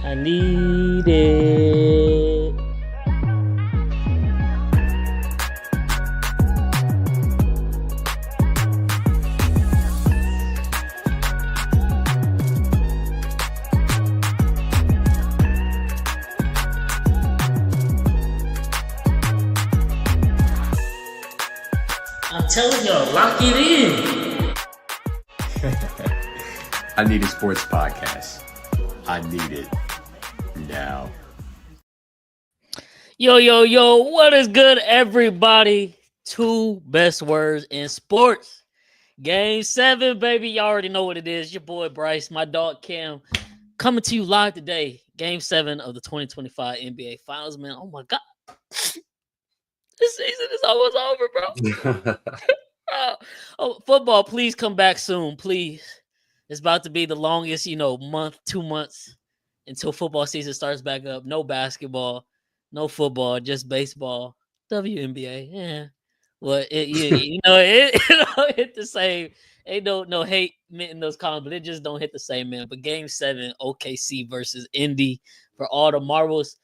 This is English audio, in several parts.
I need it. I'm telling y'all, lock it in. I need a sports podcast. I need it now. Yo, what is good, everybody? Two best words in sports. Game 7, baby. Y'all already know what it is. Your boy Bryce, my dog Cam, coming to you live today. Game 7 of the 2025 NBA Finals, man. Oh my God. This season is almost over, bro. Football, please come back soon, please. It's about to be the longest, month, 2 months until football season starts back up. No basketball, no football, just baseball. WNBA, yeah. Well, it don't hit the same. Ain't no hate meant in those comments, but it just don't hit the same, man. But Game 7, OKC versus Indy for all the marbles.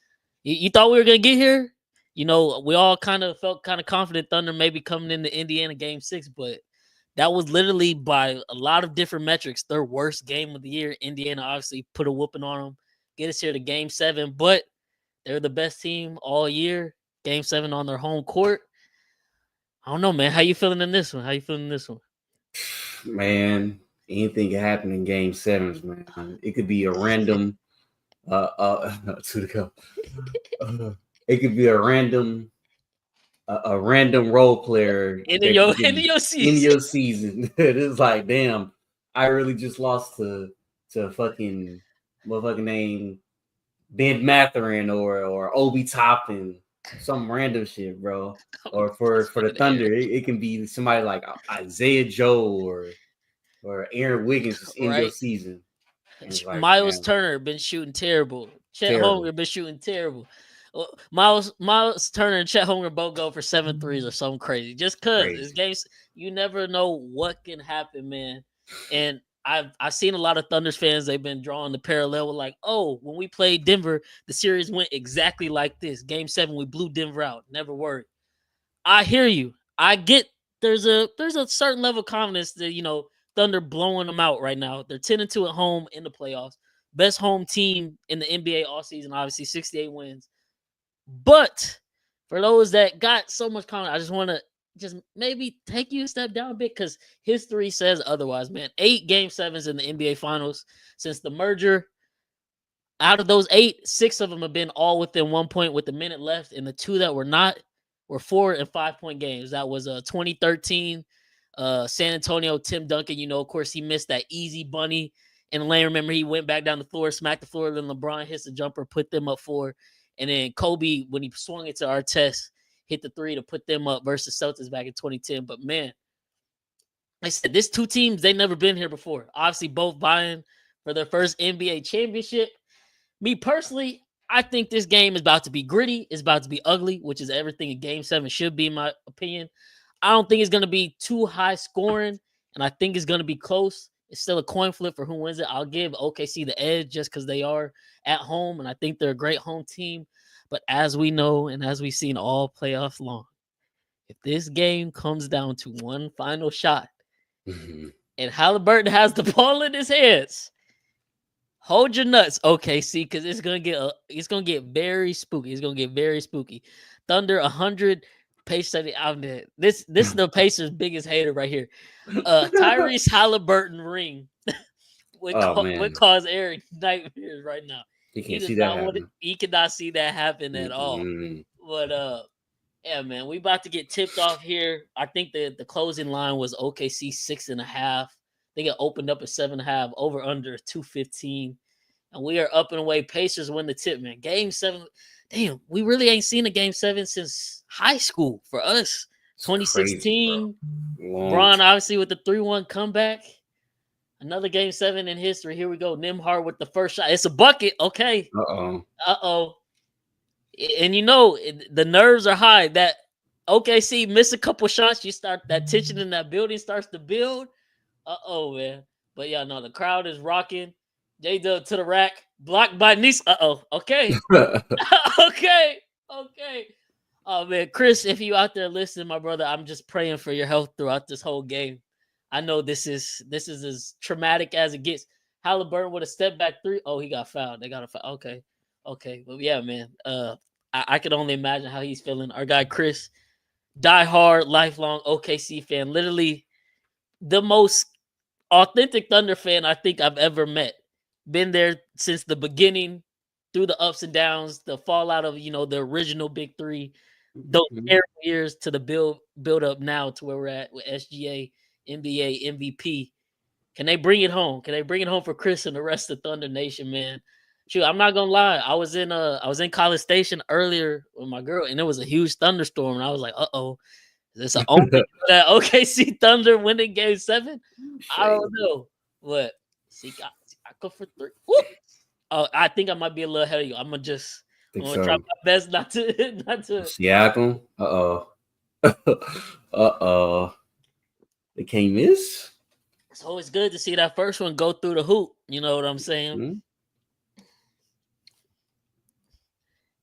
You thought we were gonna get here? We all kind of felt kind of confident Thunder maybe coming into Indiana Game 6, but that was literally by a lot of different metrics their worst game of the year. Indiana obviously put a whooping on them, get us here to Game 7, but they're the best team all year. Game 7 on their home court. I don't know, man. How you feeling in this one? Man, anything can happen in Game 7s, man. It could be a random to the cup. It could be a random role player in your season. It is like, damn, I really just lost to fucking motherfucking name Ben Mathurin or Obi Toppin, some random shit, bro. Or for the Thunder, it can be somebody like Isaiah Joe or Aaron Wiggins just in your season. Like, Miles Turner been shooting terrible. Chet Holmgren been shooting terrible. Miles Turner and Chet Holmgren both go for 7 threes or something crazy. Just cause it's games, you never know what can happen, man. And I've seen a lot of Thunders fans. They've been drawing the parallel with like, oh, when we played Denver, the series went exactly like this. Game 7, we blew Denver out. Never worried. I hear you. I get there's a certain level of confidence that Thunder blowing them out right now. They're 10-2 at home in the playoffs. Best home team in the NBA all season, obviously 68 wins. But for those that got so much confidence, I just want to just maybe take you a step down a bit because history says otherwise, man. 8 Game 7s in the NBA Finals since the merger. Out of those 8, 6 of them have been all within 1 point with a minute left, and the 2 that were not were 4 and 5 point games. That was 2013 San Antonio, Tim Duncan. Of course, he missed that easy bunny in the lane. Remember, he went back down the floor, smacked the floor, then LeBron hits the jumper, put them up 4. And then Kobe, when he swung it to Artest, hit the 3 to put them up versus Celtics back in 2010. But, man, like I said, this 2 teams, they've never been here before. Obviously, both vying for their first NBA championship. Me personally, I think this game is about to be gritty. It's about to be ugly, which is everything a Game 7 should be, in my opinion. I don't think it's going to be too high scoring, and I think it's going to be close. It's still a coin flip for who wins it. I'll give OKC the edge just because they are at home, and I think they're a great home team. But as we know and as we've seen all playoffs long, if this game comes down to one final shot and Halliburton has the ball in his hands, hold your nuts, OKC, because it's gonna get very spooky. It's gonna get very spooky. Thunder 100. Pacers out there. This is the Pacers' biggest hater right here. Tyrese Halliburton ring would cause Eric nightmares right now. He cannot see that happen at all. But yeah, man, we about to get tipped off here. I think the closing line was OKC 6.5. I think it opened up at 7.5. Over under 215, and we are up and away. Pacers win the tip, man. Game 7. Damn, we really ain't seen a Game 7 since high school for us. 2016. Bron obviously with the 3-1 comeback. Another Game 7 in history. Here we go. Nembhard with the first shot. It's a bucket. Okay. Uh-oh. And the nerves are high. That OKC miss a couple shots. You start that tension in that building starts to build. Man. But yeah, no, the crowd is rocking. J-Dub to the rack. Blocked by Nice. Okay. Okay. Oh man, Chris, if you out there listening, my brother, I'm just praying for your health throughout this whole game. I know this is as traumatic as it gets. Halliburton with a step back three. Oh, he got fouled. They got a foul. Okay. Well, yeah, man. I could only imagine how he's feeling. Our guy Chris, diehard, lifelong OKC fan, literally the most authentic Thunder fan I think I've ever met. Been there since the beginning, through the ups and downs, the fallout of the original Big Three, those terrible years to the build up now to where we're at with SGA, NBA MVP. Can they bring it home? Can they bring it home for Chris and the rest of Thunder Nation, man? Shoot, I'm not gonna lie. I was in College Station earlier with my girl, and it was a huge thunderstorm, and I was like, "Uh-oh, is this an omen that OKC Thunder winning Game 7? I don't know, but see, I go for 3. Whoop. Oh, I think I might be a little ahead of you. I'm gonna try my best not to. Siakam. They can't miss. It's always good to see that first one go through the hoop. You know what I'm saying? Mm-hmm.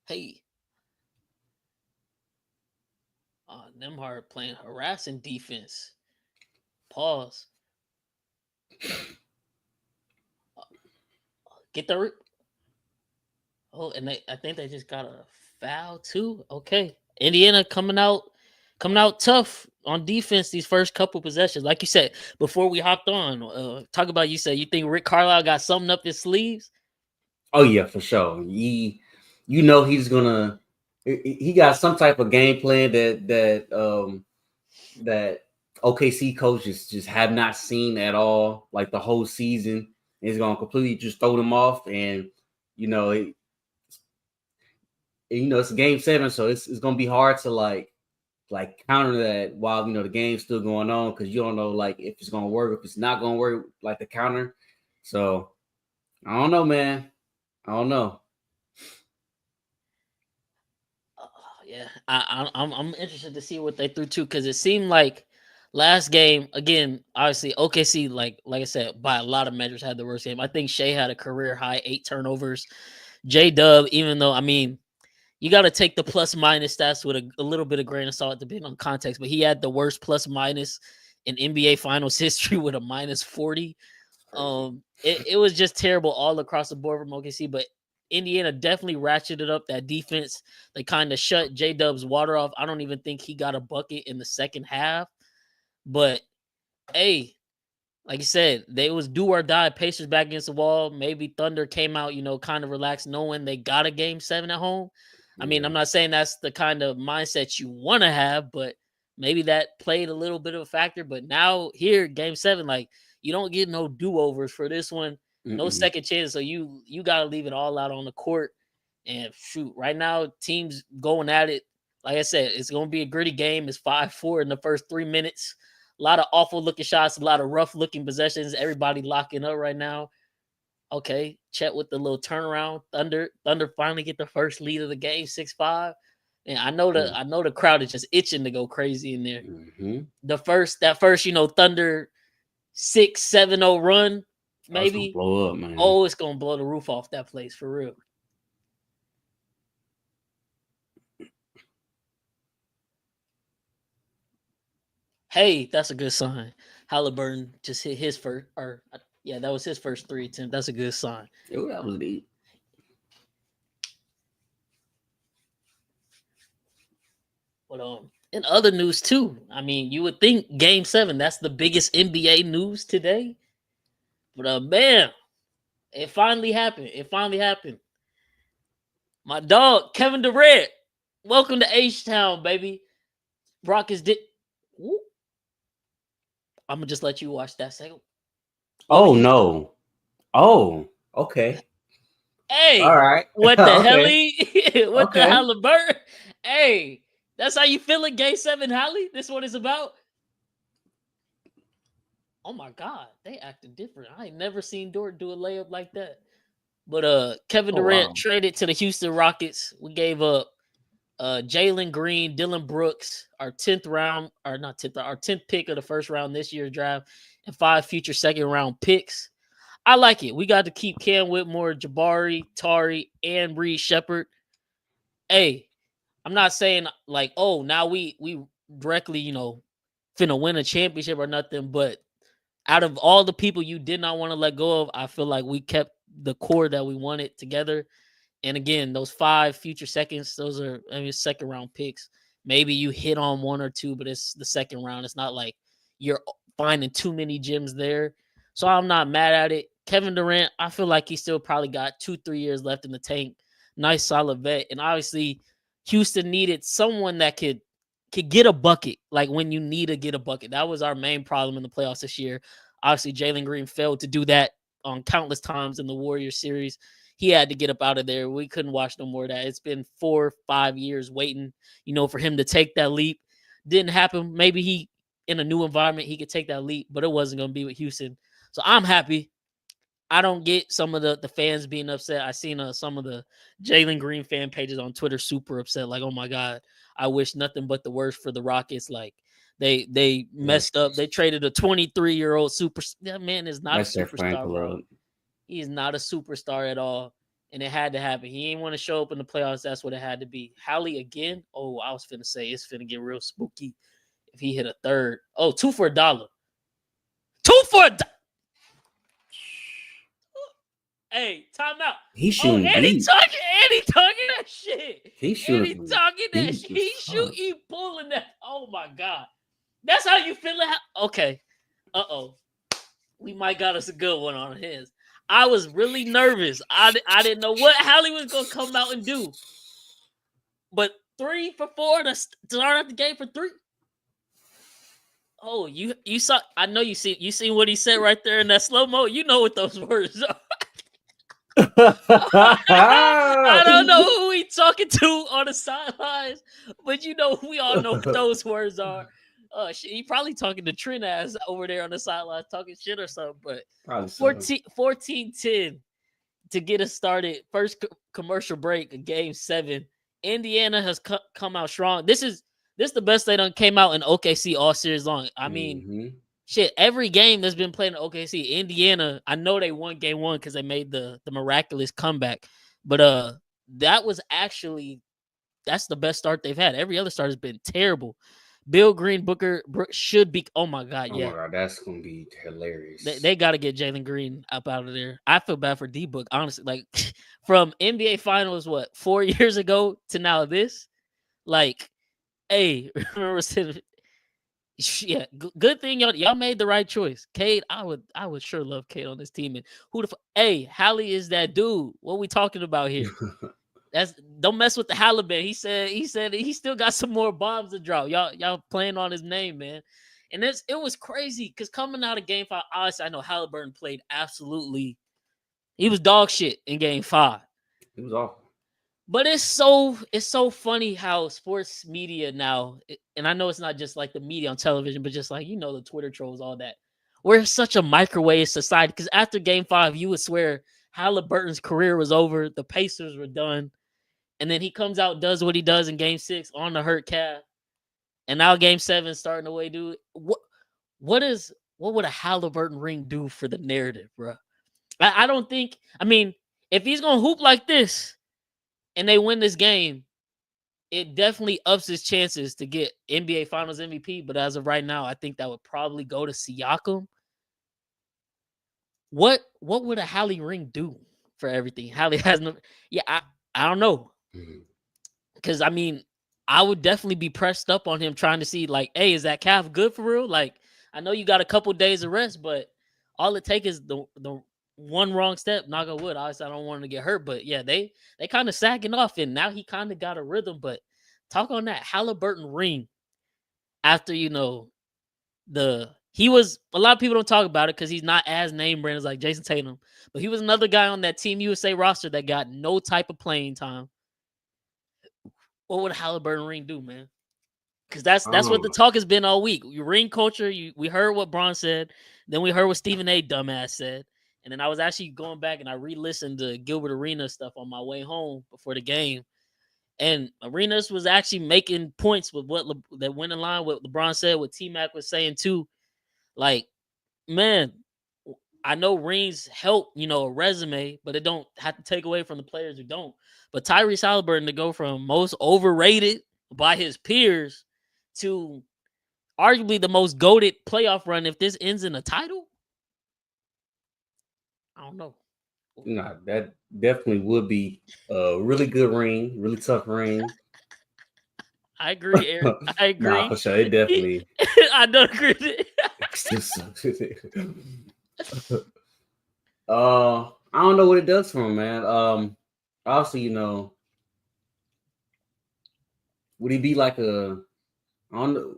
Hey. Nembhard playing harassing defense. Pause. Get the. Oh, and I think they just got a foul too. Okay, Indiana coming out tough on defense these first couple possessions. Like you said before we hopped on, talk about you said you think Rick Carlisle got something up his sleeves. Oh yeah, for sure. He's gonna. He got some type of game plan that OKC coaches just have not seen at all, like the whole season. He's gonna completely just throw them off, and it's Game 7, so it's gonna be hard to like counter that while the game's still going on, because you don't know like if it's gonna work, if it's not gonna work, like the counter. So I don't know, man. I don't know. Yeah, I'm interested to see what they threw too, because it seemed like last game again. Obviously, OKC, like I said, by a lot of measures, had the worst game. I think Shea had a career high 8 turnovers. J-Dub, even though you got to take the plus minus stats with a little bit of grain of salt depending on context, but he had the worst plus minus in NBA Finals history with a minus 40. It was just terrible all across the board from OKC, but Indiana definitely ratcheted up that defense. They kind of shut J-Dub's water off. I don't even think he got a bucket in the second half. But, hey, like you said, they was do or die. Pacers back against the wall. Maybe Thunder came out, kind of relaxed, knowing they got a Game 7 at home. I mean, I'm not saying that's the kind of mindset you want to have, but maybe that played a little bit of a factor. But now here, Game 7, like, you don't get no do-overs for this one. No second chance, so you got to leave it all out on the court. And shoot, right now, teams going at it. Like I said, it's going to be a gritty game. It's 5-4 in the first 3 minutes. A lot of awful-looking shots, a lot of rough-looking possessions. Everybody locking up right now. Okay, Chet with the little turnaround. Thunder finally get the first lead of the game, 6-5. And I know the crowd is just itching to go crazy in there. Mm-hmm. That first, Thunder 6-7-0 run. Maybe it's blow up, man. Oh, it's gonna blow the roof off that place for real. Hey, that's a good sign. Halliburton just hit his first, that was his first 3 attempt. That's a good sign. Oh, that was neat. But in other news too, I mean, you would think Game 7, that's the biggest NBA news today. But man, it finally happened. My dog, Kevin Durant. Welcome to H-Town, baby. Rockets did. Whoop. I'm going to just let you watch that second. Oh, no. Oh, okay. Hey. All right. What the hell? What the Halliburton? Hey, that's how you feeling, Game 7, Hallie? This what it's about? Oh, my God. They acting different. I ain't never seen Dort do a layup like that. But Kevin Durant traded to the Houston Rockets. We gave up Jalen Green, Dylan Brooks, our 10th pick of the first round this year's draft, and 5 future second round picks. I like it. We got to keep Cam Whitmore, Jabari, Tari, and Reed Shepard. Hey, I'm not saying like, oh, now we directly, finna win a championship or nothing, but out of all the people you did not want to let go of, I feel like we kept the core that we wanted together. And again, those 5 future seconds, those are, second round picks. Maybe you hit on 1 or 2, but it's the second round. It's not like you're finding too many gems there. So I'm not mad at it. Kevin Durant, I feel like he still probably got 2-3 years left in the tank. Nice, solid vet. And obviously, Houston needed someone that could get a bucket, like when you need to get a bucket. That was our main problem in the playoffs this year. Obviously, Jalen Green failed to do that on countless times in the Warriors series. He had to get up out of there. We couldn't watch no more of that. It's been 4 or 5 years waiting, for him to take that leap. Didn't happen. Maybe he, in a new environment, he could take that leap, but it wasn't going to be with Houston. So I'm happy. I don't get some of the fans being upset. I seen some of the Jalen Green fan pages on Twitter super upset. Like, oh my God, I wish nothing but the worst for the Rockets. Like they messed up. They traded a 23-year-old super. That man is not a superstar, bro. He is not a superstar at all. And it had to happen. He didn't want to show up in the playoffs. That's what it had to be. Hallie again. Oh, I was finna say it's finna get real spooky if he hit a third. Oh, 2 for $1. 2 for $1. Hey, time out. He's shooting. And he talking that shit. He's shooting. And he talking that shit. He pulling that. Oh my God. That's how you feel it. Okay. We might got us a good one on his. I was really nervous. I didn't know what Hallie was gonna come out and do. But 3 for 4 to start out the game for 3. Oh, you saw. I know you seen what he said right there in that slow mo. You know what those words are. I don't know who he talking to on the sidelines, but we all know what those words are. He probably talking to Trinaz over there on the sidelines, talking shit or something. But 14-10 to get us started. First commercial break of Game 7. Indiana has come out strong. This is the best they done came out in OKC all series long. I mean, shit, every game that's been played in OKC, Indiana, I know they won game 1 because they made the miraculous comeback. But that's the best start they've had. Every other start has been terrible. Bill Green, Booker should be. Oh my God, yeah. Oh my God, that's gonna be hilarious. They got to get Jalen Green up out of there. I feel bad for D-Book, honestly. Like from NBA Finals, 4 years ago to now this, like, hey, remember saying, yeah, good thing y'all made the right choice. Cade, I would sure love Cade on this team. And hey, Hallie is that dude. What we talking about here? Don't mess with the Halliburton. He said he still got some more bombs to drop. Y'all playing on his name, man. And it was crazy because coming out of Game 5, honestly, I know Halliburton played absolutely. He was dog shit in Game 5. It was awful. But it's so funny how sports media now, and I know it's not just like the media on television, but just like the Twitter trolls, all that. We're such a microwave society because after Game 5, you would swear Halliburton's career was over. The Pacers were done. And then he comes out, does what he does in Game 6 on the hurt calf. And now Game 7 starting the way, dude. What would a Halliburton ring do for the narrative, bro? I don't think, if he's going to hoop like this and they win this game, it definitely ups his chances to get NBA Finals MVP. But as of right now, I think that would probably go to Siakam. What would a Hallie ring do for everything? Hallie has no. Yeah, I don't know. Because I would definitely be pressed up on him trying to see, like, hey, is that calf good for real? Like, I know you got a couple days of rest, but all it takes is the one wrong step. Knock on wood. Obviously, I don't want him to get hurt, but yeah, they kind of sagging off, and now he kind of got a rhythm. But talk on that Halliburton ring after he was, a lot of people don't talk about it because he's not as name brand as like Jason Tatum, but he was another guy on that Team USA roster that got no type of playing time. What would a Halliburton ring do, man? Because that's what the talk has been all week. Ring culture. We heard what Bron said. Then we heard what Stephen A. dumbass said. And then I was actually going back and I re-listened to Gilbert Arenas stuff on my way home before the game. And Arenas was actually making points with that went in line with what LeBron said, what T-Mac was saying too. Like, man, I know rings help, a resume, but it don't have to take away from the players who don't. But Tyrese Halliburton to go from most overrated by his peers to arguably the most goated playoff run, if this ends in a title, I don't know. Nah, that definitely would be a really good ring, really tough ring. I agree, Eric. I agree. Nah, for sure. It definitely. I don't agree. I don't know what it does for him, man. Obviously, would he be like I don't know.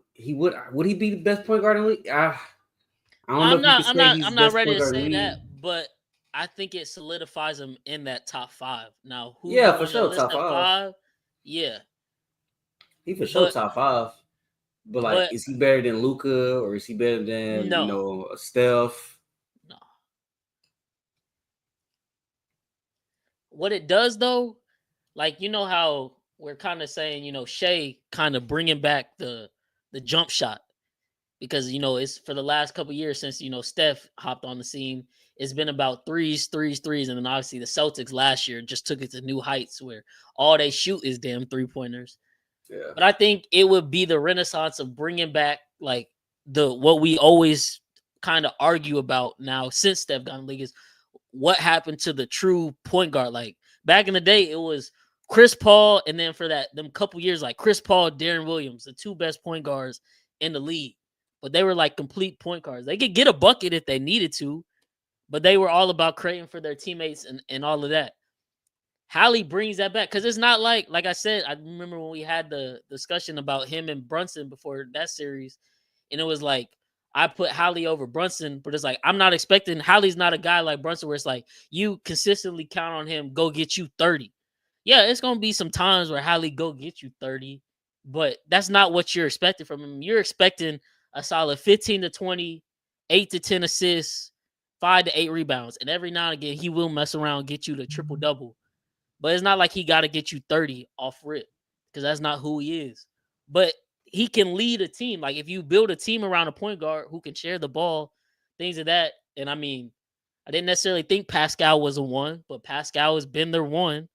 Would he be the best point guard in the league? I don't know if you could say he's I'm the not best ready point to guard in say the that, league. but I think it solidifies him in that top 5. Now, who Yeah, you for want sure, to list top at 5. 5? Yeah. He for sure top 5. But like, is he better than Luka, or is he better than Steph? No. What it does though, like how we're kind of saying, Shea kind of bringing back the jump shot, because it's for the last couple years since Steph hopped on the scene. It's been about threes, and then obviously the Celtics last year just took it to new heights where all they shoot is damn 3-pointers. Yeah. But I think it would be the renaissance of bringing back like what we always kind of argue about now since Steph got in the league is what happened to the true point guard. Like back in the day, it was Chris Paul, and then for them couple years, like Chris Paul, Darren Williams, the 2 best point guards in the league. But they were like complete point guards. They could get a bucket if they needed to, but they were all about creating for their teammates and all of that. Hallie brings that back because it's not like I said, I remember when we had the discussion about him and Brunson before that series, and it was like I put Hallie over Brunson, but it's like I'm not expecting Hallie's not a guy like Brunson where it's like you consistently count on him go get you 30. Yeah, it's gonna be some times where Hallie go get you 30, but that's not what you're expecting from him. You're expecting a solid 15 to 20, 8 to 10 assists, 5 to 8 rebounds, and every now and again he will mess around and get you the triple double. But it's not like he got to get you 30 off rip, because that's not who he is. But he can lead a team. Like if you build a team around a point guard who can share the ball, things of that. And I mean, I didn't necessarily think Pascal was a 1, but Pascal has been their 1.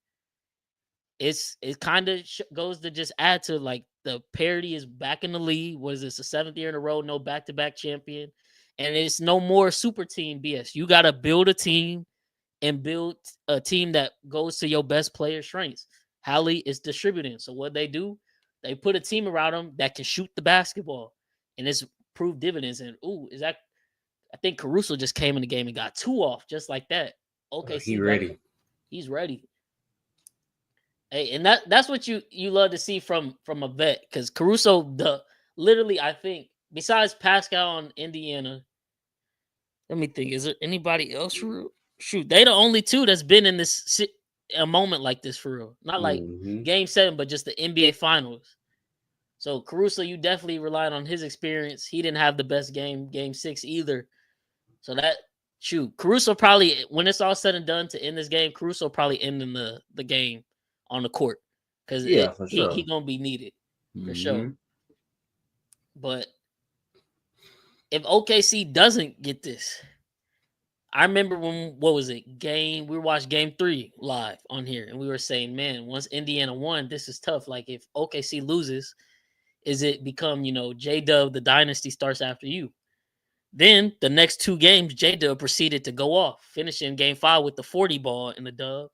It kind of goes to just add to like the parity is back in the league. What is this, the 7th year in a row, no back-to-back champion, and it's no more super team BS. You got to build a team and build a team that goes to your best player strengths. Hallie is distributing. So what they do, they put a team around him that can shoot the basketball, and it's proved dividends. And I think Caruso just came in the game and got 2 off just like that. Okay, He's ready. He's ready. Hey, and that's what you love to see from a vet, because Caruso, literally, I think besides Pascal on Indiana, let me think. Is there anybody else for real? Shoot, they the only 2 that's been in this a moment like this for real. Not like Game 7, but just the NBA Finals. So Caruso, you definitely relied on his experience. He didn't have the best Game 6 either. So Caruso probably, when it's all said and done to end this game, Caruso probably ending the game on the court, because for sure. he gonna be needed for sure. But if OKC doesn't get this, I remember when, we watched Game 3 live on here, and we were saying, man, once Indiana won, this is tough. Like if OKC loses, is it become, J-Dub, the dynasty starts after you? Then the next 2 games, J-Dub proceeded to go off, finishing Game 5 with the 40 ball in the dub.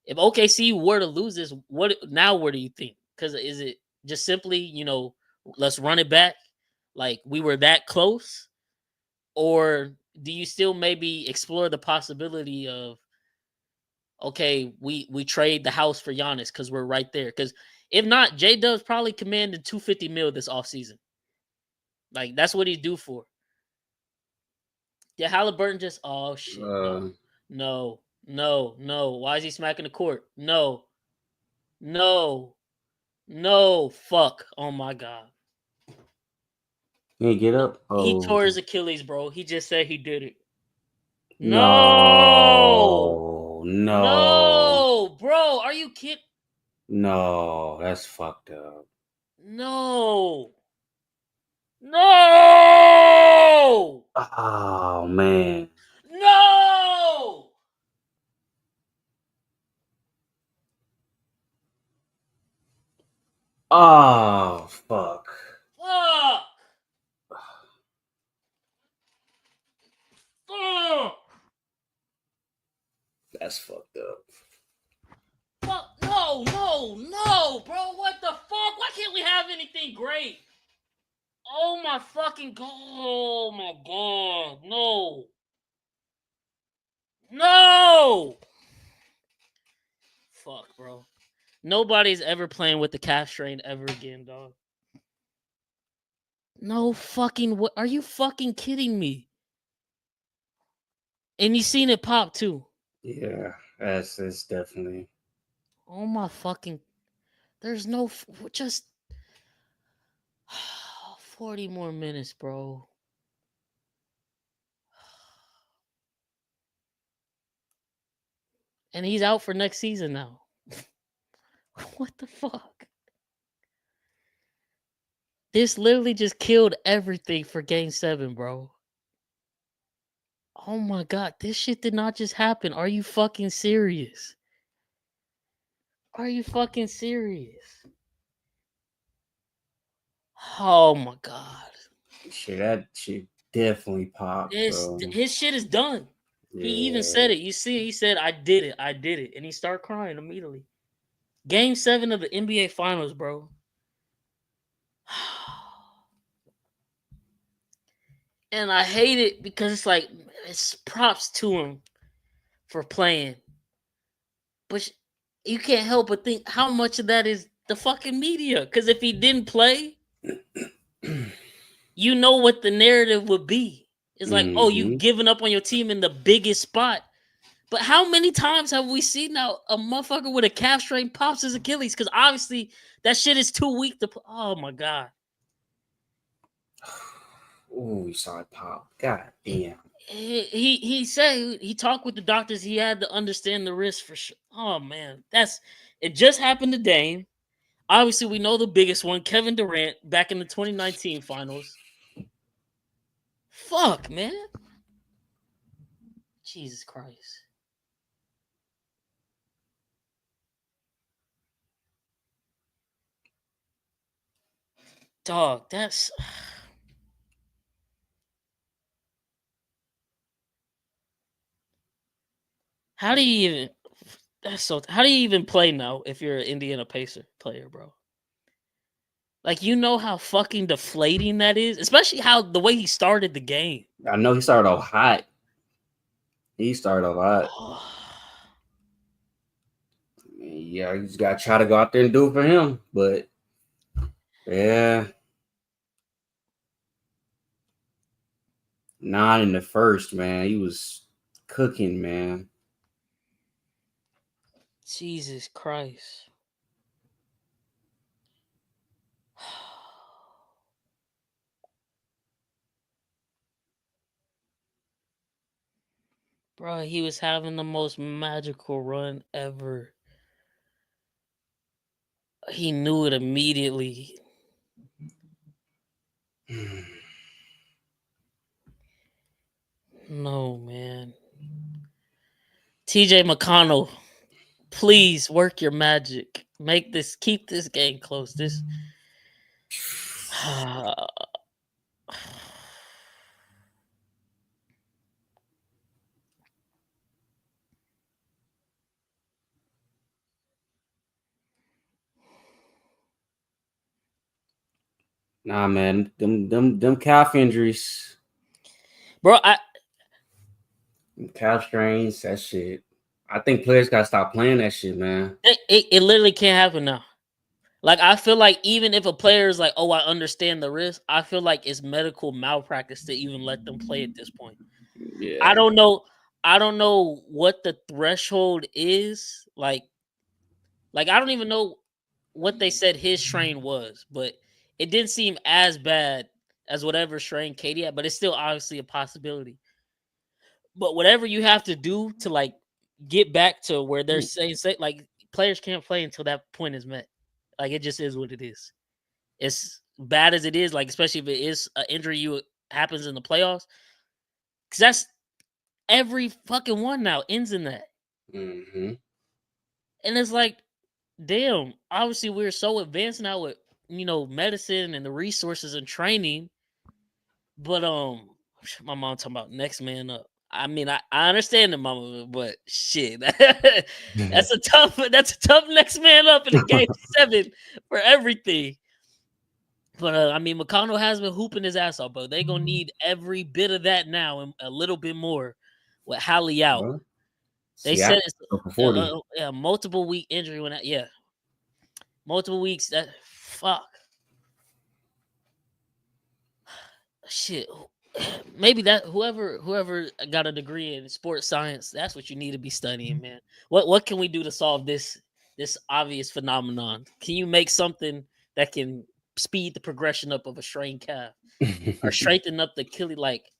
If OKC were to lose this, what do you think? Because is it just simply, let's run it back, like we were that close? Or do you still maybe explore the possibility of, okay, we trade the house for Giannis because we're right there? Because if not, J-Dub's probably commanded $250 million this offseason. Like that's what he's due for. Yeah, Halliburton just, oh shit, no. Why is he smacking the court? No, fuck. Oh my god. Can you get up? He tore his Achilles, bro. He just said he did it. No, bro. Are you kidding? No, that's fucked up. No. Oh man. No! Oh, fuck. Fuck! Fuck! That's fucked up. Fuck! No, bro. What the fuck? Why can't we have anything great? Oh my fucking god. Oh my god. No. No! Fuck, bro. Nobody's ever playing with the calf strain ever again, dog. No fucking what? Are you fucking kidding me? And you seen it pop too. Yeah, that's definitely. Oh my fucking. There's no just 40 more minutes, bro. And he's out for next season now. What the fuck? This literally just killed everything for Game 7, bro. Oh my god, this shit did not just happen. Are you fucking serious? Are you fucking serious? Oh my god. Shit, that shit definitely popped, bro. His shit is done. Yeah. He even said it. You see, he said, I did it. And he started crying immediately. Game 7 of the NBA Finals, bro. And I hate it because it's like, it's props to him for playing. But you can't help but think how much of that is the fucking media. Because if he didn't play, you know what the narrative would be. It's like, oh, you've given up on your team in the biggest spot. But how many times have we seen now a motherfucker with a calf strain pops his Achilles? Because obviously that shit is too weak to. Oh my god. Oh, we saw it pop. God damn. He said he talked with the doctors. He had to understand the risk for sure. Oh man, it. Just happened to Dame. Obviously, we know the biggest one, Kevin Durant, back in the 2019 finals. Fuck, man. Jesus Christ. Dog, that's. How do you even. How do you even play now if you're an Indiana Pacer player, bro? Like, you know how fucking deflating that is? Especially how the way he started the game. I know he started off hot. Yeah, you just gotta try to go out there and do it for him. But yeah. Not in the first, man. He was cooking, man. Jesus Christ. Bro, he was having the most magical run ever. He knew it immediately. No, man. TJ McConnell, please work your magic. Keep this game close. This. Nah, man, them calf injuries, bro. Calf strains, that shit. I think players gotta stop playing that shit, man. It literally can't happen now. Like, I feel like even if a player is like, oh, I understand the risk, I feel like it's medical malpractice to even let them play at this point. Yeah. I don't know what the threshold is. Like I don't even know what they said his strain was, but it didn't seem as bad as whatever strain Katie had, but it's still obviously a possibility. But whatever you have to do to like get back to where they're saying like players can't play until that point is met. Like, it just is what it is. It's bad as it is, like, especially if it is an injury happens in the playoffs. Because Every fucking one now ends in that. Mm-hmm. And it's like, damn, obviously we're so advanced now with, medicine and the resources and training. But my mom talking about next man up. I mean, I understand the mama, but shit, that's a tough next man up in the game 7 for everything. But I mean, McConnell has been hooping his ass off, but they gonna need every bit of that now and a little bit more with Hallie out. Well, they said it's multiple week injury when multiple weeks. That fuck shit. Maybe that whoever got a degree in sports science, that's what you need to be studying, man. What can we do to solve this obvious phenomenon? Can you make something that can speed the progression up of a strained calf or straighten up the Achilles? Like,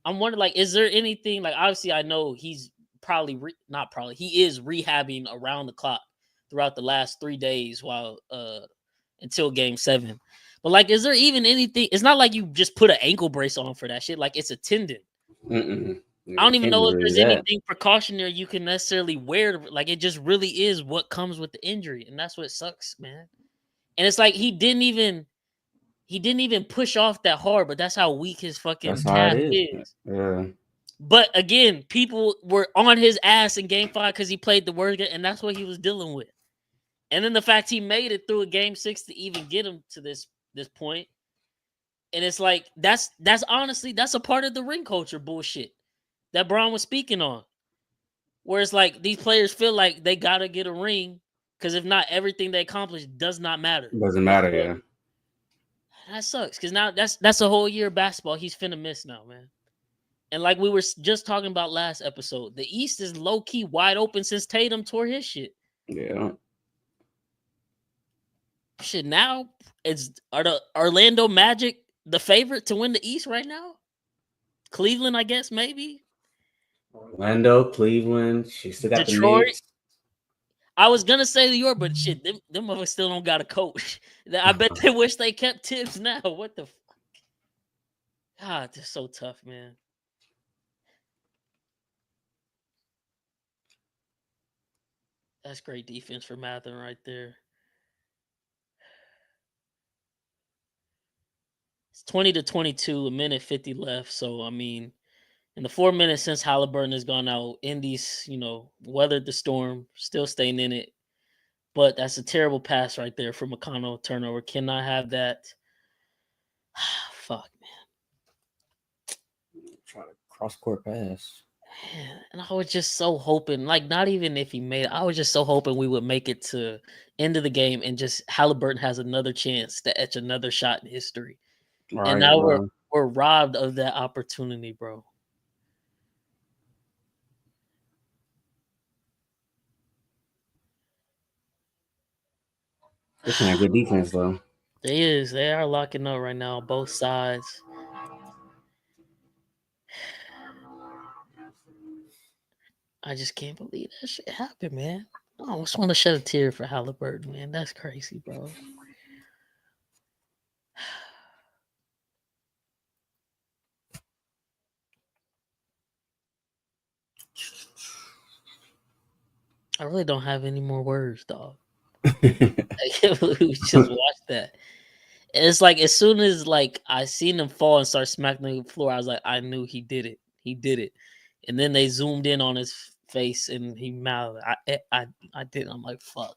I'm wondering, like, is there anything, like, obviously I know he's he is rehabbing around the clock throughout the last 3 days while until game 7. But like, is there even anything? It's not like you just put an ankle brace on for that shit. Like, it's a tendon. I don't even know if there's anything precautionary you can necessarily wear. Like, it just really is what comes with the injury, and that's what sucks, man. And it's like he didn't even push off that hard, but that's how weak his fucking calf is. Yeah. But again, people were on his ass in game 5 because he played the worst game, and that's what he was dealing with. And then the fact he made it through a game 6 to even get him to this point. And it's like, that's honestly, that's a part of the ring culture bullshit that Braun was speaking on. Where it's like, these players feel like they got to get a ring because if not, everything they accomplish does not matter. Doesn't matter, yeah. That sucks because now that's a whole year of basketball he's finna miss now, man. And like we were just talking about last episode, the East is low-key wide open since Tatum tore his shit. Yeah. Shit, now are the Orlando Magic the favorite to win the East right now? Cleveland, I guess, maybe. Orlando, Cleveland. She still got Detroit. The Knicks. I was gonna say New York, but shit, them motherfuckers still don't got a coach. I bet they wish they kept Tibbs now. What the fuck? God, they're so tough, man. That's great defense for Mathen right there. It's 20-22, a minute 50 left. So, I mean, in the 4 minutes since Halliburton has gone out, Indies, weathered the storm, still staying in it. But that's a terrible pass right there for McConnell. Turnover. Cannot have that. Fuck, man. Try to cross-court pass. And I was just so hoping, like, not even if he made it, I was just so hoping we would make it to end of the game and just Halliburton has another chance to etch another shot in history. Right, and now we're robbed of that opportunity, bro. They're playing good defense, though. They are locking up right now on both sides. I just can't believe that shit happened, man. I almost want to shed a tear for Halliburton, man. That's crazy, bro. I really don't have any more words, dog. I can't believe we just watched that. And it's like, as soon as like I seen him fall and start smacking the floor, I was like, I knew he did it. He did it. And then they zoomed in on his face and he mouthed. I did. I'm like, fuck.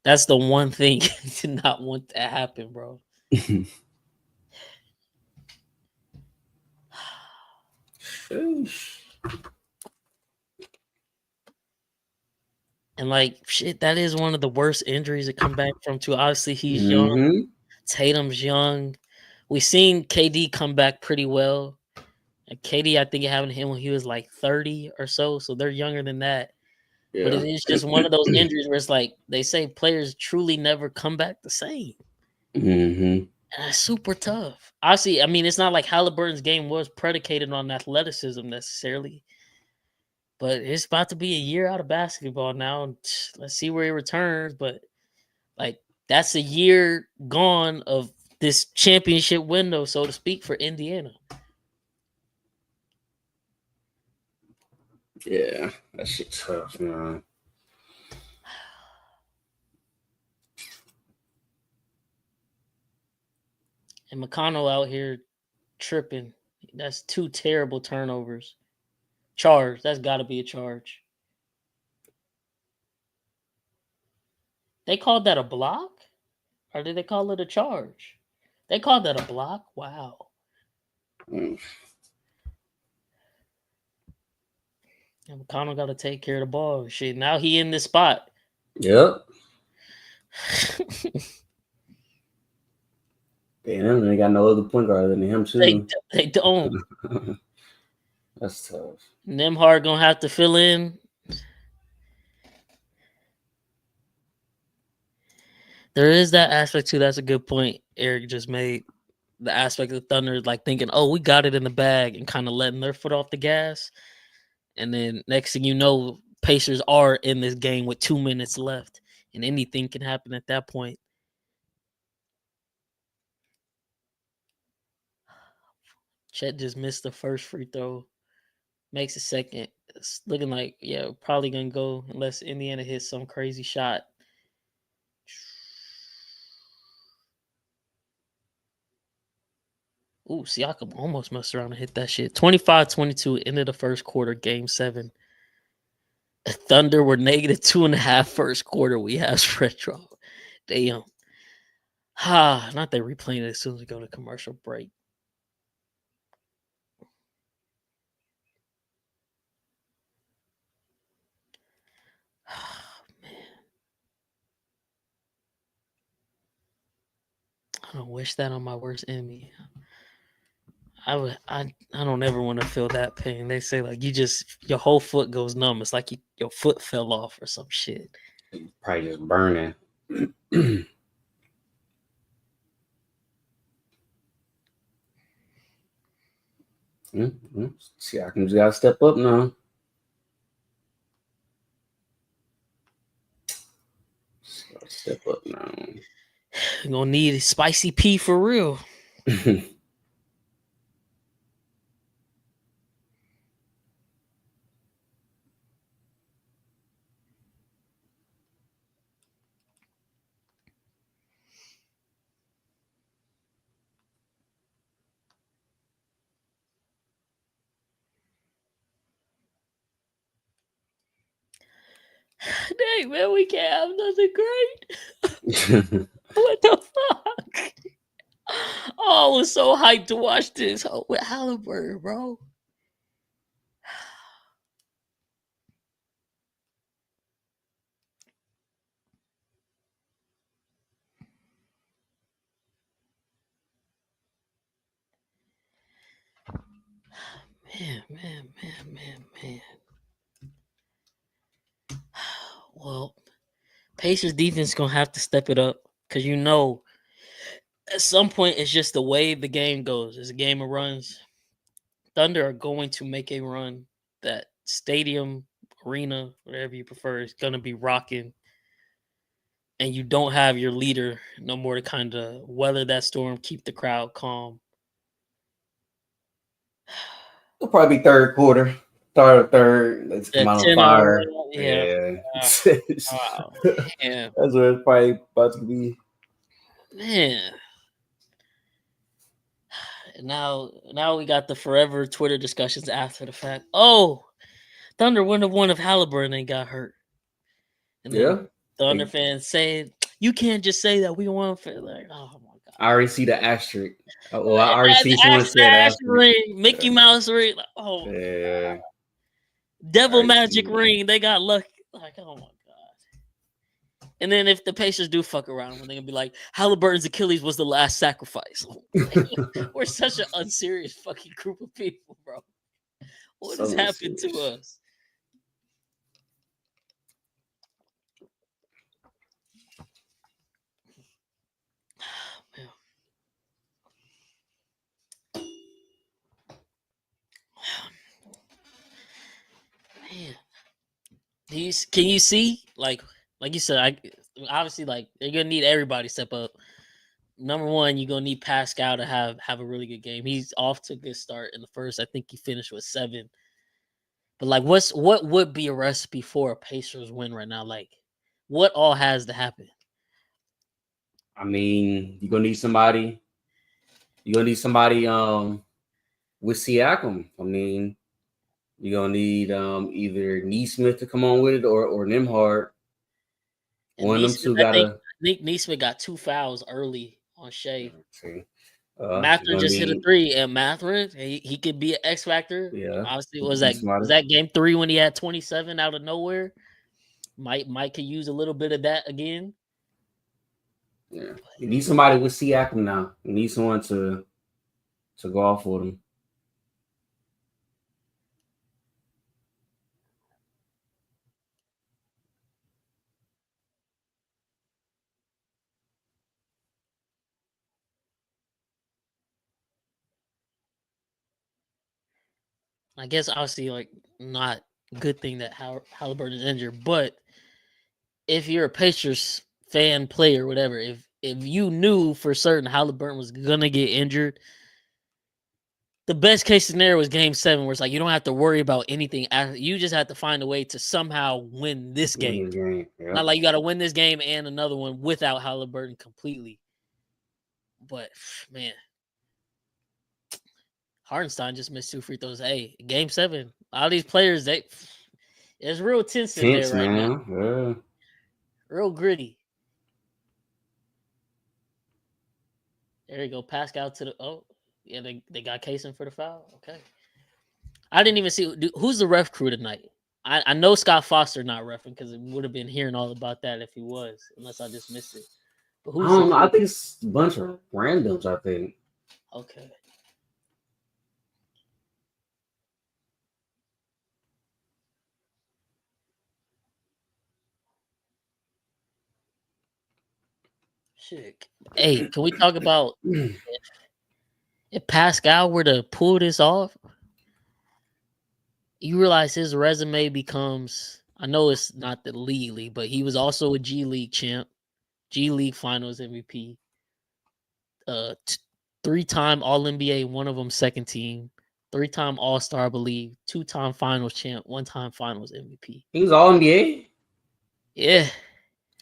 That's the one thing I did not want to happen, bro. And like, shit, that is one of the worst injuries to come back from too. Obviously, he's young. Tatum's young. We seen KD come back pretty well. And KD, I think it happened to him when he was like 30 or so. So they're younger than that. Yeah. But it is just one of those injuries where it's like they say players truly never come back the same. And that's super tough. Obviously, I mean, it's not like Halliburton's game was predicated on athleticism necessarily. But it's about to be a year out of basketball now. Let's see where he returns. But, like, that's a year gone of this championship window, so to speak, for Indiana. Yeah, that shit tough, man. And McConnell out here tripping. That's 2 terrible turnovers. Charge. That's got to be a charge. They called that a block? Or did they call it a charge? They called that a block? Wow. And McConnell got to take care of the ball. Shit, now he in this spot. Yep. Damn, they got no other point guard than him too. They don't. That's tough. Nembhard gonna have to fill in. There is that aspect too. That's a good point Eric just made. The aspect of the Thunder is like thinking, "Oh, we got it in the bag," and kind of letting their foot off the gas. And then next thing you know, Pacers are in this game with 2 minutes left, and anything can happen at that point. Chet just missed the first free throw. Makes a second. It's looking like, yeah, probably going to go unless Indiana hits some crazy shot. Ooh, Siakam almost messed around and hit that shit. 25-22, end of the first quarter, game 7. The Thunder were negative 2.5 first quarter. We have spread draw. Damn. Not they replaying it as soon as we go to commercial break. Man. I don't wish that on my worst enemy. I don't ever want to feel that pain. They say like your whole foot goes numb. It's like your foot fell off or some shit. Probably just burning. See, I can just gotta step up now. Step up now. You're gonna need a spicy pea for real. Dang, man, we can't have nothing great. What the fuck? Oh, I was so hyped to watch this with Halliburton, bro. Man. Well, Pacers defense gonna have to step it up because at some point it's just the way the game goes. It's a game of runs. Thunder are going to make a run. That stadium, arena, whatever you prefer, is gonna be rocking. And you don't have your leader no more to kind of weather that storm, keep the crowd calm. It'll probably be third quarter. Start of third. Let's come out on fire. Yeah. Wow. Yeah. That's what it's probably about to be. Man. Now we got the forever Twitter discussions after the fact. Oh, Thunder wouldn't have won if Halliburton ain't got hurt. And then Thunder fans saying, you can't just say that we don't want to feel like, oh my God. I already see the asterisk. Well, I already see someone say that. Mickey Mouse ring. Like, oh, yeah. Devil Magic ring. They got lucky. Like, oh my God. And then if the Pacers do fuck around, they're gonna be like, Halliburton's Achilles was the last sacrifice. We're such an unserious fucking group of people, bro. What has happened to us? Man. Can you see like you said? Obviously, like you're gonna need everybody to step up. Number one, you're gonna need Pascal to have a really good game. He's off to a good start in the first. I think he finished with 7. But like, what would be a recipe for a Pacers win right now? Like, what all has to happen? I mean, you're gonna need somebody. You're gonna need somebody with Siakam. I mean, you're gonna need either Neesmith to come on with it or Nimhard. And One of them Neesmith, two I think gotta. Neesmith got 2 fouls early on Shea. See, Mathurin just hit a 3, and Mathurin he could be an X factor. Yeah, Obviously, was that game 3 when he had 27 out of nowhere? Mike could use a little bit of that again. Yeah, you need somebody with Siakam now. You need someone to go off for them. I guess obviously like not a good thing that Halliburton is injured, but if you're a Pacers fan, player, whatever, if you knew for certain Halliburton was gonna get injured, the best case scenario was Game 7, where it's like you don't have to worry about anything. You just have to find a way to somehow win this game. Yep. Not like you got to win this game and another one without Halliburton completely. But man, Hardenstein just missed 2 free throws. Hey, Game 7, all these players, it's real tense in there right now. Yeah. Real gritty. There you go. Pascal to the yeah, they got Kaysen for the foul. Okay. I didn't even see who's the ref crew tonight. I know Scott Foster not reffing because it would have been hearing all about that if he was, unless I just missed it. But who's I don't know. I think it's a bunch of randoms, I think. Okay. Shit. Hey, can we talk about if Pascal were to pull this off? You realize his resume becomes, I know it's not the league, but he was also a G League champ, G League Finals MVP, 3-time All-NBA, one of them second team, 3-time All-Star, I believe, 2-time Finals champ, 1-time Finals MVP. He was All-NBA? Yeah.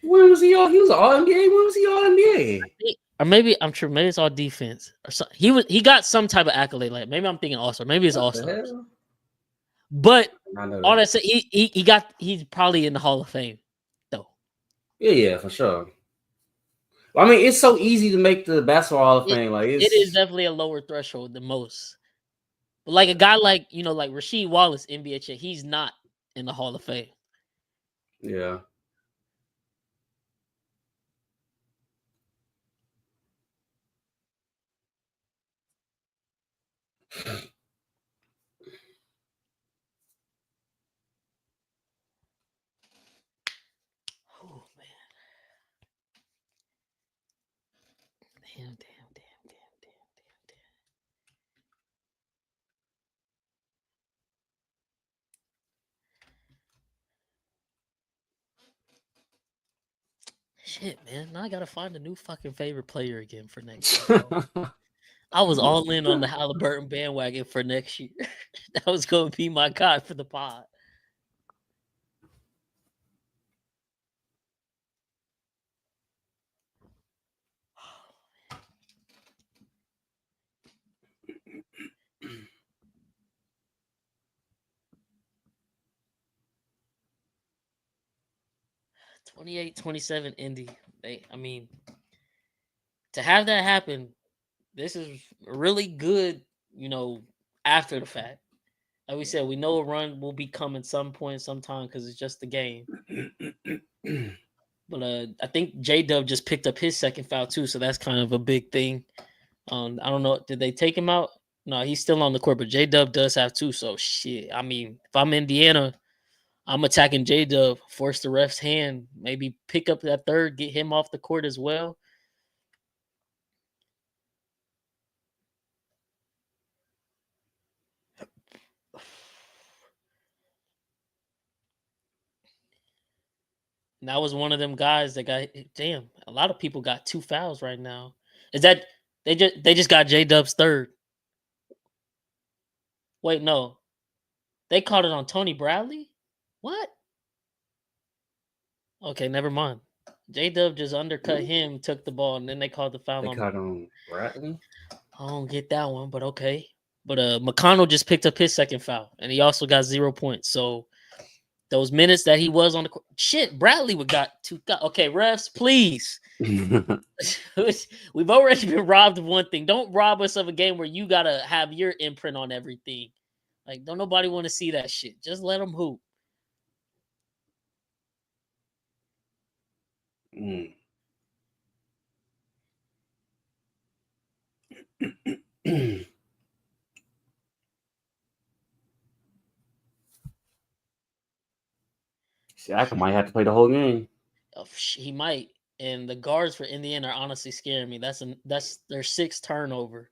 When was he all? He was All-NBA? When was he All-NBA? Or maybe I'm sure. Maybe it's all defense. Or he got some type of accolade. Like maybe I'm thinking All-Star. Maybe it's All-Star. But all that said, he's probably in the Hall of Fame, though. Yeah, for sure. I mean, it's so easy to make the Basketball Hall of Fame. Like it is definitely a lower threshold than most. But like a guy like like Rasheed Wallace, NBA champ, he's not in the Hall of Fame. Yeah. Oh man. Damn. 'Shit, man. Now I gotta find a new fucking favorite player again for next year. I was all in on the Halliburton bandwagon for next year. That was gonna be my guy for the pod. $28-27 Indy. I mean, to have that happen, this is really good, after the fact. Like we said, we know a run will be coming some point, sometime, because it's just the game. But I think J-Dub just picked up his second foul too, so that's kind of a big thing. I don't know. Did they take him out? No, he's still on the court, but J-Dub does have 2. So shit. I mean, if I'm Indiana, I'm attacking J-Dub, force the ref's hand, maybe pick up that third, get him off the court as well. And that was one of them guys that got, damn, a lot of people got 2 fouls right now. Is that they just got J-Dub's third? Wait, no. They called it on Tony Bradley? What? Okay, never mind. J-Dub just undercut him, took the ball, and then they called the foul on. They caught on Bradley? I don't get that one, but okay. But McConnell just picked up his second foul, and he also got 0 points. So those minutes that he was on the court, shit, Bradley would got 2. Okay, refs, please. We've already been robbed of one thing. Don't rob us of a game where you gotta have your imprint on everything. Like, don't nobody want to see that shit. Just let them hoop. Siakam might have to play the whole game. He might. And the guards for Indiana are honestly scaring me. That's their 6th turnover.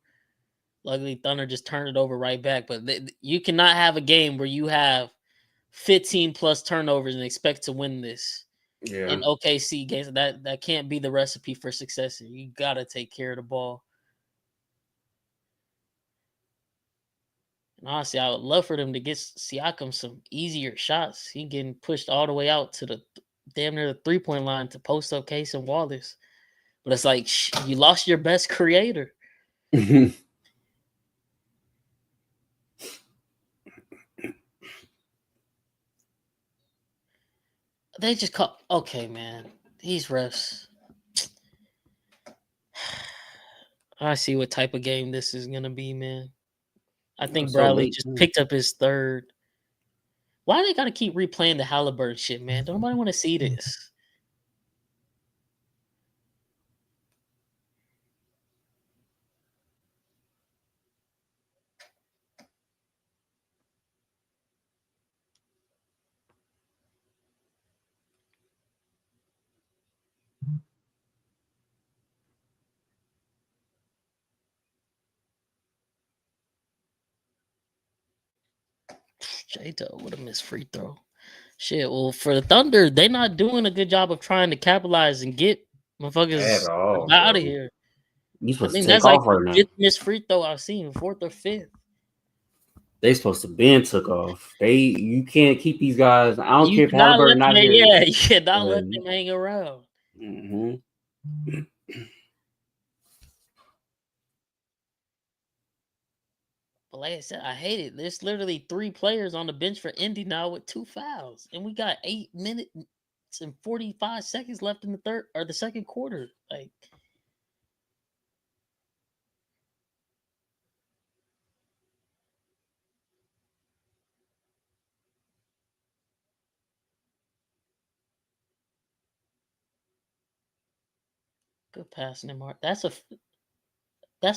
Luckily, Thunder just turned it over right back. But you cannot have a game where you have 15 plus turnovers and expect to win this. Yeah. In OKC games. That can't be the recipe for success. You gotta take care of the ball. And honestly, I would love for them to get Siakam some easier shots. He getting pushed all the way out to the damn near the 3-point line to post up Case and Wallace. But it's like, you lost your best creator. They just call. Okay, man. These refs. I see what type of game this is going to be, man. I think Bradley just picked up his 3rd. Why they got to keep replaying the Halliburton shit, man? Don't nobody want to see this. J-Dub would have missed free throw. Shit, well, for the Thunder, they're not doing a good job of trying to capitalize and get motherfuckers out of here. You're supposed I think to take that's off like right now. the 5th missed free throw I've seen, 4th or 5th. They supposed to been took off. You can't keep these guys. I don't care if cannot Halliburton not here. Yeah, you cannot let them hang around. But like I said, I hate it. There's literally 3 players on the bench for Indy now with 2 fouls, and we got 8 minutes and 45 seconds left in the third or the second quarter. Like, good passing him hard. That's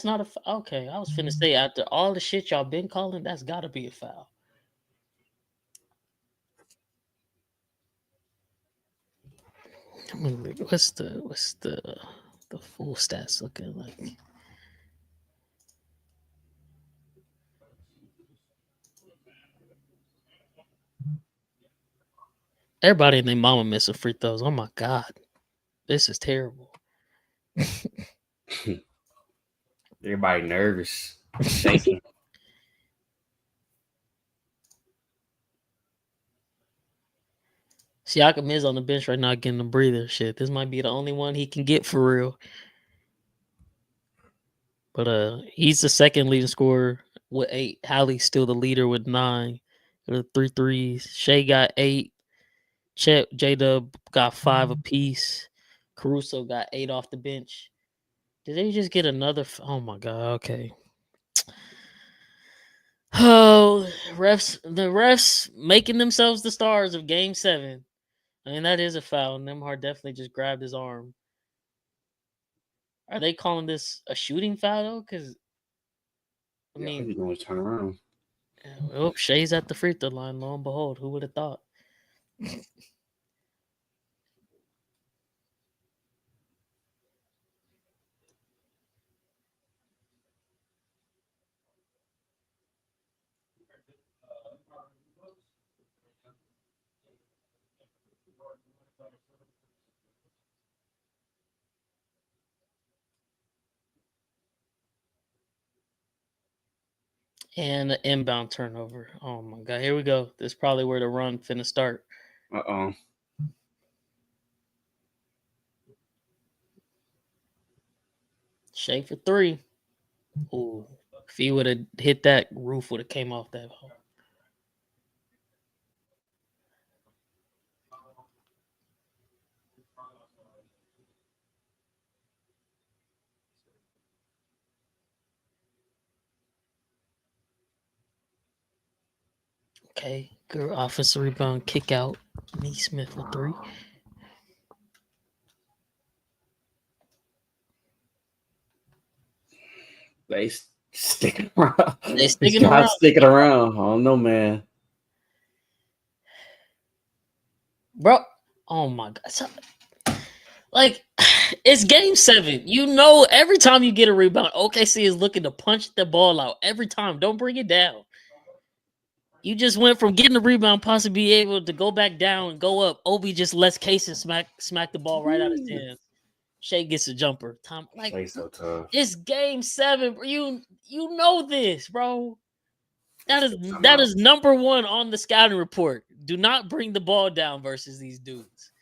not a okay. I was finna say, after all the shit y'all been calling, that's gotta be a foul. I mean, what's the full stats looking like? Everybody and their mama missing free throws. Oh my god, this is terrible. Everybody nervous, shaking. Siakam is on the bench right now getting a breather. Shit, this might be the only one he can get for real. But he's the 2nd leading scorer with 8. Hallie's still the leader with 9. 3 threes. Shea got 8. Chet, J-Dub got 5 apiece. Caruso got 8 off the bench. Did they just get another? Oh my god! Okay. Oh, the refs making themselves the stars of Game 7. I mean, that is a foul. Nembhard definitely just grabbed his arm. Are they calling this a shooting foul though? Because I mean, he's going to turn around. Oh, Shea's at the free throw line. Lo and behold, who would have thought? And an inbound turnover. Oh my god, here we go. This is probably where the run finna start. Shea for 3. Ooh, if he would have hit that, roof would have came off that hole. Okay, good offensive rebound, kick out. Neesmith for 3. They sticking around. They sticking around. Sticking around. I don't know, man. Bro, oh my god. So, like, it's game 7. You know, every time you get a rebound, OKC is looking to punch the ball out. Every time. Don't bring it down. You just went from getting the rebound, possibly be able to go back down and go up. Obi just lets Casey smack the ball right out of his hands. Shea gets a jumper. Tom, like, Shay's so tough. It's game 7. You know this, bro. That is number 1 on the scouting report. Do not bring the ball down versus these dudes.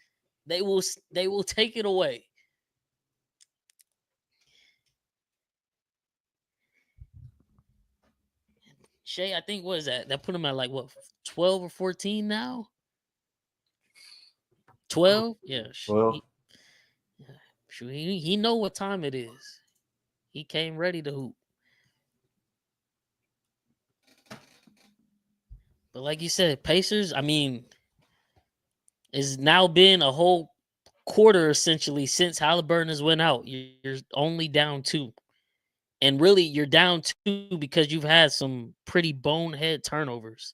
They will take it away. Shea, I think, what is that? That put him at like what, 12 or 14 now? 12? Yeah. 12. He know what time it is. He came ready to hoop. But like you said, Pacers, I mean, it's now been a whole quarter essentially since Halliburton has went out. You're only down 2. And really, you're down 2 because you've had some pretty bonehead turnovers.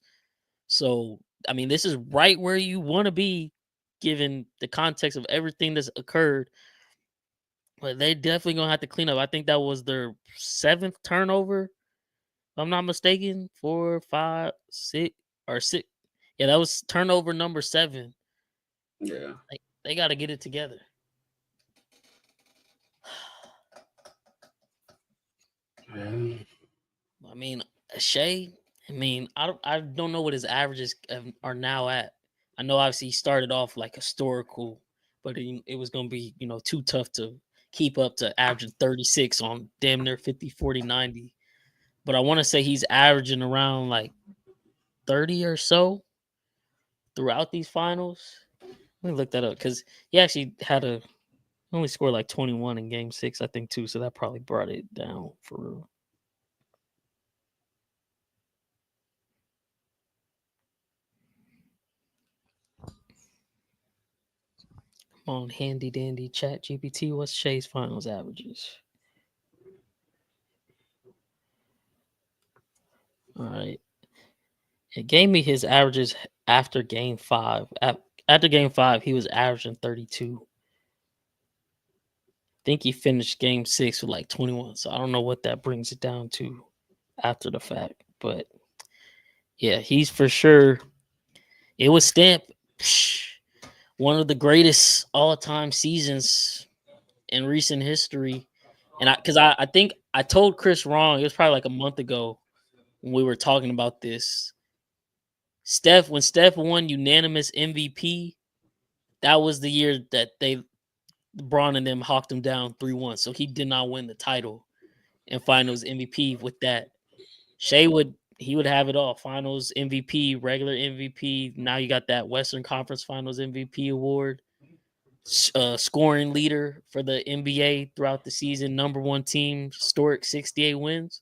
So, I mean, this is right where you want to be given the context of everything that's occurred. But they definitely going to have to clean up. I think that was their 7th turnover, if I'm not mistaken. 4, 5, 6, or 6. Yeah, that was turnover number 7. Yeah. They got to get it together. I mean, Shea, I don't know what his averages are now at. I know obviously he started off like historical, but it was going to be, too tough to keep up to averaging 36 on damn near 50, 40, 90. But I want to say he's averaging around like 30 or so throughout these finals. Let me look that up because he actually only scored like 21 in game 6, I think, too. So that probably brought it down for real. On handy dandy chat GPT, what's Shea's finals averages? All right. It gave me his averages after game 5. After game 5, he was averaging 32. I think he finished game 6 with like 21. So I don't know what that brings it down to after the fact. But yeah, he's for sure. It was stamped one of the greatest all-time seasons in recent history. And I think I told Chris wrong. It was probably like a month ago when we were talking about this. When Steph won unanimous MVP, that was the year that LeBron and them hawked him down 3-1. So he did not win the title and finals MVP with that. Shea would have it all. Finals MVP, regular MVP. Now you got that Western Conference Finals MVP award. Scoring leader for the NBA throughout the season. Number 1 team, historic 68 wins.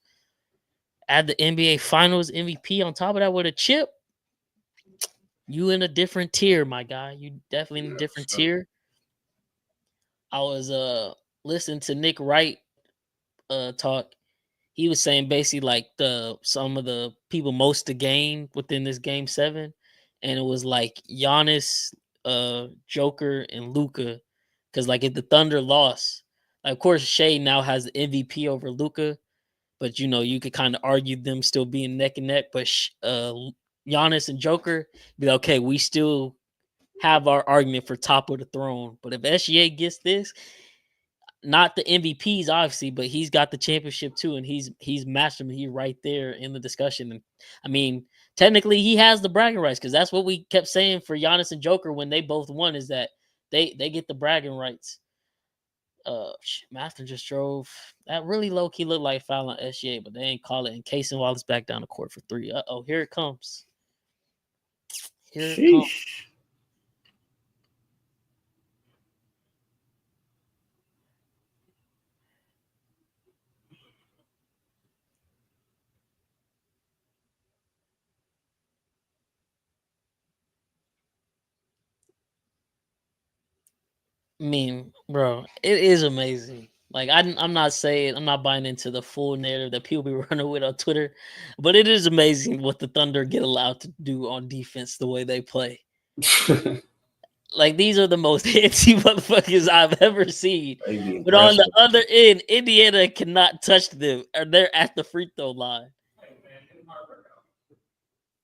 Add the NBA Finals MVP on top of that with a chip. You in a different tier, my guy. You definitely in a different tier. I was listening to Nick Wright talk. He was saying basically like some of the people most to gain within this game 7, and it was like Giannis, Joker, and Luka. Because like if the Thunder lost, like, of course Shea now has the MVP over Luka, but you could kind of argue them still being neck and neck. But Giannis and Joker be like, okay, we still have our argument for top of the throne. But if SGA gets this, not the MVPs, obviously, but he's got the championship too, and he's matched him. He's right there in the discussion. And I mean, technically, he has the bragging rights because that's what we kept saying for Giannis and Joker when they both won, is that they get the bragging rights. Master just drove that really low key looked like foul on SGA, but they ain't call it. And Casey Wallace back down the court for 3. Here it comes. Here it comes. I mean, bro, it is amazing. Like I'm not buying into the full narrative that people be running with on Twitter, but it is amazing what the Thunder get allowed to do on defense the way they play. Like these are the most handsy motherfuckers I've ever seen. But on the other end, Indiana cannot touch them, or they're at the free throw line.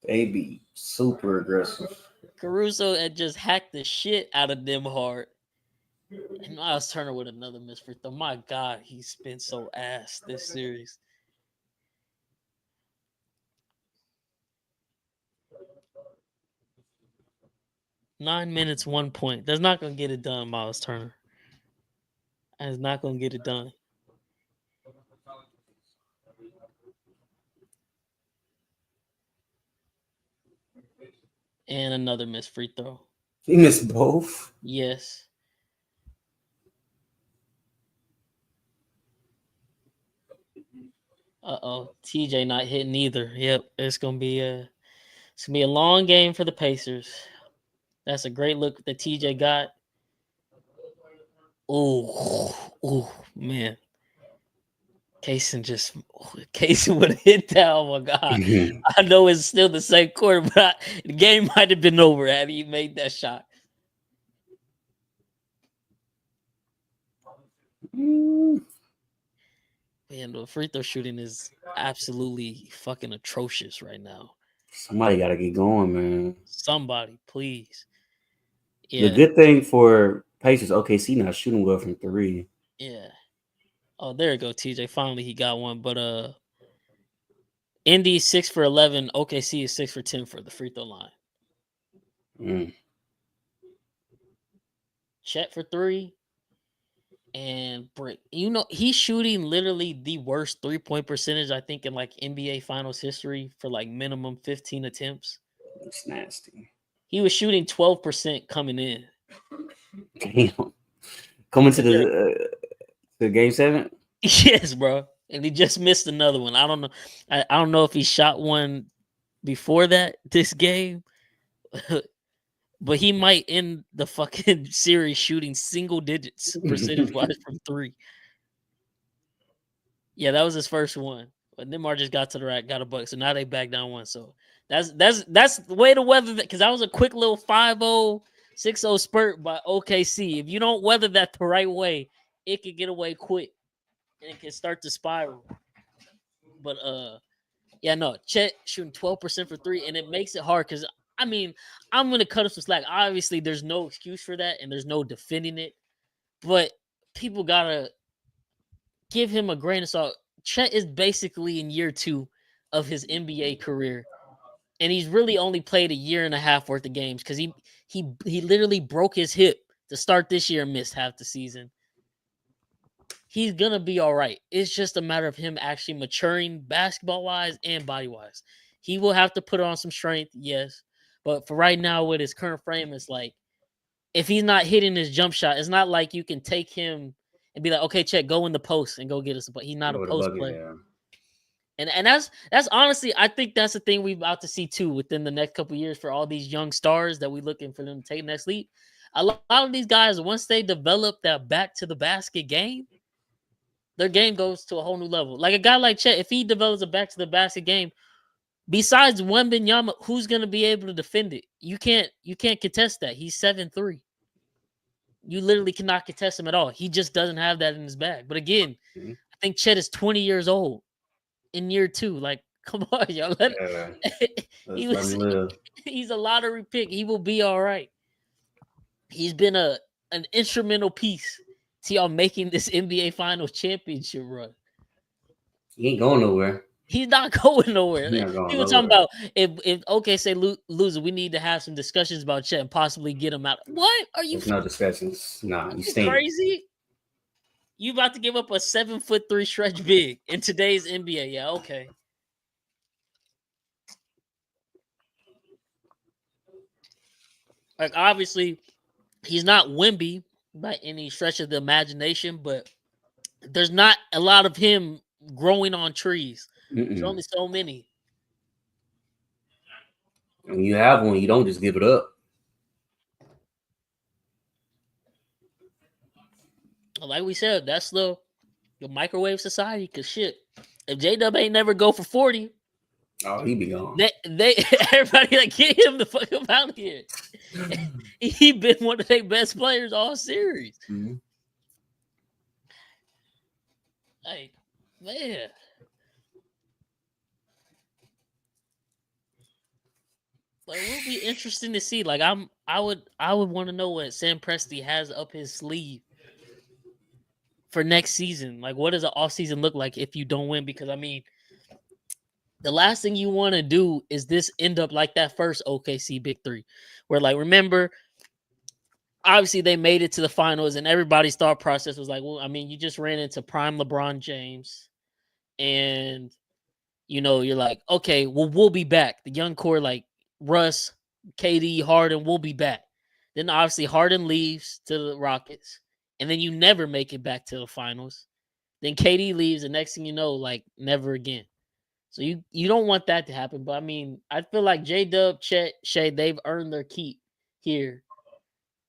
They be super aggressive. Caruso had just hacked the shit out of them hard. And Miles Turner with another miss free throw. My God, he's been so ass this series. Nine minutes, 1 point. That's not going to get it done, Miles Turner. That's not going to get it done. And another missed free throw. He missed both? Yes. TJ not hitting either. Yep, it's gonna be a long game for the Pacers. That's a great look that TJ got. Oh man. Kaysen would have hit that. Oh my God. I know it's still the same quarter, but the game might have been over had he made that shot. Man, the free throw shooting is absolutely fucking atrocious right now. Somebody got to get going, man. Somebody, please. Yeah. The good thing for Pacers, OKC not shooting well from 3. Yeah. Oh, there you go, TJ. Finally, he got one. But Indy 6 for 11. OKC is 6 for 10 for the free throw line. Chet for 3. And Brick, he's shooting literally the worst 3-point percentage, I think, in like NBA Finals history for like minimum 15 attempts. That's nasty. He was shooting 12% coming in. Damn. Coming to the Game 7? Yes, bro. And he just missed another one. I don't know. I don't know if he shot one before this game. But he might end the fucking series shooting single digits percentage-wise from 3. Yeah, that was his first one. But Neymar just got to the rack, got a buck. So now they back down 1. So that's the way to weather that, because that was a quick little 5-0, 6-0 spurt by OKC. If you don't weather that the right way, it can get away quick and it can start to spiral. But yeah, no, Chet shooting 12% for 3, and it makes it hard because I mean, I'm going to cut us some slack. Obviously, there's no excuse for that, and there's no defending it. But people got to give him a grain of salt. Chet is basically in year 2 of his NBA career, and he's really only played a year and a half worth of games because he literally broke his hip to start this year and missed half the season. He's going to be all right. It's just a matter of him actually maturing basketball-wise and body-wise. He will have to put on some strength, yes. But for right now, with his current frame, it's like, if he's not hitting his jump shot, it's not like you can take him and be like, okay, Chet, go in the post and go get us. But he's not a post player. Yeah. And that's honestly, I think that's the thing we're about to see too within the next couple of years for all these young stars that we're looking for them to take next leap. A lot of these guys, once they develop that back to the basket game, their game goes to a whole new level. Like a guy like Chet, if he develops a back to the basket game, besides Wembanyama, who's going to be able to defend it? You can't contest that. He's 7'3". You literally cannot contest him at all. He just doesn't have that in his bag. But again, I think Chet is 20 years old in year 2. Like, come on, y'all. He's a lottery pick. He will be all right. He's been an instrumental piece to y'all making this NBA Finals championship run. He ain't going nowhere. He's not going nowhere. People talking about if OKC loses, we need to have some discussions about Chet and possibly get him out. What are you? There's no discussions. Nah, you crazy. You about to give up a 7'3" stretch big in today's NBA? Yeah, okay. Like obviously, he's not Wemby by any stretch of the imagination, but there's not a lot of him growing on trees. There's only so many. When you have one, you don't just give it up. Like we said, that's the microwave society. Cause shit, if J-Dub ain't never go for 40, oh, he be gone. They everybody like get him the fuck up out of here. He been one of their best players all series. Mm-hmm. Like, man. Like, it will be interesting to see. Like, I would want to know what Sam Presti has up his sleeve for next season. Like, what does the offseason look like if you don't win? Because I mean, the last thing you want to do is this end up like that first OKC Big Three, where like remember, obviously they made it to the finals, and everybody's thought process was like, well, I mean, you just ran into prime LeBron James, and you know, you're like, okay, well, we'll be back. The young core like Russ, KD, Harden will be back. Then obviously Harden leaves to the Rockets, and then you never make it back to the finals. Then KD leaves, and next thing you know, like never again. So you don't want that to happen. But I mean, I feel like J-Dub, Chet, Shea, they've earned their keep here.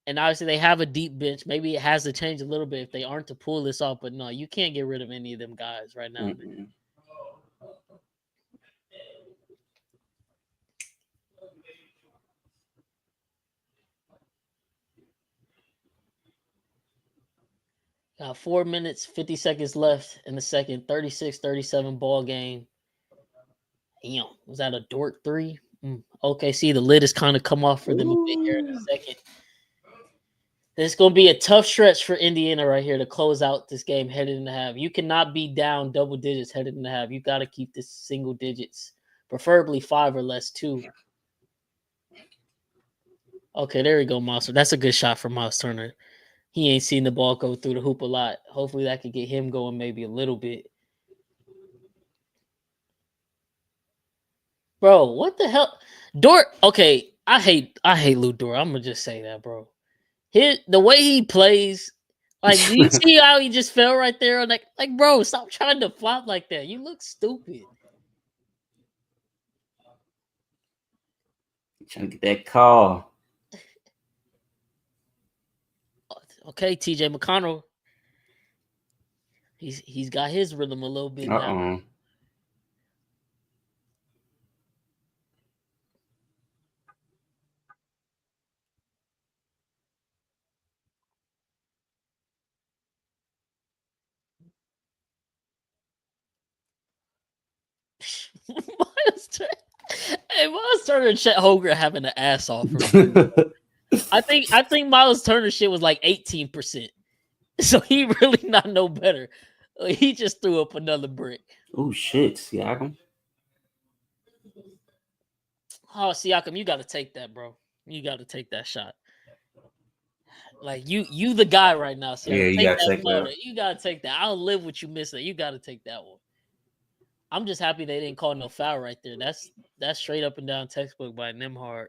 And obviously they have a deep bench. Maybe it has to change a little bit if they aren't to pull this off. But no, you can't get rid of any of them guys right now. Mm-hmm. 4 minutes, 50 seconds left in the second, 36-37 ball game. Damn, was that a Dort 3? Okay, see, the lid has kind of come off for them a bit here in a second. It's going to be a tough stretch for Indiana right here to close out this game headed in the half. You cannot be down double digits headed in the half. You got to keep this single digits, preferably 5 or less, too. Okay, there we go, Miles. That's a good shot for Miles Turner. He ain't seen the ball go through the hoop a lot. Hopefully that could get him going maybe a little bit. Bro, what the hell? Dort, okay, I hate Lou Dort. I'm gonna just say that, bro. The way he plays, like, do you see how he just fell right there on that? Like, bro, stop trying to flop like that. You look stupid. Trying to get that call. Okay, TJ McConnell. He's got his rhythm a little bit now. Miles Turner and Chet Holmgren having an ass off. I think Miles Turner shit was like 18%. So he really not no better. He just threw up another brick. Oh shit, Siakam. Oh, Siakam, you got to take that, bro. You got to take that shot. Like you the guy right now. Siakam. Yeah, you got to take that. You got to take that. I'll live with you missing. You got to take that one. I'm just happy they didn't call no foul right there. That's straight up and down textbook by Nembhard.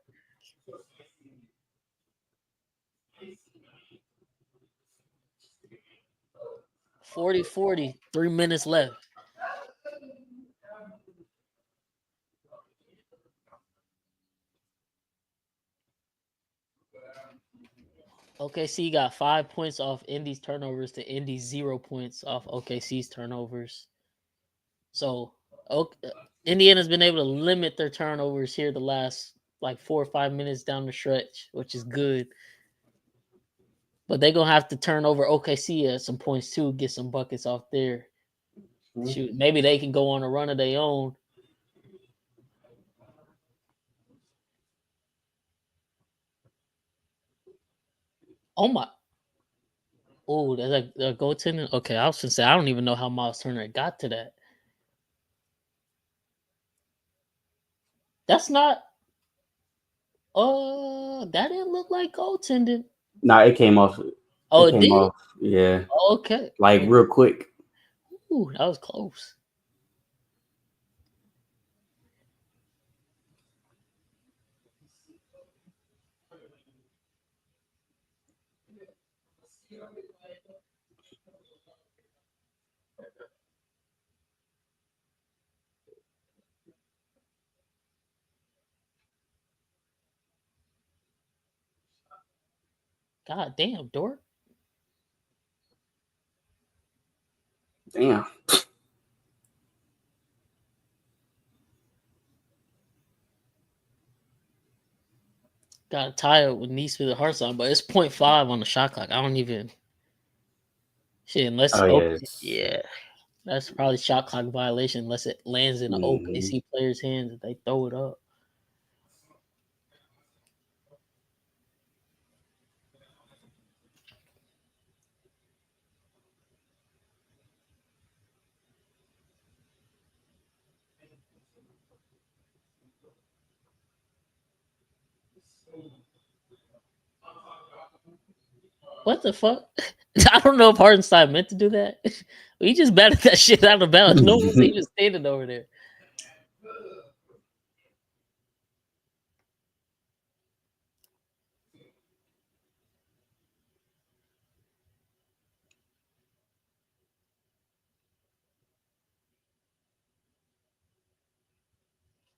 .40, 3 minutes left. OKC got 5 points off Indy's turnovers to Indy's 0 points off OKC's turnovers. So Indiana's been able to limit their turnovers here the last like 4 or 5 minutes down the stretch, which is good. But they're going to have to turn over OKC at some points too, get some buckets off there. Shoot, maybe they can go on a run of their own. Oh my. Oh, that's a goaltending. Okay, I was gonna say I don't even know how Miles Turner got to that. That's not. That didn't look like goaltending. Nah, it came off. Oh, It it came did. off. Yeah. Okay. Like real quick. Ooh, that was close. God damn, Dort. Damn. Got a tie up with NISPod the heart song, but it's 0.5 on the shot clock. I don't even shit unless yeah. That's probably shot clock violation unless it lands in the OKC player's hands and they throw it up. What the fuck? I don't know if Hardenstein meant to do that. He just batted that shit out of bounds. No one was even standing over there.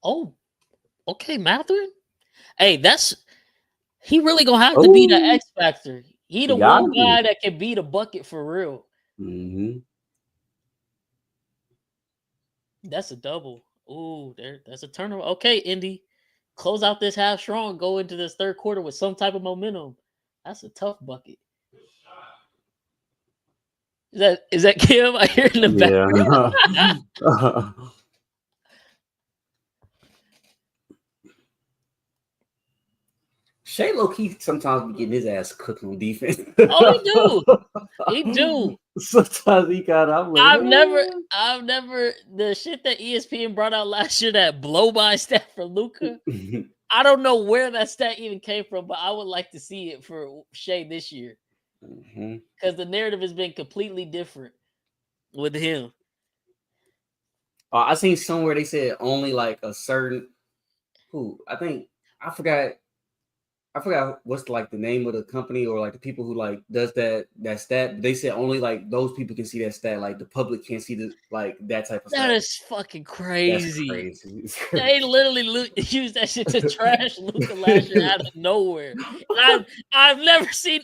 Oh, okay, Matherin. Hey, he really gonna have to be the X factor. He the one guy that can beat a bucket for real. Mm-hmm. That's a double. Ooh, that's a turnover. Okay, Indy, close out this half strong. Go into this third quarter with some type of momentum. That's a tough bucket. Is that Kim? I hear in the background. Yeah. Shea low key sometimes be getting his ass cooked on defense. Oh, he do. Sometimes he got. I'm like, I've never the shit that ESPN brought out last year, that blow by stat for Luka. I don't know where that stat even came from, but I would like to see it for Shea this year because the narrative has been completely different with him. I seen somewhere they said only like a certain I forgot what's like the name of the company or like the people who like does that stat. They said only like those people can see that stat. Like the public can't see the like that type of stat. That is fucking crazy. That's crazy. They literally used that shit to trash Luka last year out of nowhere. And I've never seen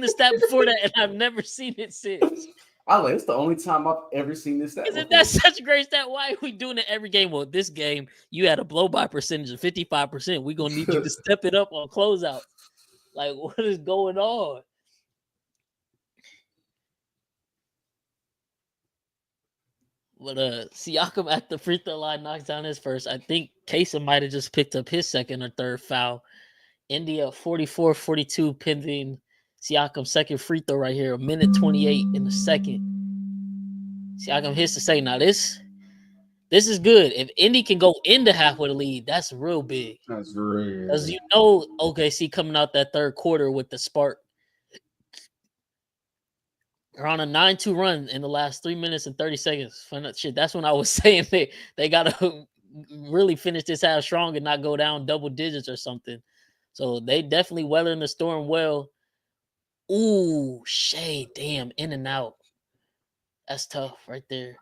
the stat before that, and I've never seen it since. It's the only time I've ever seen this stat. Isn't that such a great stat? Why are we doing it every game? Well, this game you had a blow by percentage of 55%. We're gonna need you to step it up on closeout. Like, what is going on? But Siakam at the free throw line knocks down his first. I think Kasem might have just picked up his second or third foul. India 44-42 pending Siakam's second free throw right here. 1:28 in the second. Siakam hits the second. Now this is good. If Indy can go into half with a lead, that's real big. That's real. Because you know OKC coming out that third quarter with the spark. They're on a 9-2 run in the last 3 minutes and 30 seconds. Shit, that's when I was saying they gotta really finish this half strong and not go down double digits or something. So they definitely weathering the storm well. Ooh, Shea, damn, in and out. That's tough right there.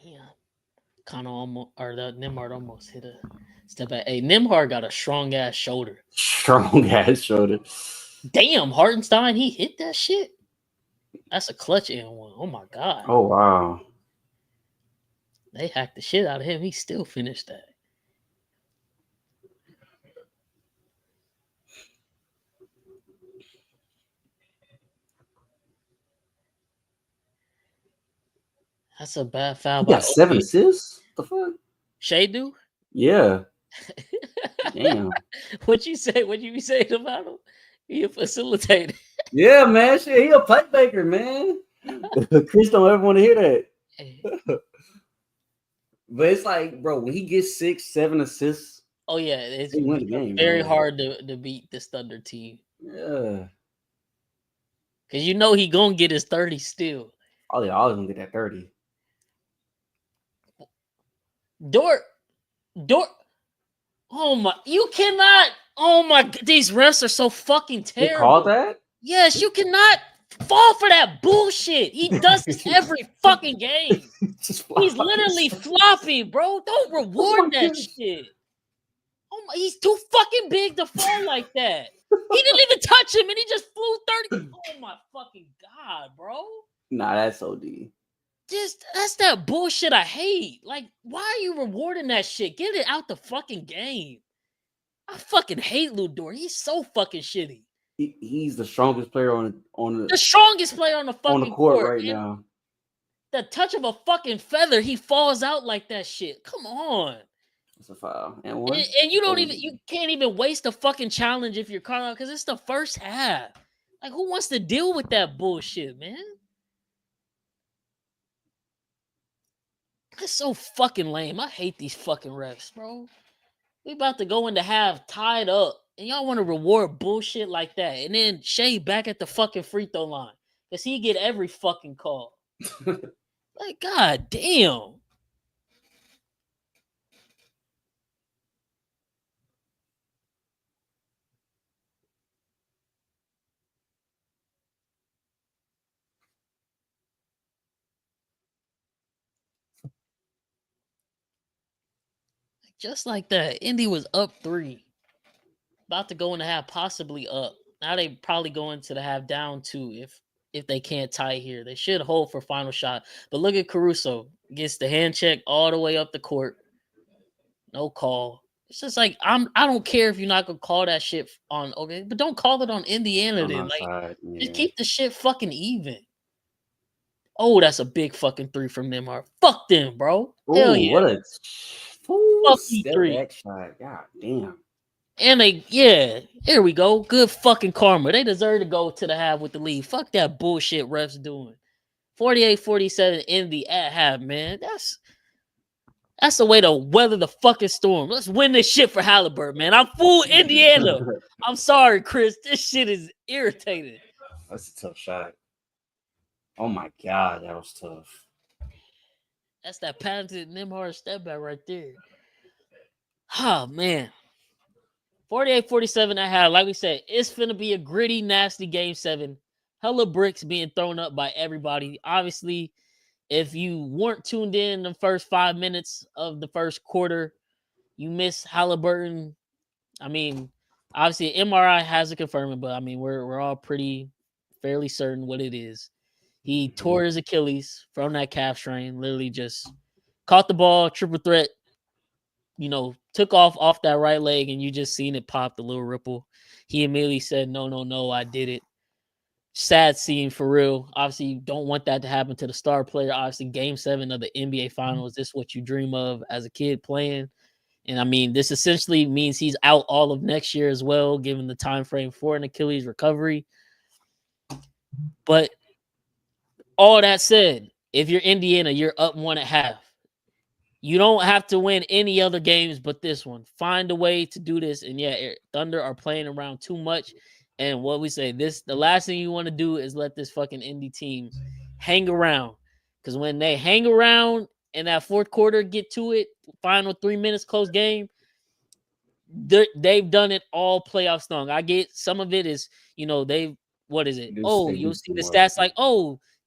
Damn. Connor almost, or the Nimhard almost hit a step back. Hey, Nimhard got a strong ass shoulder. Strong ass shoulder. Damn, Hartenstein, he hit that shit. That's a clutch in one. Oh my god. Oh wow. They hacked the shit out of him. He still finished that. That's a bad foul. He got 7 assists. What the fuck? Shea do? Yeah. Damn. What you say? What you be saying about him? He a facilitator. Yeah, man. Shit, he a playmaker, man. Chris don't ever want to hear that. But it's like, bro, when he gets 6, 7 assists. Oh yeah, it's win the game, very hard to beat this Thunder team. Yeah. Cause you know he gonna get his 30 still. Oh yeah, I was gonna get that 30. Dort. Oh my, you cannot. Oh my, these refs are so fucking terrible. They called that? Yes, you cannot fall for that bullshit. He does this every fucking game. He's literally floppy, bro. Don't reward that shit. Oh my, he's too fucking big to fall like that. He didn't even touch him, and he just flew 30. Oh my fucking god, bro. Nah, that's OD. That's that bullshit I hate. Like, why are you rewarding that shit? Get it out the fucking game. I fucking hate Lu Dort. He's so fucking shitty. He's the strongest player on the strongest player on the fucking court right now. The touch of a fucking feather, he falls out like that shit. Come on. It's a foul. And you can't even waste a fucking challenge if you're caught out because it's the first half. Like, who wants to deal with that bullshit, man? That's so fucking lame. I hate these fucking refs, bro. We about to go into half tied up, and y'all want to reward bullshit like that. And then Shea back at the fucking free throw line because he get every fucking call. Like, god damn. Just like that, Indy was up 3. About to go into half, possibly up. Now they probably go into the half down 2 if they can't tie here. They should hold for final shot. But look at Caruso. Gets the hand check all the way up the court. No call. It's just like I don't care if you're not gonna call that shit on but don't call it on Indiana then. Like, just keep the shit fucking even. Oh, that's a big fucking 3 from Nemhard. Fuck them, bro. Ooh, hell yeah. What a step 3 shot. God damn. And here we go. Good fucking karma. They deserve to go to the half with the lead. Fuck that bullshit refs doing. 48-47 in the at half, man. That's the way to weather the fucking storm. Let's win this shit for Halliburton, man. I'm full Indiana. I'm sorry, Chris. This shit is irritating. That's a tough shot. Oh my god, that was tough. That's that patented Nemhard step back right there. Oh, man. 48-47 I had. Like we said, it's finna be a gritty, nasty game 7. Hella bricks being thrown up by everybody. Obviously, if you weren't tuned in the first 5 minutes of the first quarter, you missed Halliburton. I mean, obviously, MRI hasn't confirmed it, but I mean, we're all fairly certain what it is. He tore his Achilles from that calf strain, literally just caught the ball, triple threat, took off that right leg, and you just seen it pop, the little ripple. He immediately said, no, I did it. Sad scene for real. Obviously, you don't want that to happen to the star player. Obviously, game 7 of the NBA Finals, this is what you dream of as a kid playing. And I mean, this essentially means he's out all of next year as well, given the time frame for an Achilles recovery. But all that said, if you're Indiana, you're up 1 at half. You don't have to win any other games but this one. Find a way to do this. And yeah, Thunder are playing around too much. And what we say, the last thing you want to do is let this fucking Indy team hang around. Because when they hang around in that fourth quarter, get to it, final 3 minutes, close game, they've done it all playoffs long. I get some of it is, you'll see the stats like,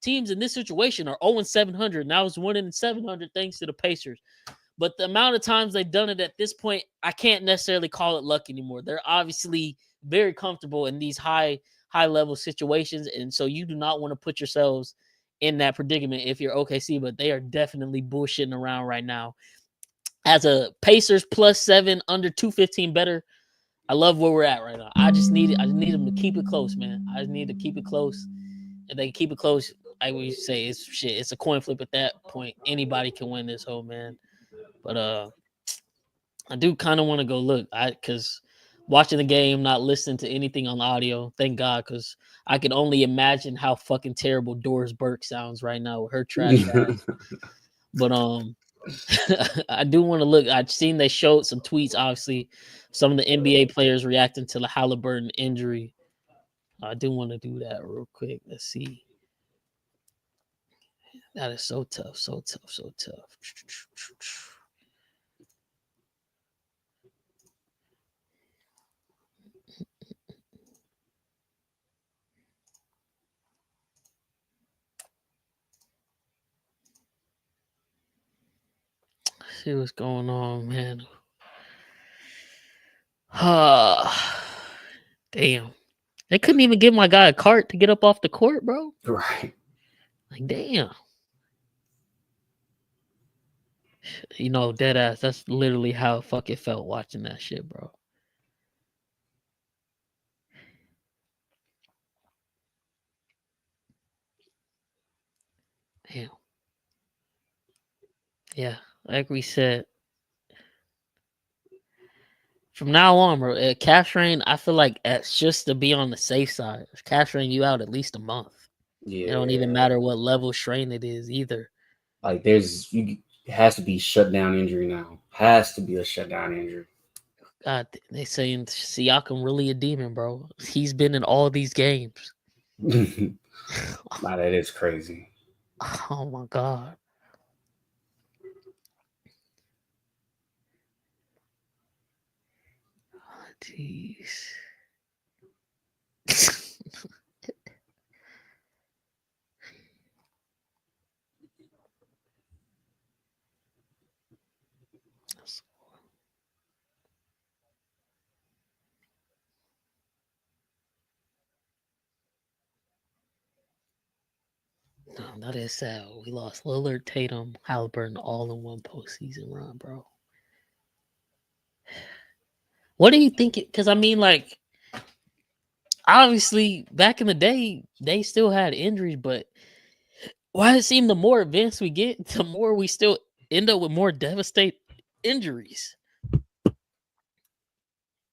teams in this situation are 0-700. And I was 1-700 thanks to the Pacers. But the amount of times they've done it at this point, I can't necessarily call it luck anymore. They're obviously very comfortable in these high level situations. And so you do not want to put yourselves in that predicament if you're OKC, but they are definitely bullshitting around right now. As a Pacers +7 under 215 better, I love where we're at right now. I just need them to keep it close, man. I just need to keep it close. If they keep it close, I would say it's shit. It's a coin flip at that point. Anybody can win this whole man. But I do kind of want to go look. Because watching the game, not listening to anything on audio. Thank God, because I can only imagine how fucking terrible Doris Burke sounds right now with her trash ass. But I do want to look. I've seen they showed some tweets. Obviously, some of the NBA players reacting to the Halliburton injury. I do want to do that real quick. Let's see. That is so tough, so tough, so tough. See what's going on, man. Damn. They couldn't even give my guy a cart to get up off the court, bro. Right. Like, damn. You know, dead ass. That's literally how fuck it felt watching that shit, bro. Damn. Yeah, like we said. From now on, bro, cash rain, I feel like it's just to be on the safe side. Cash rain you out at least a month. Yeah. It don't even matter what level strain it is either. Like it has to be shutdown injury now. Has to be a shutdown injury. God, they saying Siakam really a demon, bro. He's been in all these games. Nah, that is crazy. Oh my God. Jeez. No, that is sad. We lost Lillard, Tatum, Halliburton all in one postseason run, bro. What do you think? Because I mean, like, obviously, back in the day, they still had injuries, but why does it seem the more advanced we get, the more we still end up with more devastating injuries?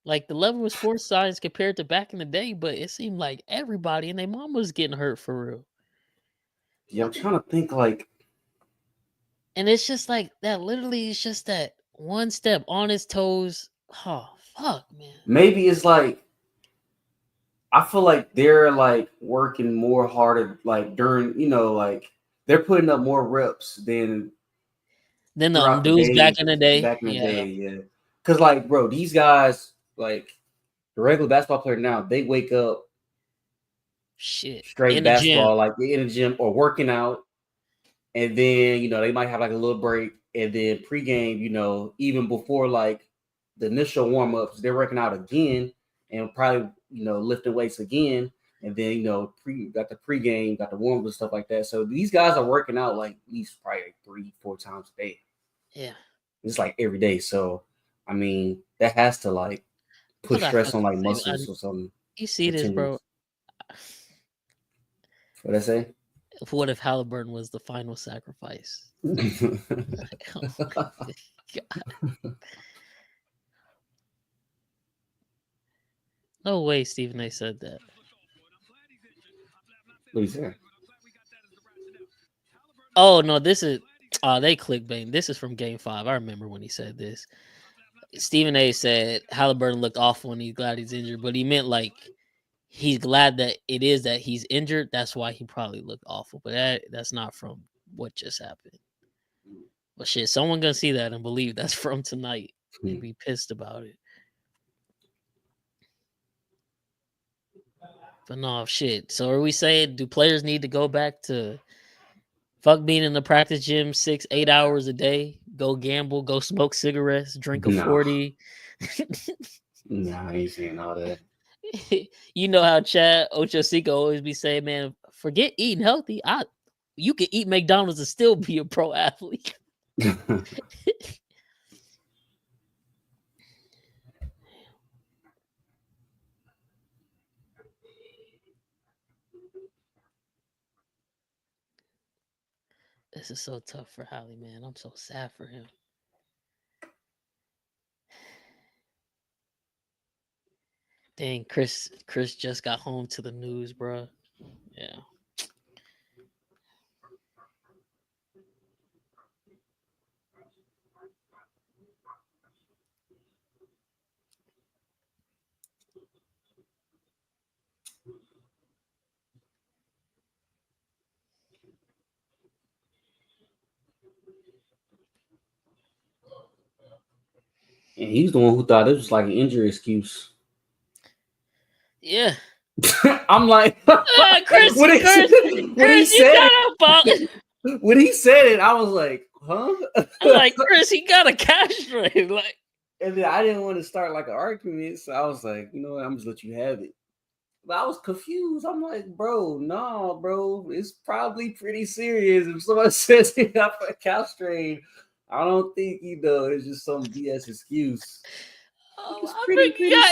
Like the level of sports science compared to back in the day, but it seemed like everybody and their mom was getting hurt for real. Yeah, I'm trying to think like, and it's just like that. Literally, it's just that one step on his toes. Oh fuck, man. Maybe it's like I feel like they're like working more harder, like during like they're putting up more reps than the dudes back in the day. Back in the day, yeah. Because like, bro, these guys, like the regular basketball player now, they wake up straight in basketball, like in the gym or working out, and then they might have like a little break, and then pregame, even before like the initial warm ups, they're working out again, and probably lifting weights again, and then got the pregame, got the warm ups and stuff like that. So these guys are working out like at least probably 3-4 times a day. Yeah, it's like every day. So I mean, that has to like put stress on like muscles or something. You see this, bro? What I say? What if Halliburton was the final sacrifice? Oh, God. No way Stephen A said that. What is that? Oh no, this is they clickbait. This is from Game 5. I remember when he said this. Stephen A said Halliburton looked awful and he's glad he's injured, but he meant like he's glad that it is that he's injured. That's why he probably looked awful. But that's not from what just happened. Well, shit, someone gonna see that and believe that's from tonight and be pissed about it. But no, shit. So are we saying do players need to go back to fuck being in the practice gym 6-8 hours a day? Go gamble, go smoke cigarettes, drink a 40. Nah, I ain't saying all that. You know how Chad Ochocinco always be saying, man, forget eating healthy. You can eat McDonald's and still be a pro athlete. This is so tough for Hallie, man. I'm so sad for him. Dang, Chris just got home to the news, bro. Yeah. And he's the one who thought it was like an injury excuse. Yeah. I'm like, Chris, when he said it, I was like, huh? I'm like, Chris, he got a castrate. Like, and then I didn't want to start like an argument, so I was like, you know what, I'm just let you have it. But I was confused. I'm like, bro, no, bro, it's probably pretty serious. If someone says he got a castrate, I don't think it's just some BS excuse.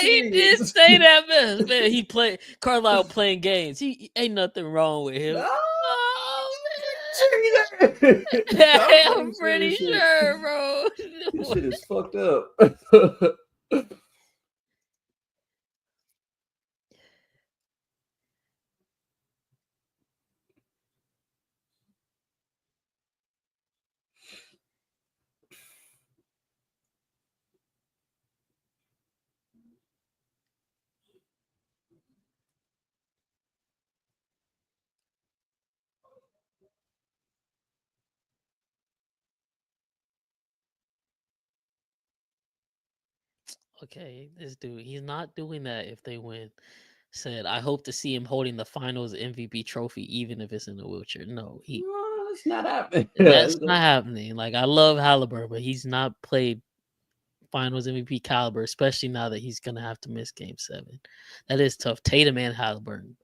He did say that, man. Man, he played Carlisle playing games. He ain't nothing wrong with him. I'm pretty sure, bro. This shit is fucked up. Okay, this dude, he's not doing that if they win. Said, I hope to see him holding the finals MVP trophy, even if it's in a wheelchair. No, it's not happening. That's not happening. Like, I love Halliburton, but he's not played finals MVP caliber, especially now that he's gonna have to miss Game 7. That is tough. Tatum and Halliburton,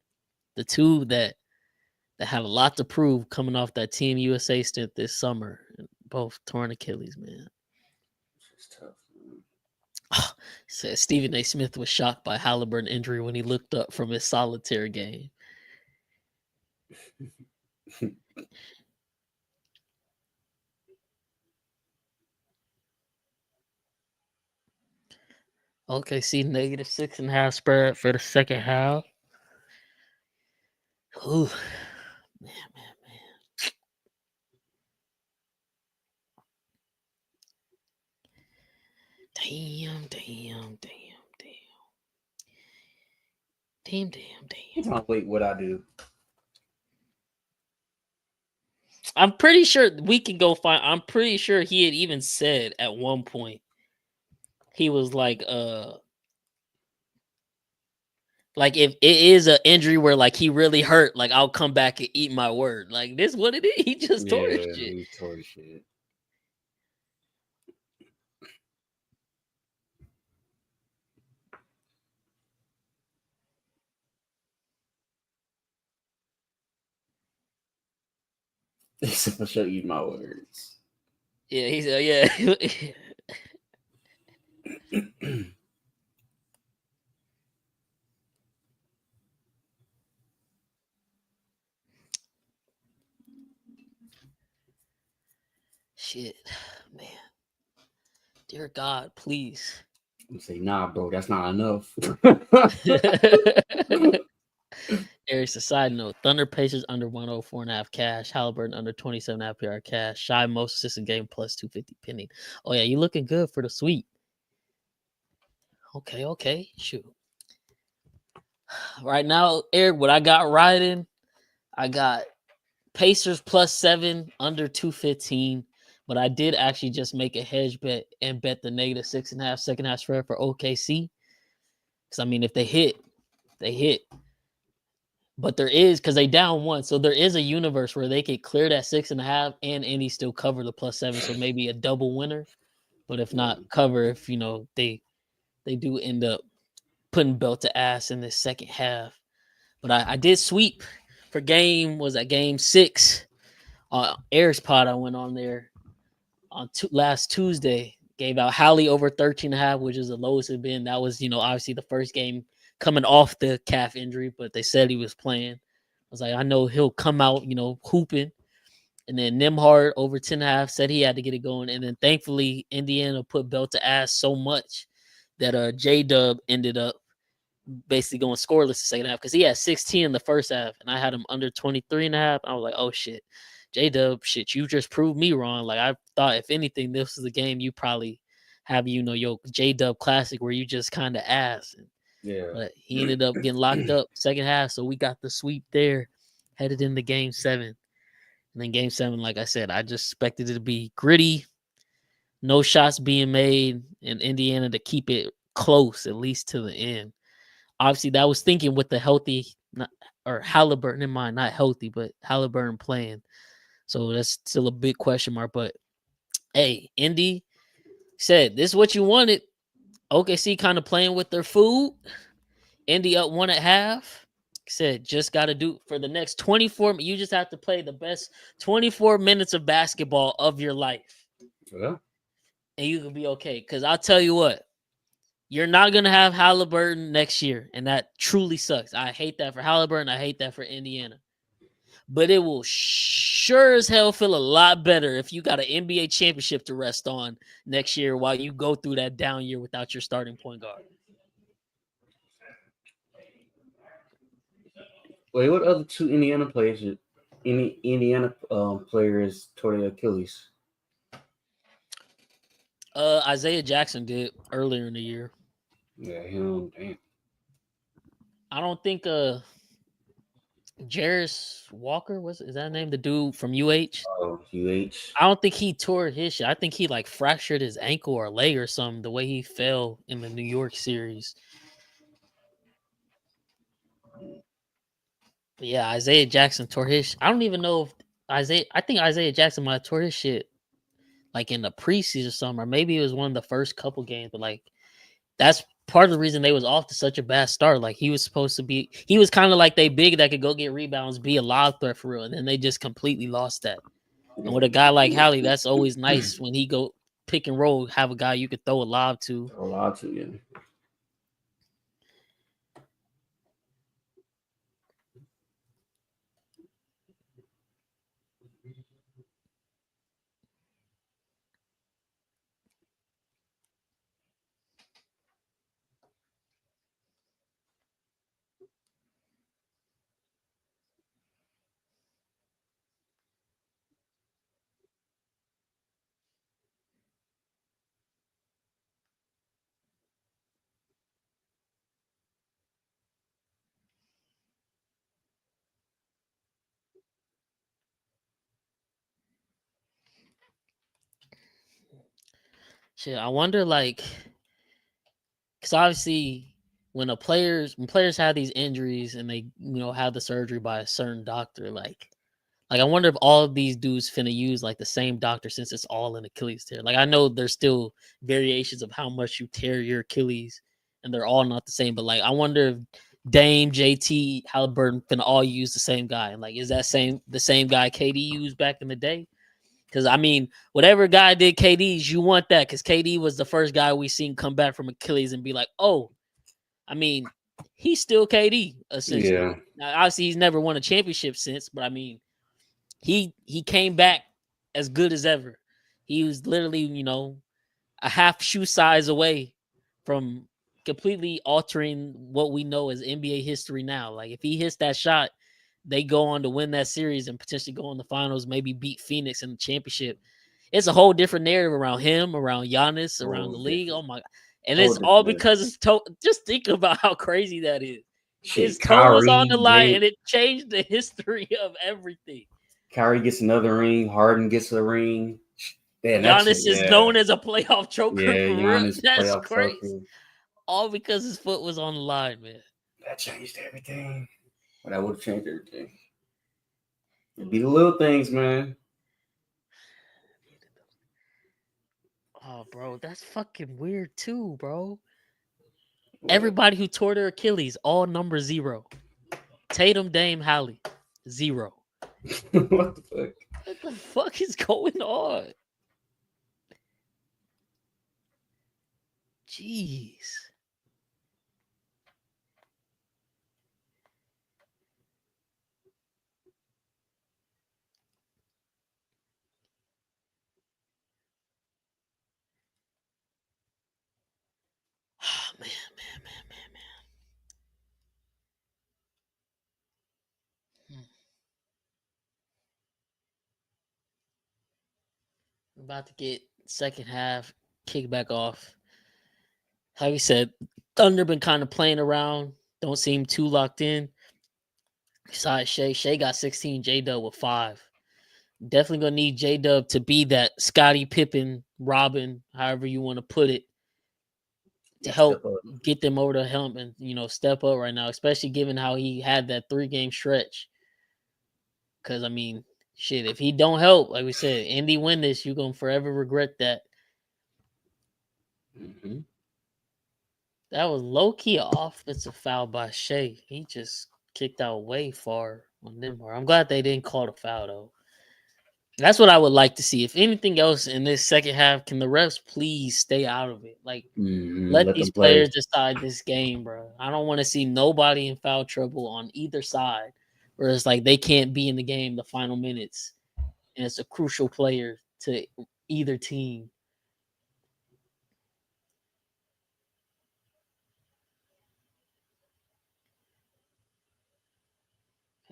the two that had a lot to prove coming off that Team USA stint this summer, both torn Achilles, man. It's tough. Said Stephen A. Smith was shocked by Halliburton injury when he looked up from his solitaire game. OKC negative 6.5 spread for the second half. Ooh, man. Damn. Wait, what I do? I'm pretty sure we can go find. I'm pretty sure he had even said at one point, he was like if it is an injury where like he really hurt, like I'll come back and eat my word. Like this, what it is? He just tore his shit. He tore his shit. He said, "I'll show you my words." Yeah, he said, yeah. Shit, man. Dear God, please. I'm saying, nah, bro, that's not enough. Eric's a side note. Thunder Pacers under 104.5 cash. Halliburton under 27.5 PR cash. Shy most assists in game plus 250 pending. Oh yeah, you looking good for the sweep. Okay. Shoot. Right now, Eric, what I got riding, I got Pacers plus 7 under 215. But I did actually just make a hedge bet and bet the negative 6.5 second half spread for OKC. Because I mean, if they hit, they hit. But there is, because they down 1, so there is a universe where they could clear that 6.5 and Indy still cover the plus 7, so maybe a double winner. But if not, cover if they do end up putting belt to ass in this second half. But I did sweep for game 6. INISPod, I went on there on last Tuesday, gave out Hallie over 13.5, which is the lowest it's been. That was obviously the first game coming off the calf injury, but they said he was playing. I was like, I know he'll come out, hooping. And then Nimhard over 10.5 said he had to get it going. And then thankfully Indiana put belt to ass so much that J-Dub ended up basically going scoreless the second half because he had 16 in the first half and I had him under 23.5. I was like, oh shit, J-Dub, shit, you just proved me wrong. Like I thought if anything, this was a game you probably have, your J-Dub classic where you just kind of ass. Yeah. But he ended up getting locked up second half. So we got the sweep there, headed into game 7. And then game 7, like I said, I just expected it to be gritty, no shots being made, and Indiana to keep it close, at least to the end. Obviously, that was thinking with the healthy, Halliburton in mind, not healthy, but Halliburton playing. So that's still a big question mark. But hey, Indy said, this is what you wanted. OKC kind of playing with their food. Indy up 1.5. Said, just got to do for the next 24 minutes. You just have to play the best 24 minutes of basketball of your life. Yeah. And you can be okay. Because I'll tell you what, you're not going to have Halliburton next year. And that truly sucks. I hate that for Halliburton. I hate that for Indiana. But it will sure as hell feel a lot better if you got an NBA championship to rest on next year while you go through that down year without your starting point guard. Wait, what other two Indiana players? Indiana players tore their Achilles? Isaiah Jackson did earlier in the year. Yeah, him. Damn. I don't think Jarris Walker is that name? The dude from UH? Oh, UH. I don't think he tore his shit. I think he like fractured his ankle or leg or something the way he fell in the New York series. But yeah, Isaiah Jackson tore his. I don't even know if I think Isaiah Jackson might have tore his shit like in the preseason or something, or maybe it was one of the first couple games. But like that's part of the reason they was off to such a bad start. Like he was kind of like they big that could go get rebounds, be a lob threat for real, and then they just completely lost that. And with a guy like Hallie, that's always nice when he go pick and roll, have a guy you could throw a lob to. Yeah. Shit, I wonder because obviously when players have these injuries and they have the surgery by a certain doctor, like I wonder if all of these dudes finna use like the same doctor since it's all an Achilles tear. Like I know there's still variations of how much you tear your Achilles, and they're all not the same. But like I wonder if Dame, JT, Halliburton finna all use the same guy. And like, is that the same guy KD used back in the day? Because I mean, whatever guy did KD's, you want that because KD was the first guy we seen come back from Achilles and be like, oh, I mean, he's still KD essentially. Yeah. Now, obviously, he's never won a championship since, but I mean. He came back as good as ever. He was literally, a half shoe size away from completely altering what we know as NBA history now. Like if he hits that shot, they go on to win that series and potentially go in the finals, maybe beat Phoenix in the championship. It's a whole different narrative around him, around Giannis, around the league. Oh my God. And it's all because it's just think about how crazy that is. His toe was on the line and it changed the history of everything. Kyrie gets another ring. Harden gets a ring. Man, Giannis is known as a playoff choker. Yeah, Giannis That's crazy. Choker. All because his foot was on the line, man. That changed everything. But that would have changed everything. It'd be the little things, man. Oh, bro, that's fucking weird too, bro. What? Everybody who tore their Achilles, all number 0. Tatum, Dame, Hallie, 0. What the fuck? What the fuck is going on? Jeez. We're about to get second half kick back off. How you said, Thunder been kind of playing around. Don't seem too locked in. Besides Shea, Shea got 16. J-Dub with 5. Definitely gonna need J-Dub to be that Scottie Pippen, Robin, however you want to put it, to help get them over the hump and step up right now, especially given how he had that 3-game stretch. Because I mean, shit, if he don't help, like we said, Indy win this, you're gonna forever regret that. Mm-hmm. That was low key an offensive foul by Shea. He just kicked out way far on them. I'm glad they didn't call the foul though. That's what I would like to see. If anything else in this second half, can the refs please stay out of it? Like, let these players decide this game, bro. I don't want to see nobody in foul trouble on either side, where it's like they can't be in the game the final minutes, and it's a crucial player to either team.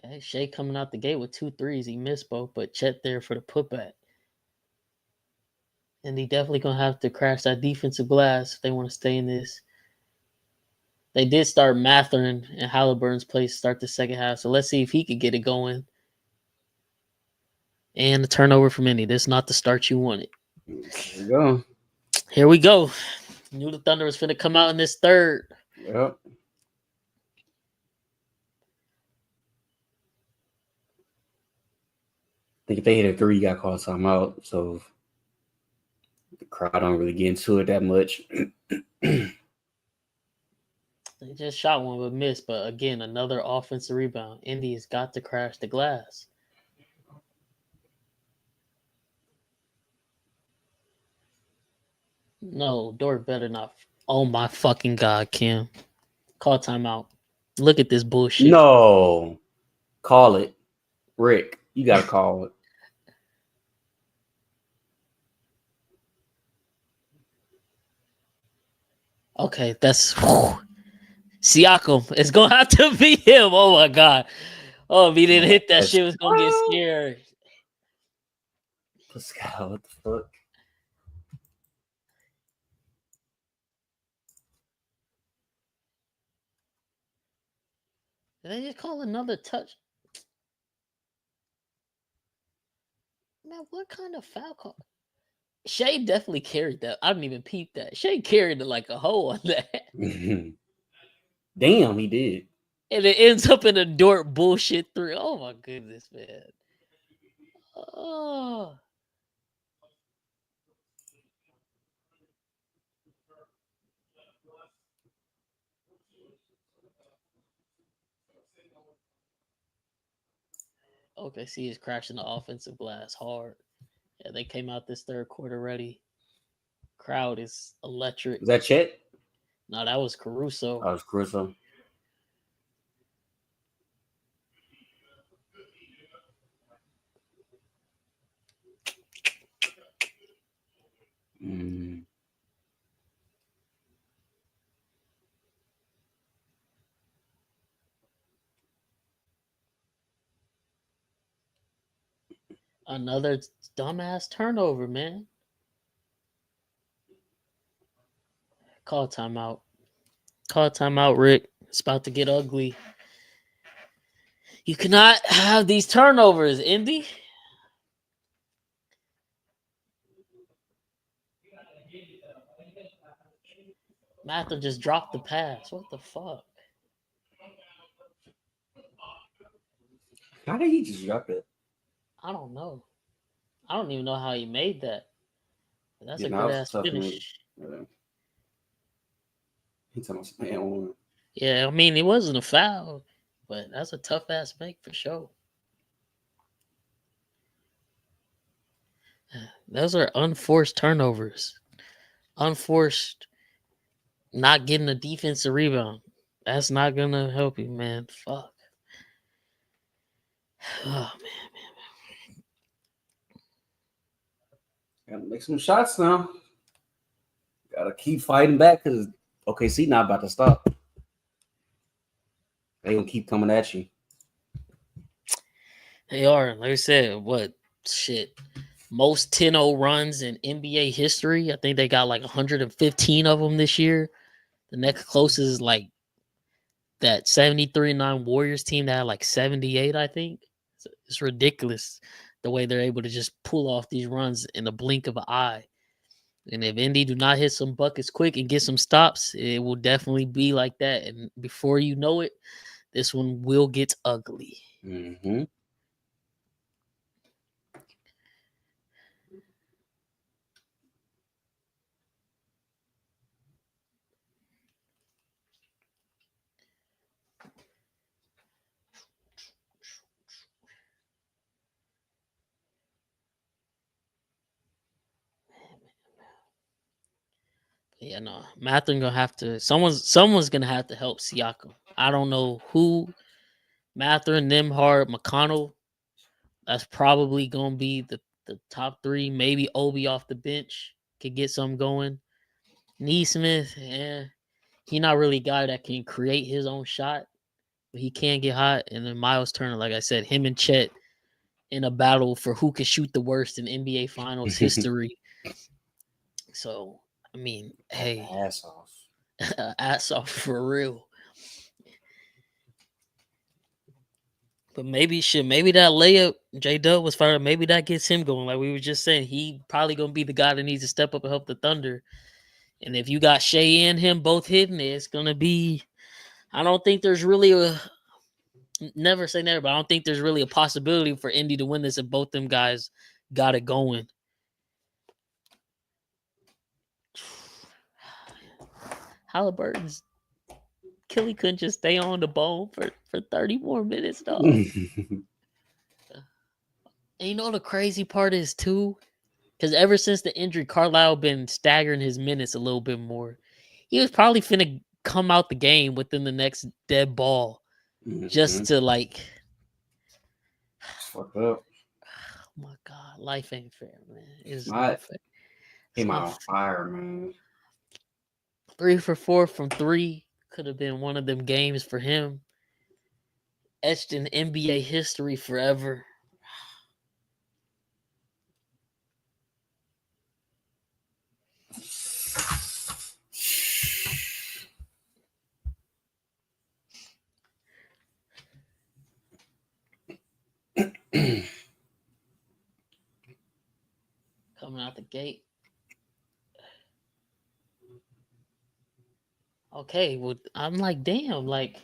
Okay, Shea coming out the gate with 2 threes. He missed both, but Chet there for the putback. And he definitely going to have to crash that defensive glass if they want to stay in this. They did start Matherin in Halliburton's place to start the second half, so let's see if he could get it going. And the turnover from Indy. This is not the start you wanted. Here we go. Here we go. Knew the Thunder was finna come out in this third. Yep. I think if they hit a 3, you got called timeout. So the crowd don't really get into it that much. They just shot one but missed. But again, another offensive rebound. Indy has got to crash the glass. No, Dort better not. Oh my fucking God, Kim. Call timeout. Look at this bullshit. No. Call it. Rick, you got to call it. Okay, that's Siakam. It's going to have to be him. Oh, my God. Oh, if he didn't hit that shit, it was going to get scared. Pascal, what the fuck? Did they just call another touch? Man, what kind of foul call? Shea definitely carried that. I didn't even peep that. Shea carried it like a hoe on that. Damn, he did. And it ends up in a Dort bullshit 3. Oh my goodness, man. Oh. OKC is crashing the offensive glass hard. Yeah, they came out this third quarter ready. Crowd is electric. Was that Chet? No, that was Caruso. Oh, it was Caruso. Another dumbass turnover, man. Call timeout. Call timeout, Rick. It's about to get ugly. You cannot have these turnovers, Indy. Mather just dropped the pass. What the fuck? How did he just drop it? I don't know. I don't even know how he made that. But that's a good ass finish. He's almost man on. Yeah, I mean, it wasn't a foul, but that's a tough ass make for sure. Those are unforced turnovers. Unforced, not getting a defensive rebound. That's not going to help you, man. Fuck. Oh, man. Gotta make some shots now. Gotta keep fighting back because OKC not about to stop. They gonna keep coming at you. They are. Like I said, most 10-0 runs in NBA history. I think they got like 115 of them this year. The next closest is like that 73-9 Warriors team that had like 78, I think. It's ridiculous the way they're able to just pull off these runs in the blink of an eye. And if Indy do not hit some buckets quick and get some stops, it will definitely be like that. And before you know it, this one will get ugly. Mm-hmm. Yeah, no. Mathurin gonna have to. Someone's gonna have to help Siakam. I don't know who. Mathurin, Nembhard, McConnell. That's probably gonna be the top three. Maybe Obi off the bench could get something going. Neesmith, he not really a guy that can create his own shot, but he can get hot. And then Miles Turner, like I said, him and Chet in a battle for who can shoot the worst in NBA Finals history. So, I mean, hey, ass off, ass off for real. But maybe that layup J-Dub was fired. Maybe that gets him going. Like we were just saying, he probably gonna be the guy that needs to step up and help the Thunder. And if you got Shea and him both hitting, it's gonna be. I don't think there's really a. Never say never, but I don't think there's really a possibility for Indy to win this if both them guys got it going. Halliburton's Killy couldn't just stay on the bone for 30 more minutes, dog. And you know the crazy part is too, because ever since the injury, Carlisle been staggering his minutes a little bit more. He was probably finna come out the game within the next dead ball, just to like. Fuck up. Oh my God, life ain't fair, man. It's not fair. Came out on fire, man. 3 for 4 from 3 could have been one of them games for him. Etched in NBA history forever. Coming out the gate. Okay, well, I'm like, damn, like,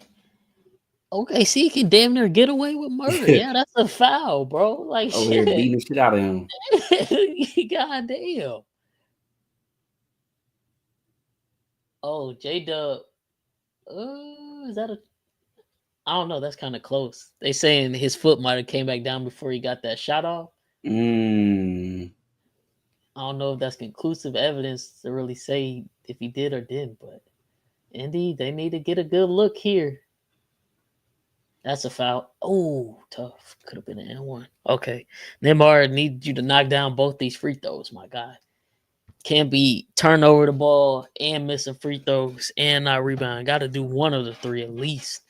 OKC can damn near get away with murder. Yeah, that's a foul, bro. Like, over here beating the shit out of him. God damn. Oh, J-Dub. Is that a... I don't know. That's kind of close. They saying his foot might have came back down before he got that shot off. I don't know if that's conclusive evidence to really say if he did or didn't, but indeed, they need to get a good look here. That's a foul. Oh, tough. Could have been an N1. Okay. Neymar needs you to knock down both these free throws, my guy. Can't be turn over the ball and missing free throws and not rebound. Got to do one of the three at least.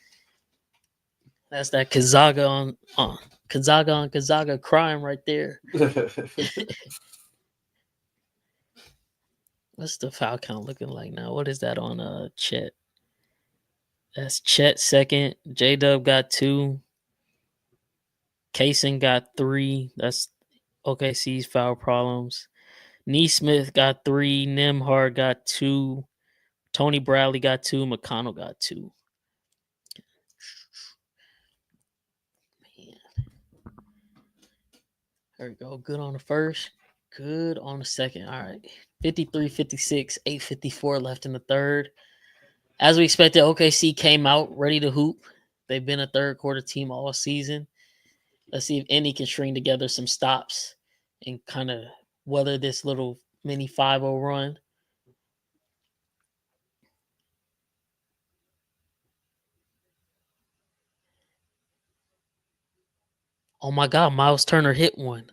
That's that Kazaga on Kazaga crime right there. What's the foul count looking like now? What is that on Chet? That's Chet second. J-Dub got 2. Kaysen got 3. That's OKC's foul problems. Neesmith got 3. Nembhard got 2. Tony Bradley got 2. McConnell got 2. Man. There we go. Good on the first. Good on the second. All right. 53-56, 8:54 left in the third. As we expected, OKC came out ready to hoop. They've been a third quarter team all season. Let's see if Indy can string together some stops and kind of weather this little mini 5-0 run. Oh my God, Miles Turner hit one.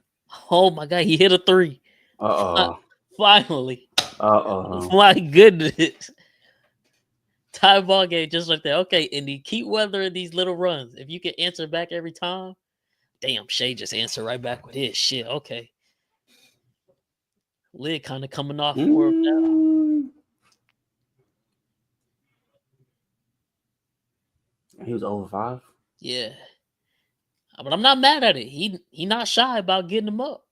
Oh my God, he hit a 3. Finally. My goodness. Tie ball game just like that. Okay, Indy, keep weathering these little runs. If you can answer back every time, damn, Shea just answered right back with his shit. Okay. Lid kind of coming off for him now. He was over 5. Yeah. But I'm not mad at it. He not shy about getting them up.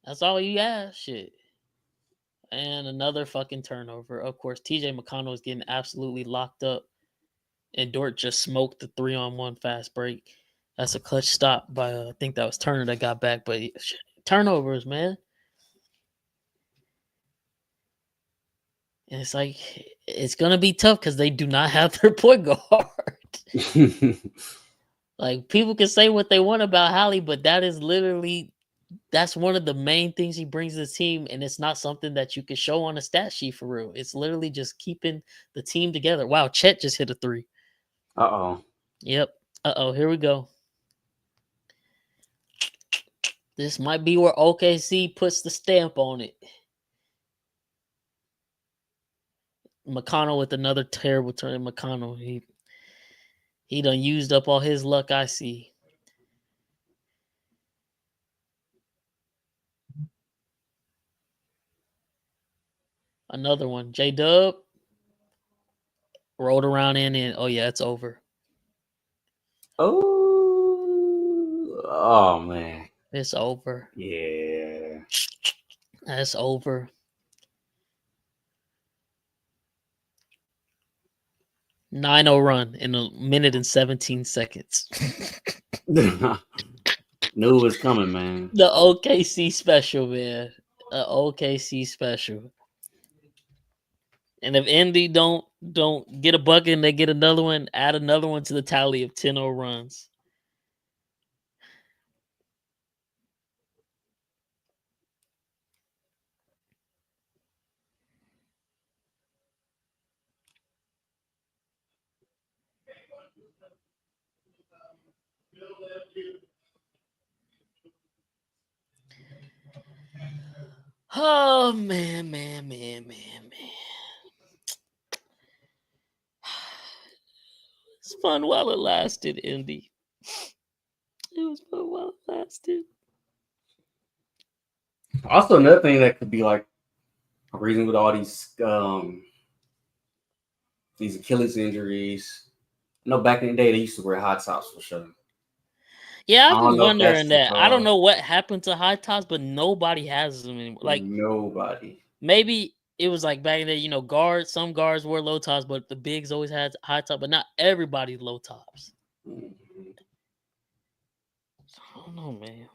That's all you ask. Shit. And another fucking turnover. Of course, TJ McConnell is getting absolutely locked up. And Dort just smoked the 3-on-1 fast break. That's a clutch stop by, I think that was Turner that got back. But shit, turnovers, man. And it's like, it's going to be tough because they do not have their point guard. Like, people can say what they want about Hallie, but that is literally, that's one of the main things he brings to the team, and it's not something that you can show on a stat sheet for real. It's literally just keeping the team together. Wow, Chet just hit a 3. Uh-oh. Yep. Uh-oh, here we go. This might be where OKC puts the stamp on it. McConnell with another terrible turn. McConnell, he done used up all his luck, I see. Another one. J-Dub rolled around in and, oh, yeah, it's over. Oh, man. It's over. Yeah. That's over. Nine-0 run in a minute and 17 seconds. Knew it was coming, man. The OKC special, man. OKC special. And if Indy don't get a bucket and they get another one, add another one to the tally of 10-0 runs. Oh, man. It's fun while it lasted, Indy. It was fun while it lasted. Also, another thing that could be like a reason with all these Achilles injuries. I know back in the day they used to wear hot tops for sure. Yeah, I've been wondering that. I don't know what happened to high tops, but nobody has them anymore. Like nobody. Maybe it was like back in the day, guards. Some guards wore low tops, but the bigs always had high top. But not everybody's low tops. Mm-hmm. I don't know, man.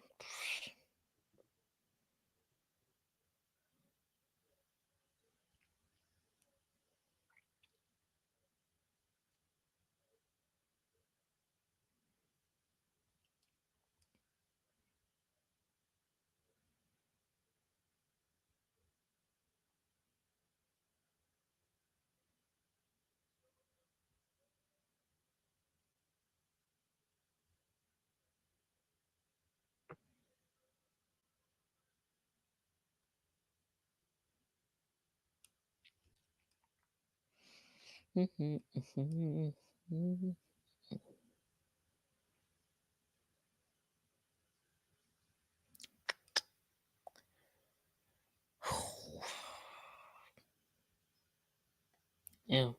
Yeah.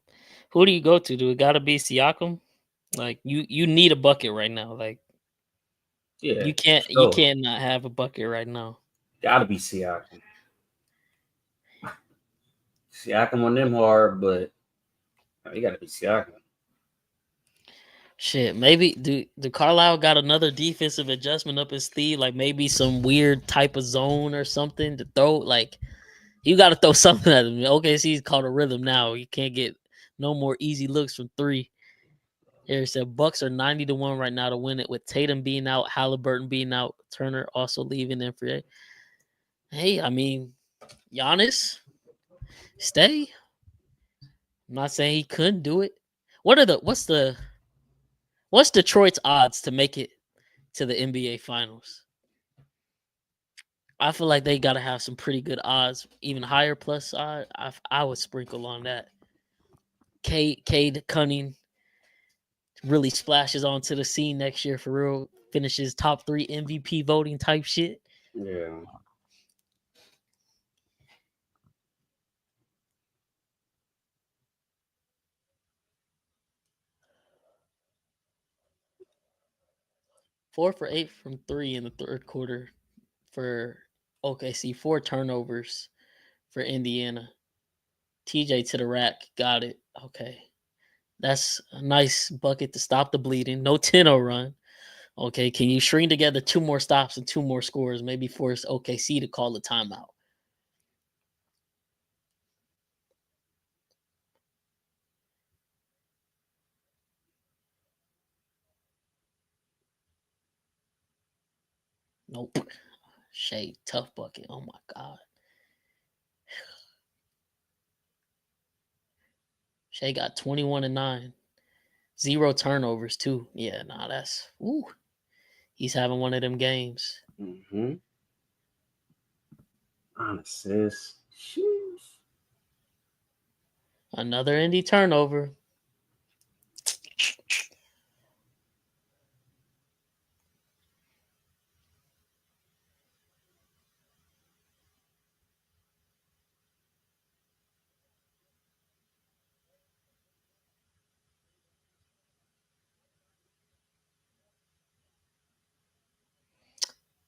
Who do you go to? Do it gotta be Siakam? Like you need a bucket right now. Like yeah, you can't not have a bucket right now. Gotta be Siakam. Siakam on them hard, but you gotta be Siakam. Shit, maybe do Carlisle got another defensive adjustment up his sleeve? Like maybe some weird type of zone or something to throw. Like you got to throw something at him. OKC's called a rhythm now. You can't get no more easy looks from 3. Here it said Bucks are 90-1 right now to win it with Tatum being out, Halliburton being out, Turner also leaving in free. Hey, I mean, Giannis, stay. I'm not saying he couldn't do it. What's Detroit's odds to make it to the NBA Finals? I feel like they got to have some pretty good odds, even higher plus odd. I would sprinkle on that. Cade Cunning really splashes onto the scene next year for real. Finishes top 3 MVP voting type shit. Yeah. Four for 8 from 3 in the third quarter for OKC. 4 turnovers for Indiana. TJ to the rack. Got it. Okay. That's a nice bucket to stop the bleeding. No 10-0 run. Okay. Can you string together 2 more stops and 2 more scores? Maybe force OKC to call a timeout. Nope. Shea, tough bucket. Oh my God. Shea got 21 and 9. 0 turnovers, too. Yeah, nah, that's he's having one of them games. Mm-hmm. On assist. Another Indy turnover.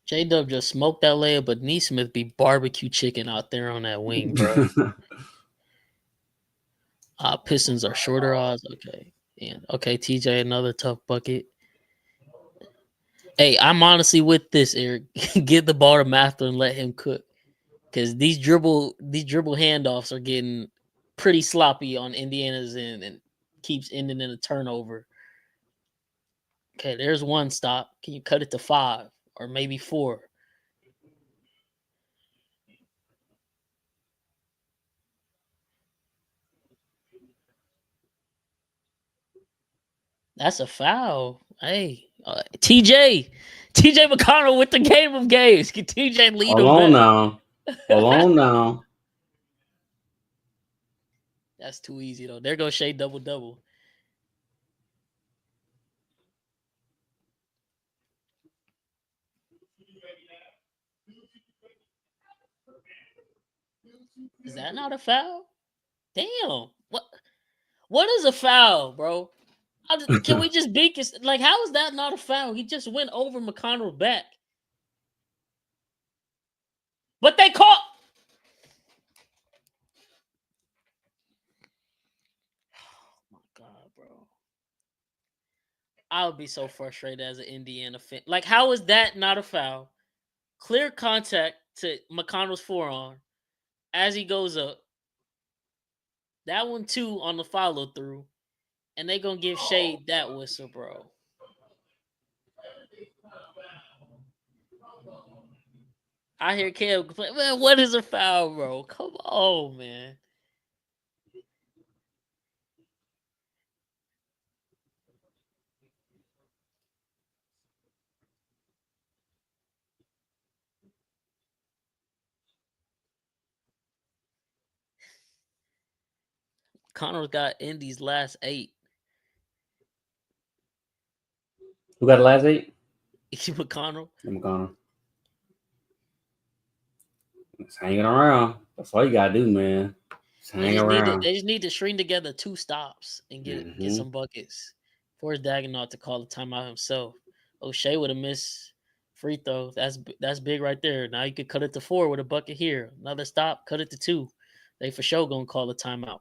J-Dub just smoked that layup, but Neesmith be barbecue chicken out there on that wing, bro. Pistons are shorter odds. Okay. And okay, TJ, another tough bucket. Hey, I'm honestly with this, Eric. Get the ball to Mather and let him cook. Because these dribble handoffs are getting pretty sloppy on Indiana's end and keeps ending in a turnover. Okay, there's one stop. Can you cut it to 5 or maybe 4? That's a foul. Hey, TJ McConnell with the game of games. Can TJ lead Hold him on back? now. Hold on now. That's too easy though. There goes Shea double. Is that not a foul? Damn. What is a foul, bro? Can we just be like? How is that not a foul? He just went over McConnell's back. But they caught. Oh my God, bro. I would be so frustrated as an Indiana fan. Like, how is that not a foul? Clear contact to McConnell's forearm as he goes up. That one too on the follow through. And they gonna give Shade that whistle, bro. I hear Cam complain, man, what is a foul, bro? Come on, man. Connor's got Indy's last 8. Who got the last 8? McConnell. McConnell. Just hanging around. That's all you gotta do, man. Just hang around. They just need to string together 2 stops and get some buckets. Force Dagenau to call the timeout himself. O'Shea would have missed free throw. That's big right there. Now you could cut it to 4 with a bucket here. Another stop, cut it to 2. They for sure gonna call the timeout.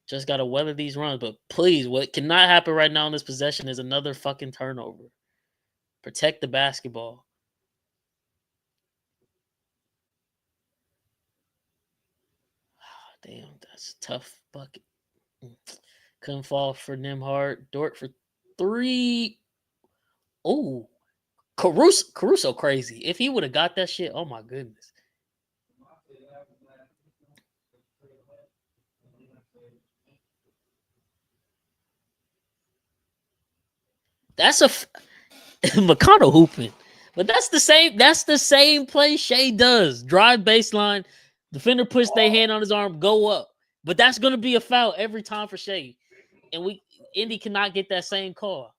Just gotta weather these runs. But please, what cannot happen right now in this possession is another fucking turnover. Protect the basketball. Damn, that's a tough bucket. Couldn't fall for Nimhard. Dort for 3. Oh, Caruso crazy. If he would have got that shit, oh my goodness. That's a McConnell hooping. But that's the same play Shea does. Drive baseline, defender puts their hand on his arm, go up. But that's going to be a foul every time for Shea. And Indy cannot get that same call.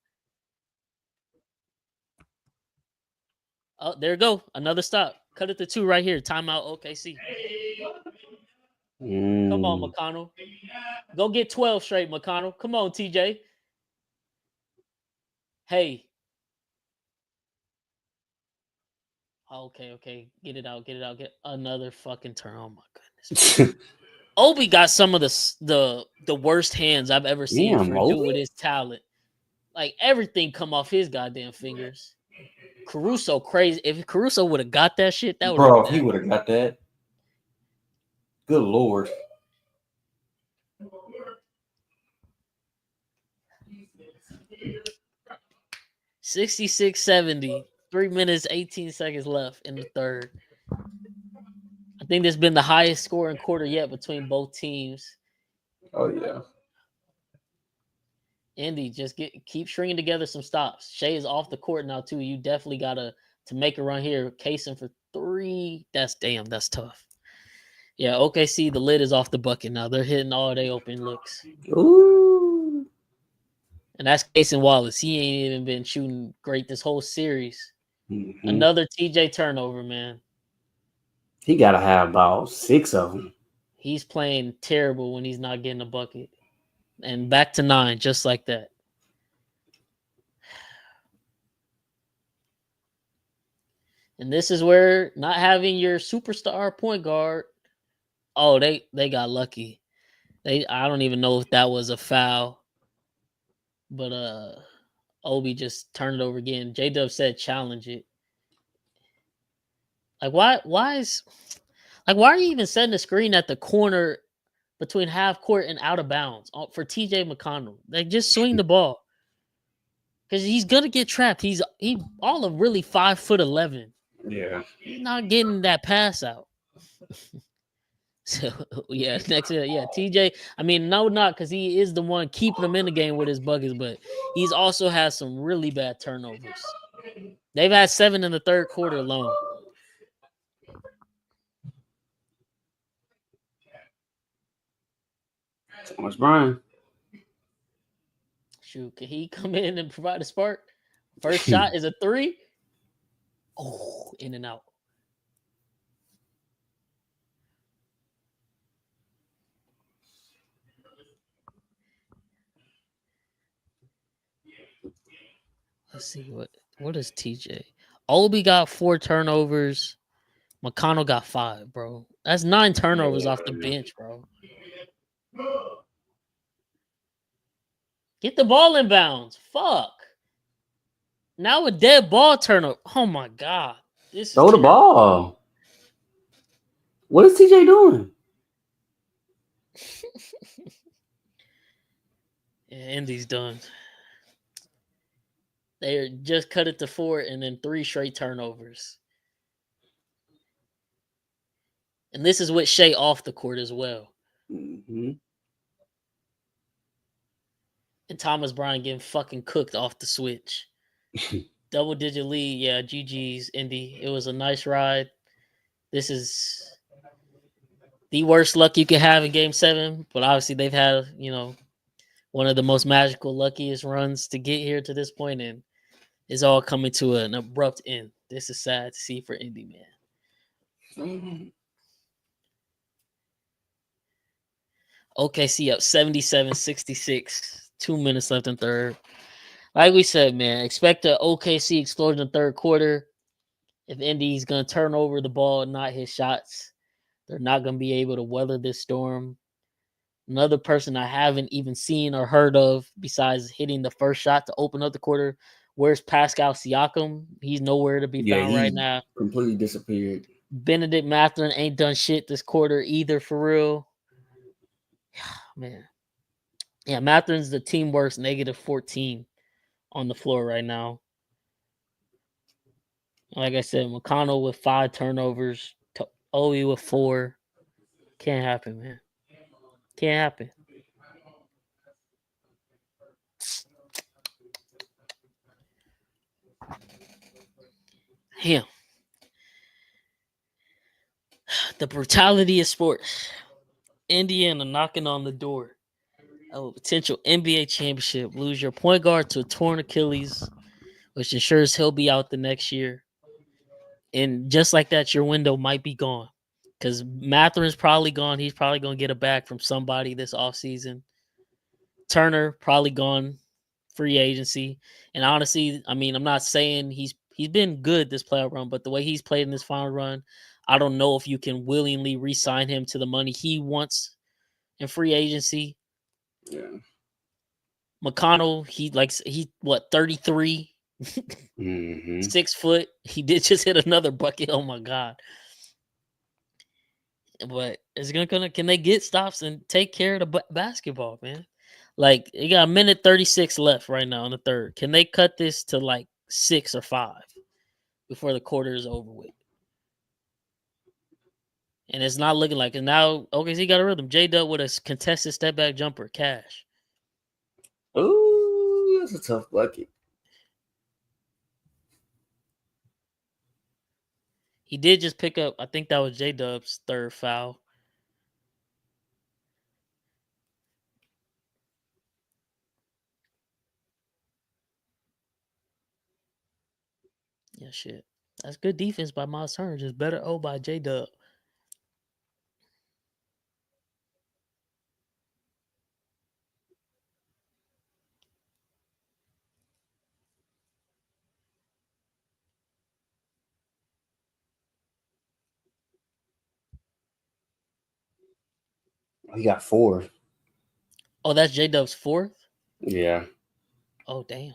Oh, there you go. Another stop. Cut it to 2 right here. Timeout OKC. Come on, McConnell. Go get 12 straight, McConnell. Come on, TJ. Hey. Okay. Get it out. Get another fucking turn. Oh my goodness. Obi got some of the worst hands I've ever seen for a dude with his talent. Like everything come off his goddamn fingers. Caruso crazy. If Caruso would have got that shit, that would bro. If he would have got that. Good Lord. $66-70. 3 minutes, 18 seconds left in the third. I think this has been the highest scoring quarter yet between both teams. Oh, yeah. Indy, just keep stringing together some stops. Shea is off the court now, too. You definitely got to make a run here. Casing for 3. That's tough. Yeah, OKC, the lid is off the bucket now. They're hitting all day open looks. Ooh. And that's Casey Wallace. He ain't even been shooting great this whole series. Mm-hmm. Another TJ turnover, man. He got to have about 6 of them. He's playing terrible when he's not getting a bucket. And back to 9, just like that. And this is where not having your superstar point guard, they got lucky. I don't even know if that was a foul. But Obi just turned it over again. J-Dub said challenge it. Like why are you even setting the screen at the corner between half court and out of bounds for TJ McConnell? Like just swing the ball. Because he's gonna get trapped. He all of really 5'11". Yeah. He's not getting that pass out. So yeah, TJ. I mean, not because he is the one keeping them in the game with his buckets, but he's also has some really bad turnovers. They've had 7 in the third quarter alone. Thomas Bryant. Shoot, can he come in and provide a spark? First shot is a 3. Oh, in and out. Let's see what is TJ. Obi got 4 turnovers. McConnell got 5, bro. That's 9 turnovers off the bench, bro. Get the ball in bounds. Fuck. Now a dead ball turnover. Oh my god. Throw the ball. What is TJ doing? Yeah, Indy's done. They just cut it to 4 and then 3 straight turnovers. And this is with Shea off the court as well. Mm-hmm. And Thomas Bryant getting fucking cooked off the switch. Double-digit lead. Yeah, GG's, Indy. It was a nice ride. This is the worst luck you could have in Game 7. But obviously they've had, one of the most magical, luckiest runs to get here to this point. And it's all coming to an abrupt end. This is sad to see for Indy, man. Mm-hmm. OKC up 77-66. 2 minutes left in third. Like we said, man, expect an OKC explosion in the third quarter. If Indy's going to turn over the ball and not hit shots, they're not going to be able to weather this storm. Another person I haven't even seen or heard of besides hitting the first shot to open up the quarter, where's Pascal Siakam? He's nowhere to be found right now. Completely disappeared. Benedict Mathurin ain't done shit this quarter either, for real. Man. Yeah, Mathurin's the team worst, -14 on the floor right now. Like I said, McConnell with 5 turnovers, Obi with 4. Can't happen, man. Can't happen. Damn. The brutality of sports. Indiana knocking on the door of a potential NBA championship. Lose your point guard to a torn Achilles, which ensures he'll be out the next year. And just like that, your window might be gone. Because Matherin's probably gone. He's probably going to get a bag from somebody this offseason. Turner probably gone free agency. And honestly, I mean, I'm not saying he's been good this playoff run, but the way he's played in this final run, I don't know if you can willingly re-sign him to the money he wants in free agency. Yeah. McConnell, he 33, 6 foot. He did just hit another bucket. Oh my God. But it's gonna can they get stops and take care of the basketball, man? Like, you got a minute 36 left right now in the third. Can they cut this to like 6 or 5 before the quarter is over with? And it's not looking like it now. OKC got a rhythm. J-Dub with a contested step back jumper. Cash. Ooh, that's a tough bucket. He did just pick up, I think that was J-Dub's third foul. Yeah, shit. That's good defense by Miles Turner. Just better by J-Dub. He got 4. Oh, that's J-Dub's 4th? Yeah. Oh, damn.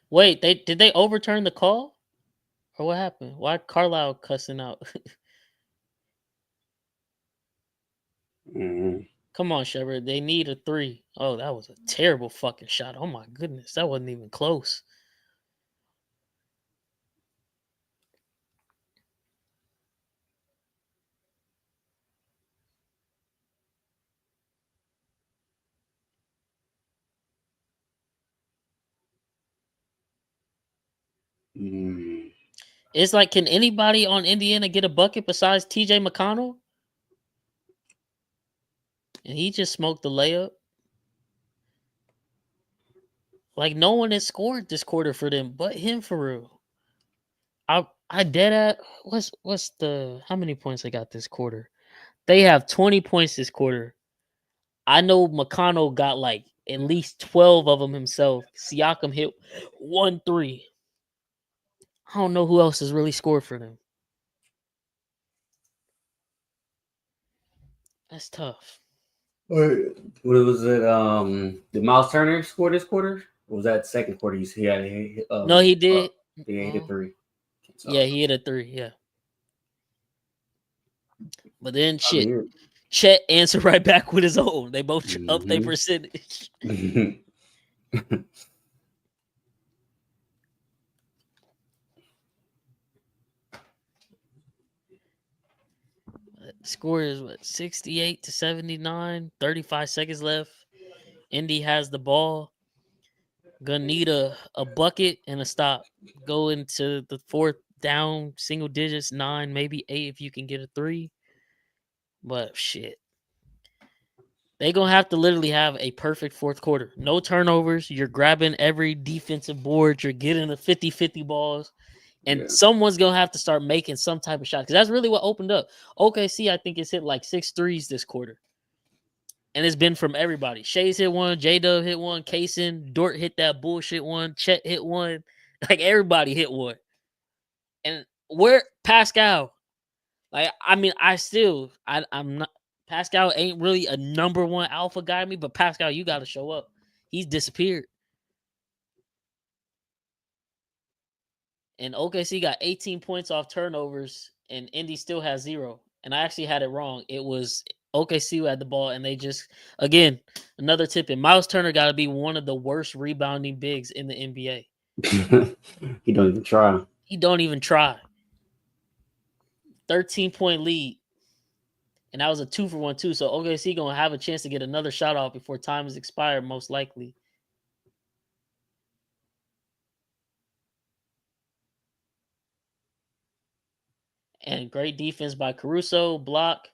Wait, did they overturn the call? Or what happened? Why Carlisle cussing out? Come on, Shepard. They need a 3. Oh, that was a terrible fucking shot. Oh my goodness. That wasn't even close. It's like, can anybody on Indiana get a bucket besides TJ McConnell? And he just smoked the layup. Like, no one has scored this quarter for them but him, for real. I dead at what's the how many points they got this quarter? They have 20 points this quarter. I know McConnell got like at least 12 of them himself. Siakam hit 1 3. I don't know who else has really scored for them. That's tough. What was it? Did Miles Turner score this quarter? Or was that second quarter? You see, No, he did. He hit a 3. So. Yeah, he hit a 3. Yeah, but then shit, Chet answered right back with his own. They both up their percentage. Score is what, 68 to 79, 35 seconds left. Indy has the ball. Gonna need a bucket and a stop. Go into the 4th down, single digits, 9, maybe 8 if you can get a 3. But shit. They're gonna have to literally have a perfect 4th quarter. No turnovers. You're grabbing every defensive board. You're getting the 50-50 balls. And someone's going to have to start making some type of shot. Because that's really what opened up. OKC, I think, has hit like 6 threes this quarter. And it's been from everybody. Shay's hit one. J-Dub hit one. Kaysen. Dort hit that bullshit one. Chet hit one. Like, everybody hit one. And where Pascal? Like, I mean, I'm not. Pascal ain't really a number 1 alpha guy to me. But Pascal, you got to show up. He's disappeared. And OKC got 18 points off turnovers, and Indy still has 0. And I actually had it wrong. It was OKC who had the ball, and they just, again, another tip in. Miles Turner got to be one of the worst rebounding bigs in the NBA. He don't even try. He don't even try. 13-point lead. And that was a 2-for-1 too. So OKC going to have a chance to get another shot off before time is expired, most likely. And great defense by Caruso. Block.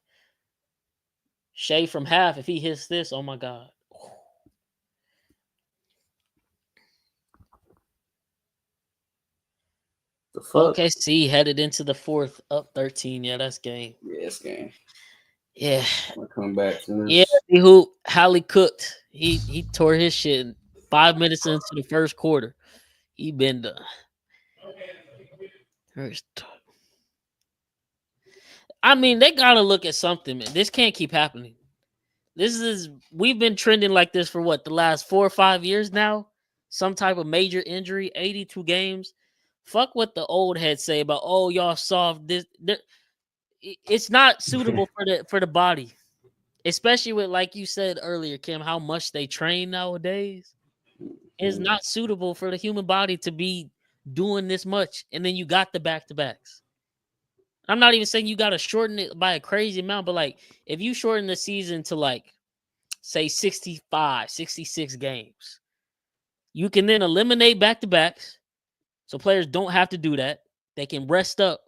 Shea from half. If he hits this, oh my God. The fuck? OKC headed into the fourth, up 13. Yeah, that's game. Yeah, it's game. Yeah. I'm gonna come back to this. Yeah, see who Hallie cooked. He tore his shit 5 minutes into the first quarter. He been done. I mean, they gotta look at something, man. This can't keep happening. We've been trending like this for what, the last 4 or 5 years now? Some type of major injury, 82 games. Fuck what the old heads say about, oh, y'all solved this. It's not suitable for the body. Especially with, like you said earlier, Kim, how much they train nowadays. It's not suitable for the human body to be doing this much. And then you got the back-to-backs. I'm not even saying you got to shorten it by a crazy amount, but like if you shorten the season to like, say 65, 66 games, you can then eliminate back-to-backs. So players don't have to do that. They can rest up.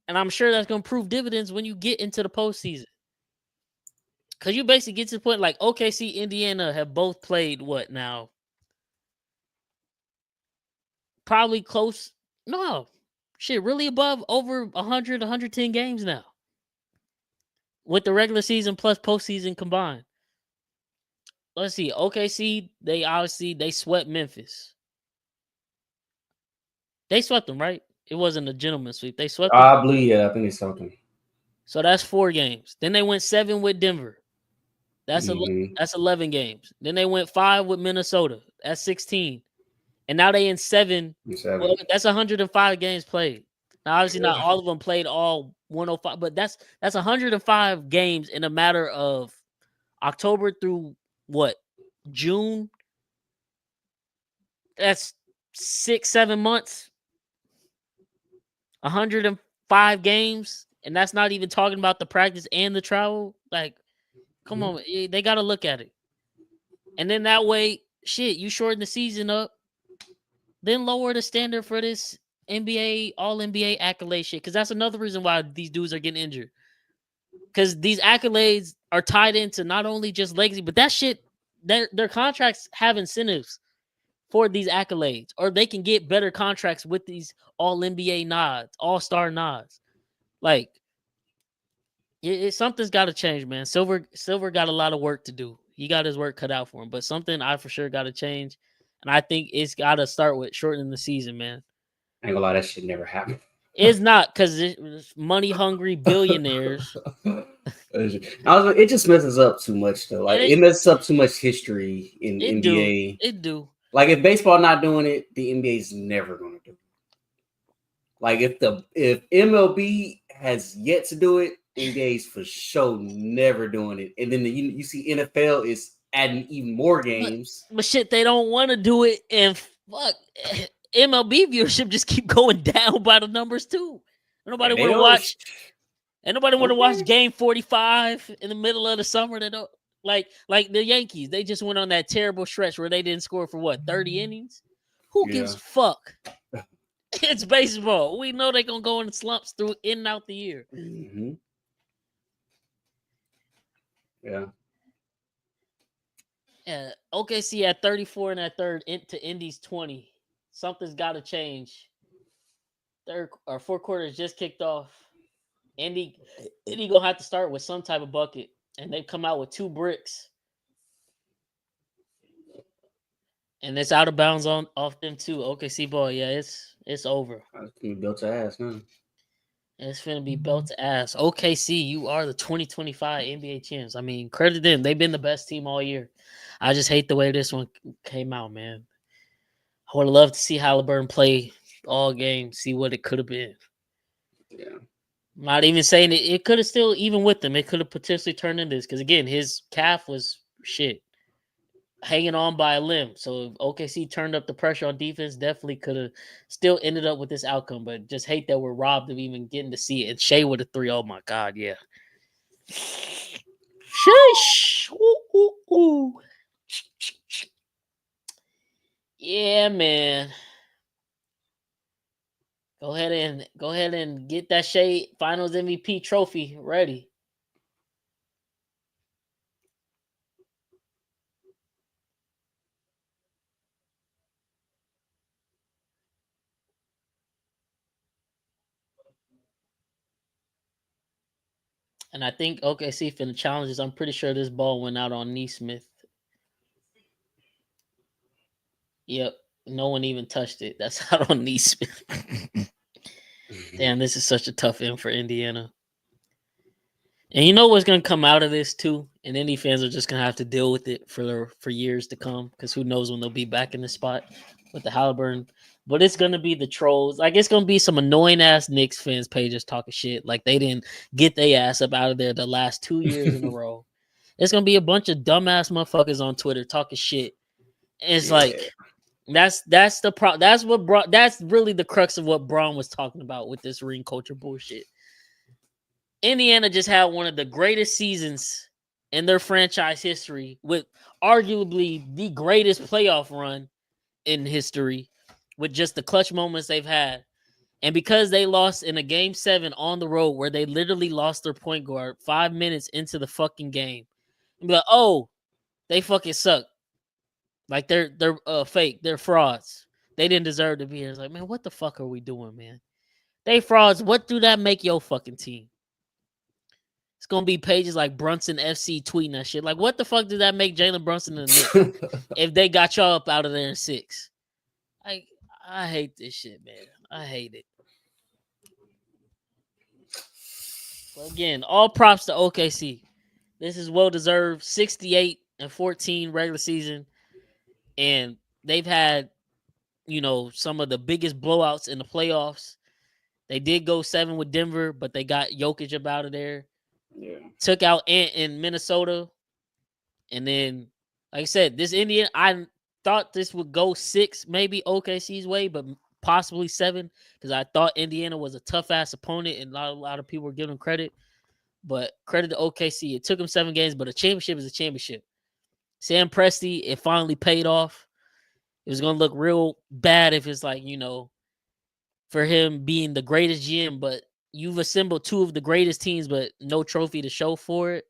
And I'm sure that's going to prove dividends when you get into the postseason. Because you basically get to the point like OKC, Indiana have both played what now? Probably close. No. Shit, really above over 100, 110 games now. With the regular season plus postseason combined. Let's see. OKC, they swept Memphis. They swept them, right? It wasn't a gentleman's sweep. They swept them. I believe, yeah, I think they swept them. So that's 4 games. Then they went 7 with Denver. That's 11 games. Then they went 5 with Minnesota. That's 16. And now they in 7. Well, that's 105 games played. Now, obviously, not all of them played all 105, but that's 105 games in a matter of October through what? June? That's 6-7 months. 105 games, and that's not even talking about the practice and the travel. Like, come on, they got to look at it. And then that way, shit, you shorten the season up, then lower the standard for this NBA, all-NBA accolade shit, because that's another reason why these dudes are getting injured. Because these accolades are tied into not only just legacy, but that shit, their contracts have incentives for these accolades, or they can get better contracts with these all-NBA nods, all-star nods. Like, something's got to change, man. Silver got a lot of work to do. He got his work cut out for him, but something I for sure got to change. And I think it's got to start with shortening the season, man. I ain't gonna lie, that shit never happened. It's not, because it's money-hungry billionaires. It just messes up too much, though. Like, it messes up too much history in the NBA. It do. Like, if baseball not doing it, the NBA is never going to do it. Like, if MLB has yet to do it, NBA's for sure never doing it. And then you see NFL is adding even more games. But shit, they don't want to do it, and fuck, MLB viewership just keep going down by the numbers too. Nobody want to watch. And nobody want to watch Game 45 in the middle of the summer. They don't like the Yankees. They just went on that terrible stretch where they didn't score for what, 30 innings. Who gives a fuck? It's baseball. We know they're gonna go in slumps through in and out the year. Mm-hmm. Yeah. Yeah. OKC at 34 in that third to Indy's 20. Something's got to change. Third or fourth quarter just kicked off. Indy gonna have to start with some type of bucket, and they've come out with 2 bricks, and it's out of bounds off them too. OKC ball, yeah, it's over. It's gonna be built to ass, man. It's gonna be built to ass. OKC, you are the 2025 NBA champs. I mean, credit them; they've been the best team all year. I just hate the way this one came out, man. I would have loved to see Halliburton play all game, see what it could have been. Yeah. I'm not even saying it could have still, even with them, it could have potentially turned into this. Because, again, his calf was shit, hanging on by a limb. So if OKC turned up the pressure on defense, definitely could have still ended up with this outcome. But just hate that we're robbed of even getting to see it. And Shea with a 3. Oh, my God, yeah. Sheesh. Ooh, ooh, ooh. Yeah, man. Go ahead and get that Shea Finals MVP trophy ready. And I think OKC for the challenges, I'm pretty sure this ball went out on Neesmith. Yep. No one even touched it. That's out on Neesmith. Damn, this is such a tough end for Indiana. And you know what's gonna come out of this too? And Indy fans are just gonna have to deal with it for years to come, because who knows when they'll be back in the spot with the Halliburton. But it's gonna be the trolls. Like, it's gonna be some annoying ass Knicks fans pages talking shit. Like they didn't get their ass up out of there the last 2 years in a row. It's gonna be a bunch of dumbass motherfuckers on Twitter talking shit. And it's like that's the pro. That's really the crux of what Braun was talking about with this ring culture bullshit. Indiana just had one of the greatest seasons in their franchise history, with arguably the greatest playoff run in history, with just the clutch moments they've had. And because they lost in a game 7 on the road, where they literally lost their point guard 5 minutes into the fucking game, and be like, oh, they fucking suck. Like they're fake. They're frauds. They didn't deserve to be here. It's like, man, what the fuck are we doing, man? They frauds. What do that make your fucking team? It's gonna be pages like Brunson FC tweeting that shit. Like, what the fuck did that make Jalen Brunson and the Knicks if they got y'all up out of there in 6? I hate this shit, man. I hate it. But again, all props to OKC. This is well deserved. 68-14 regular season, and they've had, some of the biggest blowouts in the playoffs. They did go 7 with Denver, but they got Jokic up out of there. Yeah. Took out Ant in Minnesota. And then, like I said, this Indian, I thought this would go 6, maybe OKC's way, but possibly 7, because I thought Indiana was a tough-ass opponent, and a lot of people were giving them credit. But credit to OKC. It took them 7 games, but a championship is a championship. Sam Presti, it finally paid off. It was going to look real bad if it's like, for him being the greatest GM, but you've assembled 2 of the greatest teams, but no trophy to show for it.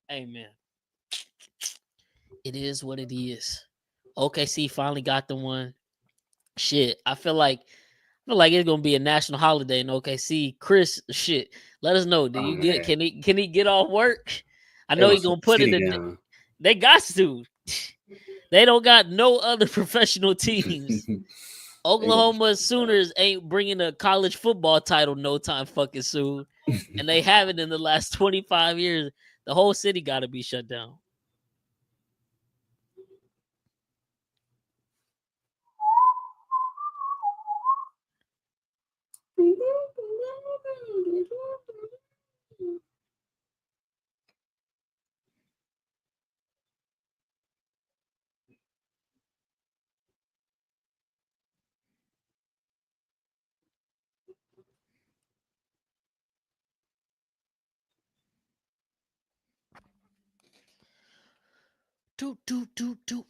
Hey, man. It is what it is. OKC finally got the one. Shit, I feel like it's gonna be a national holiday in OKC. Chris, shit, let us know. Can he get off work? I know he's gonna put it in. They got to. They don't got no other professional teams. Oklahoma Sooners ain't bringing a college football title no time fucking soon, and they haven't in the last 25 years. The whole city got to be shut down.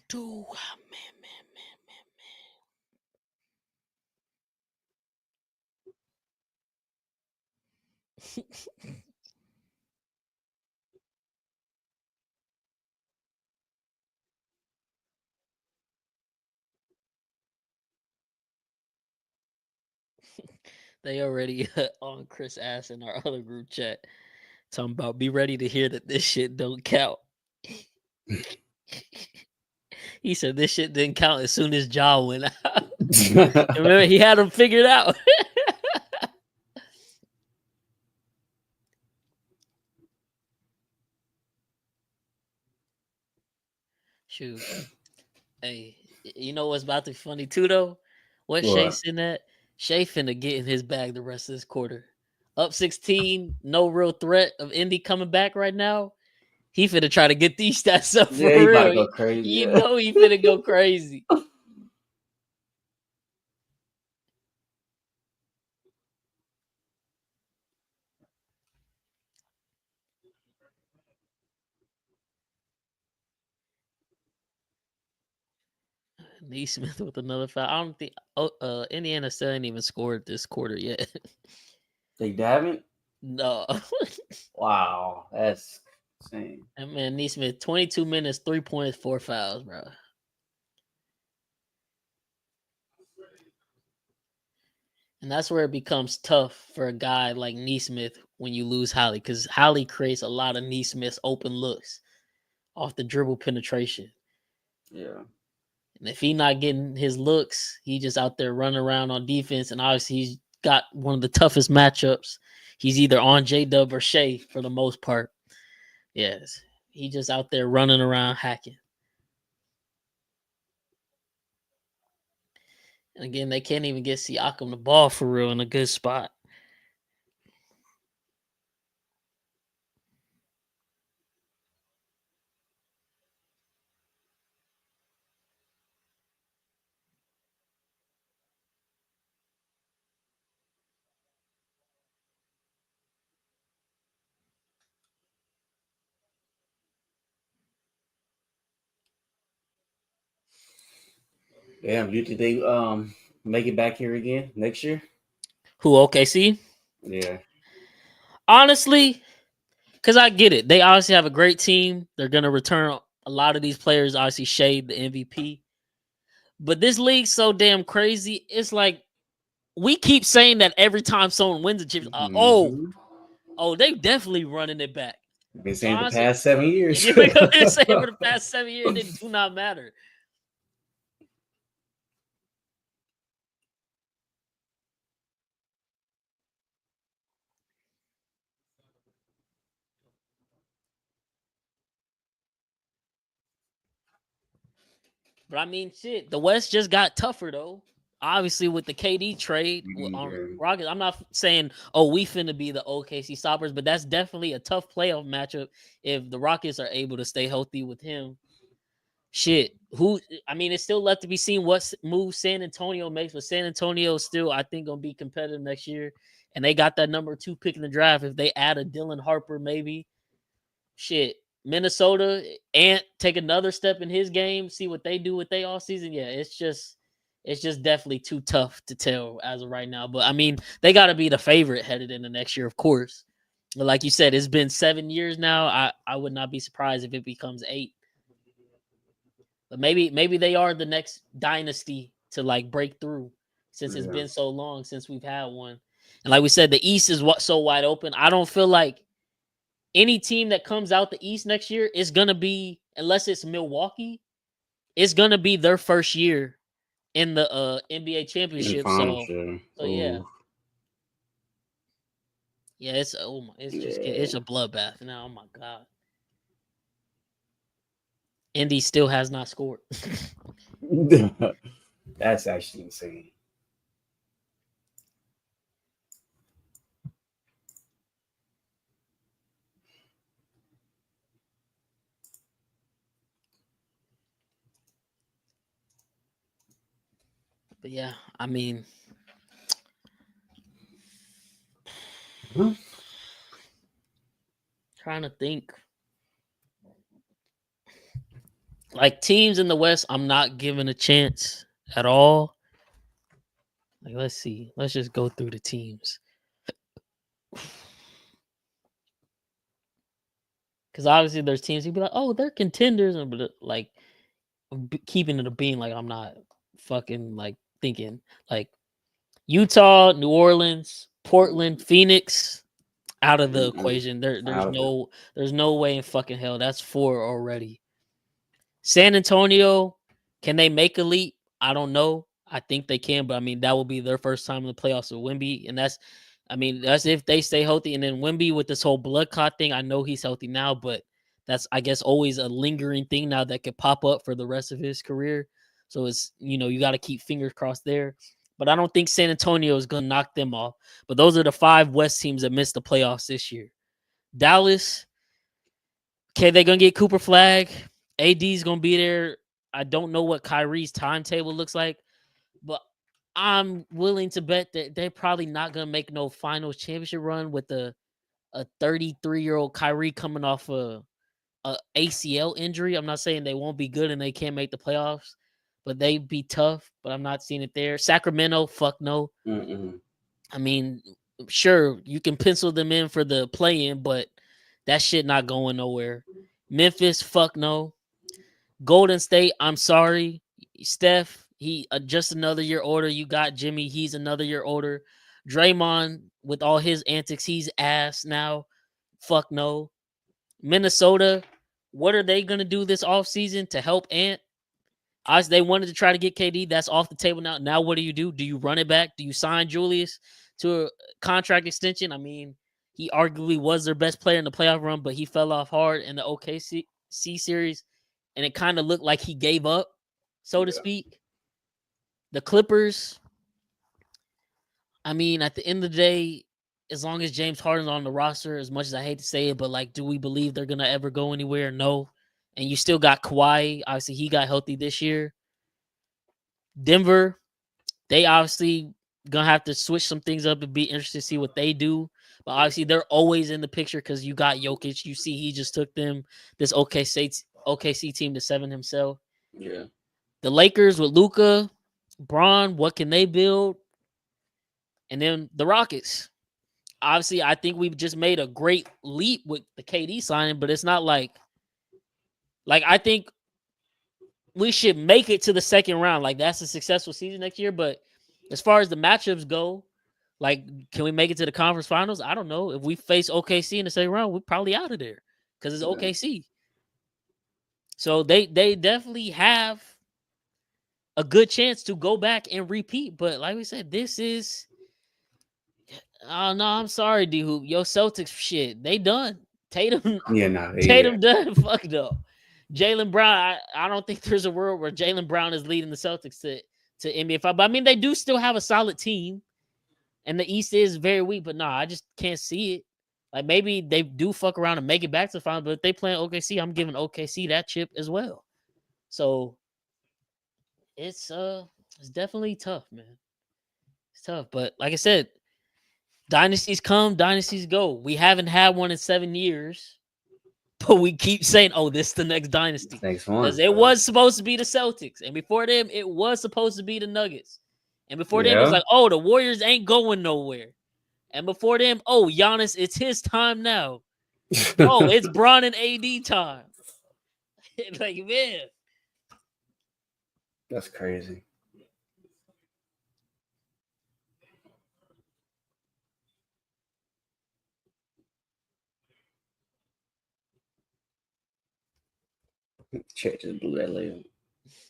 Do. Man. They already on Chris ass in our other group chat talking about be ready to hear that this shit don't count. He said this shit didn't count as soon as Ja went out. Remember, he had him figured out. Shoot. Hey, you know what's about to be funny too, though? What Shay's in that? Shay finna get in his bag the rest of this quarter. Up 16, no real threat of Indy coming back right now. He finna try to get these stats up for real. About to go crazy. You know he finna go crazy. Neesmith with another foul. I don't think Indiana still ain't even scored this quarter yet. They haven't? No. Wow, that's insane. And man, Neesmith, 22 minutes, 3 points, 4 fouls, bro. And that's where it becomes tough for a guy like Neesmith when you lose Holly, because Holly creates a lot of Neesmith's open looks off the dribble penetration. Yeah. And if he's not getting his looks, he just out there running around on defense. And obviously he's got one of the toughest matchups. He's either on J-Dub or Shea for the most part. Yes. He just out there running around hacking. And again, they can't even get Siakam the ball for real in a good spot. Damn, you think they make it back here again next year? Who, OKC? Yeah. Honestly, because I get it. They obviously have a great team. They're going to return a lot of these players. Obviously, Shade, the MVP. But this league's so damn crazy. It's like we keep saying that every time someone wins a championship. They definitely running it back. Been saying the past 7 years. They've been saying for the past 7 years, it do not matter. But I mean, shit, the West just got tougher though. Obviously, with the KD trade on Rockets, I'm not saying, we finna be the OKC stoppers, but that's definitely a tough playoff matchup if the Rockets are able to stay healthy with him. Shit, it's still left to be seen what move San Antonio makes, but San Antonio still, I think, gonna be competitive next year. And they got that number 2 pick in the draft. If they add a Dylan Harper, maybe. Shit. Minnesota and take another step in his game, see what they do with they all season. Yeah, it's just definitely too tough to tell as of right now. But I mean, they got to be the favorite headed into next year, of course. But like you said, it's been 7 years now. I would not be surprised if it becomes 8. But maybe they are the next dynasty to like break through since it's been so long since we've had one. And like we said, the East is so wide open. I don't feel like any team that comes out the East next year is going to be, unless it's Milwaukee, it's going to be their first year in the NBA championship. So yeah. Yeah, it's a bloodbath now. Oh my God. Indy still has not scored. That's actually insane. But yeah, I mean, trying to think. Like teams in the West, I'm not giving a chance at all. Like, let's see. Let's just go through the teams. Because obviously there's teams you'd be like, they're contenders. But like, keeping it a being like, I'm not fucking like thinking like Utah, New Orleans, Portland, Phoenix out of the equation. There's no way in fucking hell. That's 4 already. San Antonio, can they make a leap? I don't know. I think they can, but I mean that will be their first time in the playoffs with Wemby, and that's if they stay healthy. And then Wemby with this whole blood clot thing, I know he's healthy now, but that's I guess always a lingering thing now that could pop up for the rest of his career. So it's you got to keep fingers crossed there. But I don't think San Antonio is going to knock them off. But those are the 5 West teams that missed the playoffs this year. Dallas, okay, they're going to get Cooper Flag. AD's going to be there. I don't know what Kyrie's timetable looks like, but I'm willing to bet that they're probably not going to make no finals championship run with a 33-year-old Kyrie coming off a ACL injury. I'm not saying they won't be good and they can't make the playoffs, but they'd be tough. But I'm not seeing it there. Sacramento, fuck no. I mean, sure, you can pencil them in for the play-in, but that shit not going nowhere. Memphis, fuck no. Golden State, I'm sorry. Steph, he just another year older. You got Jimmy, he's another year older. Draymond, with all his antics, he's ass now. Fuck no. Minnesota, what are they going to do this offseason to help Ant? Obviously, they wanted to try to get KD. That's off the table now. Now, what do? Do you run it back? Do you sign Julius to a contract extension? I mean, he arguably was their best player in the playoff run, but he fell off hard in the OKC series, and it kind of looked like he gave up, so to speak. The Clippers, I mean, at the end of the day, as long as James Harden's on the roster, as much as I hate to say it, but like, do we believe they're going to ever go anywhere? No. And you still got Kawhi. Obviously, he got healthy this year. Denver, they obviously going to have to switch some things up and be interested to see what they do. But obviously, they're always in the picture because you got Jokic. You see he just took them, this OKC team, to 7 himself. Yeah. The Lakers with Luka, Bron, what can they build? And then the Rockets. Obviously, I think we've just made a great leap with the KD signing, but it's not like I think we should make it to the second round. Like, that's a successful season next year. But as far as the matchups go, like, can we make it to the conference finals? I don't know. If we face OKC in the second round, we're probably out of there because it's OKC. So they definitely have a good chance to go back and repeat. But like we said, this is... Oh, no, I'm sorry, D-Hoop. Yo, Celtics, shit, they done. Tatum done. Fuck no. Jaylen Brown, I don't think there's a world where Jaylen Brown is leading the Celtics to NBA 5. But I mean, they do still have a solid team, and the East is very weak. But I just can't see it. Like, maybe they do fuck around and make it back to the final. But if they play OKC, I'm giving OKC that chip as well. So it's definitely tough, man. It's tough. But like I said, dynasties come, dynasties go. We haven't had one in 7 years. But we keep saying, oh, this is the next dynasty. Because it was supposed to be the Celtics. And before them, it was supposed to be the Nuggets. And before them, it was like, oh, the Warriors ain't going nowhere. And before them, oh, Giannis, it's his time now. Oh, it's Bron and AD time. Like, man. That's crazy. Check just blew that layup.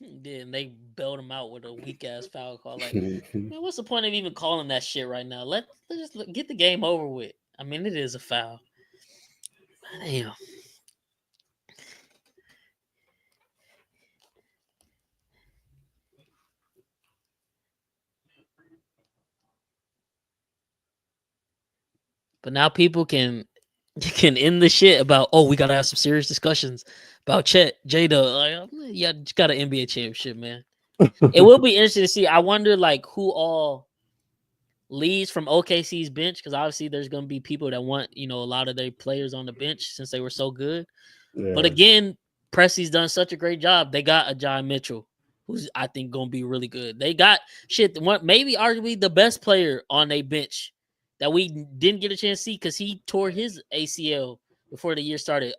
Then they bailed him out with a weak ass foul call. Like, man, what's the point of even calling that shit right now? Let's just get the game over with. I mean, it is a foul. Damn. But now people can end the shit about, oh, we gotta have some serious discussions about Chet, Jada. Like, yeah, just got an NBA championship, man. It will be interesting to see. I wonder, like, who all leaves from OKC's bench, because obviously there's gonna be people that want, a lot of their players on the bench since they were so good. Yeah. But again, Presti's done such a great job. They got a John Mitchell, who's I think gonna be really good. They got maybe arguably the best player on their bench that we didn't get a chance to see because he tore his ACL before the year started.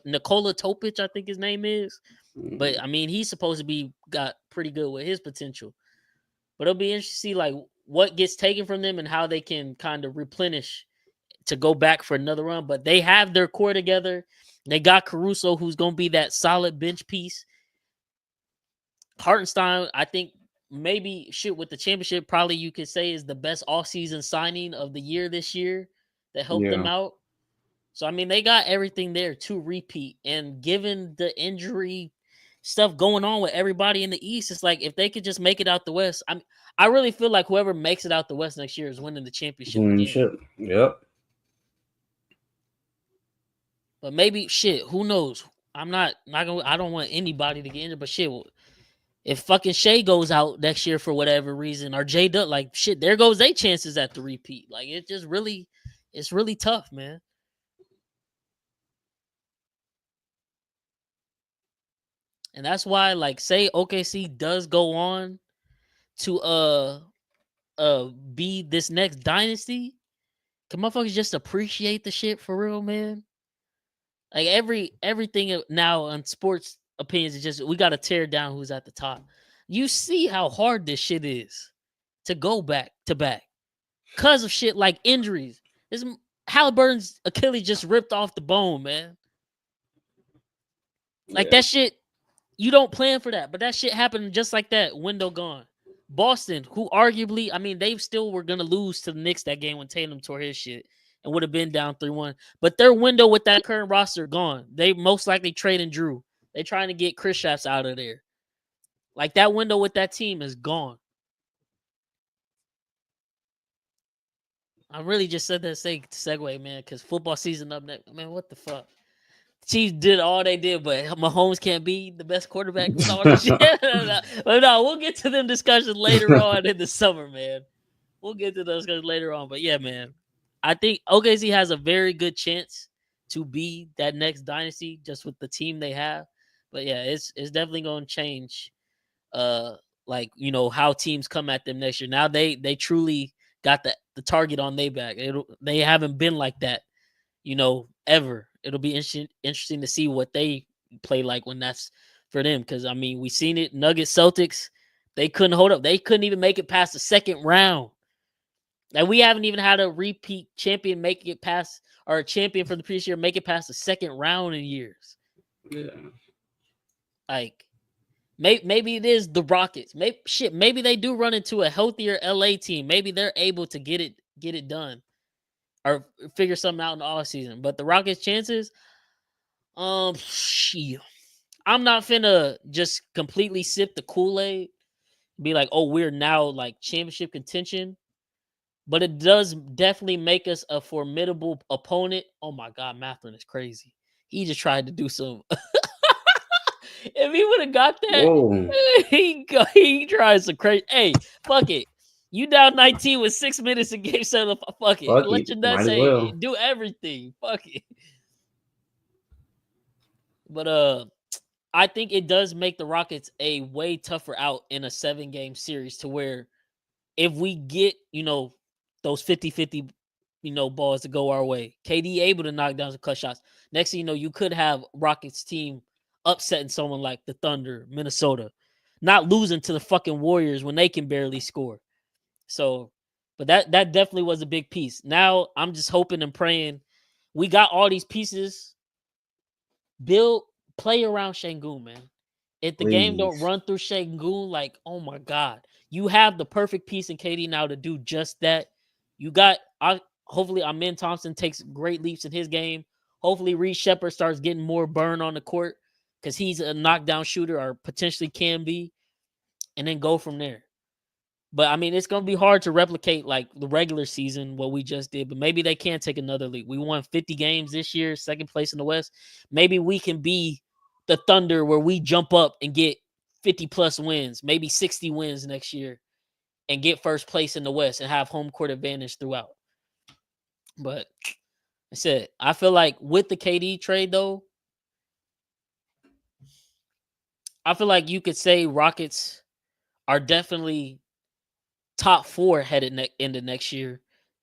Nikola Topic, I think his name is. But, I mean, he's supposed to be got pretty good with his potential. But it'll be interesting to see, like, what gets taken from them and how they can kind of replenish to go back for another run. But they have their core together. They got Caruso, who's going to be that solid bench piece. Hartenstein, I think, maybe with the championship, probably you could say is the best offseason signing of the year this year that helped them out. So, I mean, they got everything there to repeat. And given the injury stuff going on with everybody in the East, it's like if they could just make it out the West. I really feel like whoever makes it out the West next year is winning the championship. Yep. But maybe, who knows? I don't want anybody to get injured, but if fucking Shea goes out next year for whatever reason, or Jay Dutt, like, there goes their chances at the repeat. Like, it's really tough, man. And that's why, like, say OKC does go on to be this next dynasty, can motherfuckers just appreciate the shit for real, man? Like everything now on sports opinions is just we gotta tear down who's at the top. You see how hard this shit is to go back to back because of shit like injuries. This Halliburton's Achilles just ripped off the bone, man. Like that shit, you don't plan for that, but that shit happened just like that. Window gone. Boston, who arguably, I mean, they still were gonna lose to the Knicks that game when Tatum tore his shit and would have been down 3-1. But their window with that current roster gone. They most likely trading Drew. They trying to get Chris Shapps out of there. Like that window with that team is gone. I really just said that segue, man, because football season up next. Man, what the fuck? Chiefs did all they did, but Mahomes can't be the best quarterback with all the shit. But no, we'll get to them discussions later on in the summer, man. We'll get to those discussions later on. But yeah, man, I think OKC has a very good chance to be that next dynasty just with the team they have. But yeah, it's definitely going to change. Like, you know, how teams come at them next year. Now they truly got the target on their back. They haven't been like that, you know, ever. It'll be interesting to see what they play like when that's for them. Because, I mean, we seen it. Nuggets, Celtics, they couldn't hold up. They couldn't even make it past the second round. Like, we haven't even had a repeat champion make it past, or a champion from the previous year make it past the second round in years. Yeah. Like, maybe it is the Rockets. Maybe they do run into a healthier LA team. Maybe they're able to get it done or figure something out in the offseason. But the Rockets' chances, shit. I'm not finna just completely sip the Kool-Aid, be like, oh, we're now like championship contention. But it does definitely make us a formidable opponent. Oh my God, Mathurin is crazy. He just tried to do some. If he would have got that, he tries some crazy. Hey, fuck it. You down 19 with 6 minutes in game 7. Fuck it. Let your nuts say do everything. Fuck it. But I think it does make the Rockets a way tougher out in a 7-game series, to where if we get, you know, those 50-50, you know, balls to go our way, KD able to knock down some clutch shots. Next thing you know, you could have Rockets team upsetting someone like the Thunder, Minnesota, not losing to the fucking Warriors when they can barely score. So, but that definitely was a big piece. Now I'm just hoping and praying we got all these pieces. Play around Şengün, man. If the game don't run through Şengün, like, oh my God, you have the perfect piece in KD now to do just that. You got, hopefully, Amin Thompson takes great leaps in his game. Hopefully, Reed Shepherd starts getting more burn on the court because he's a knockdown shooter, or potentially can be, and then go from there. But, I mean, it's going to be hard to replicate, like, the regular season, what we just did. But maybe they can take another leap. We won 50 games this year, second place in the West. Maybe we can be the Thunder where we jump up and get 50-plus wins, maybe 60 wins next year, and get first place in the West and have home court advantage throughout. But I said, I feel like with the KD trade, though, I feel like you could say Rockets are definitely top 4 headed into next year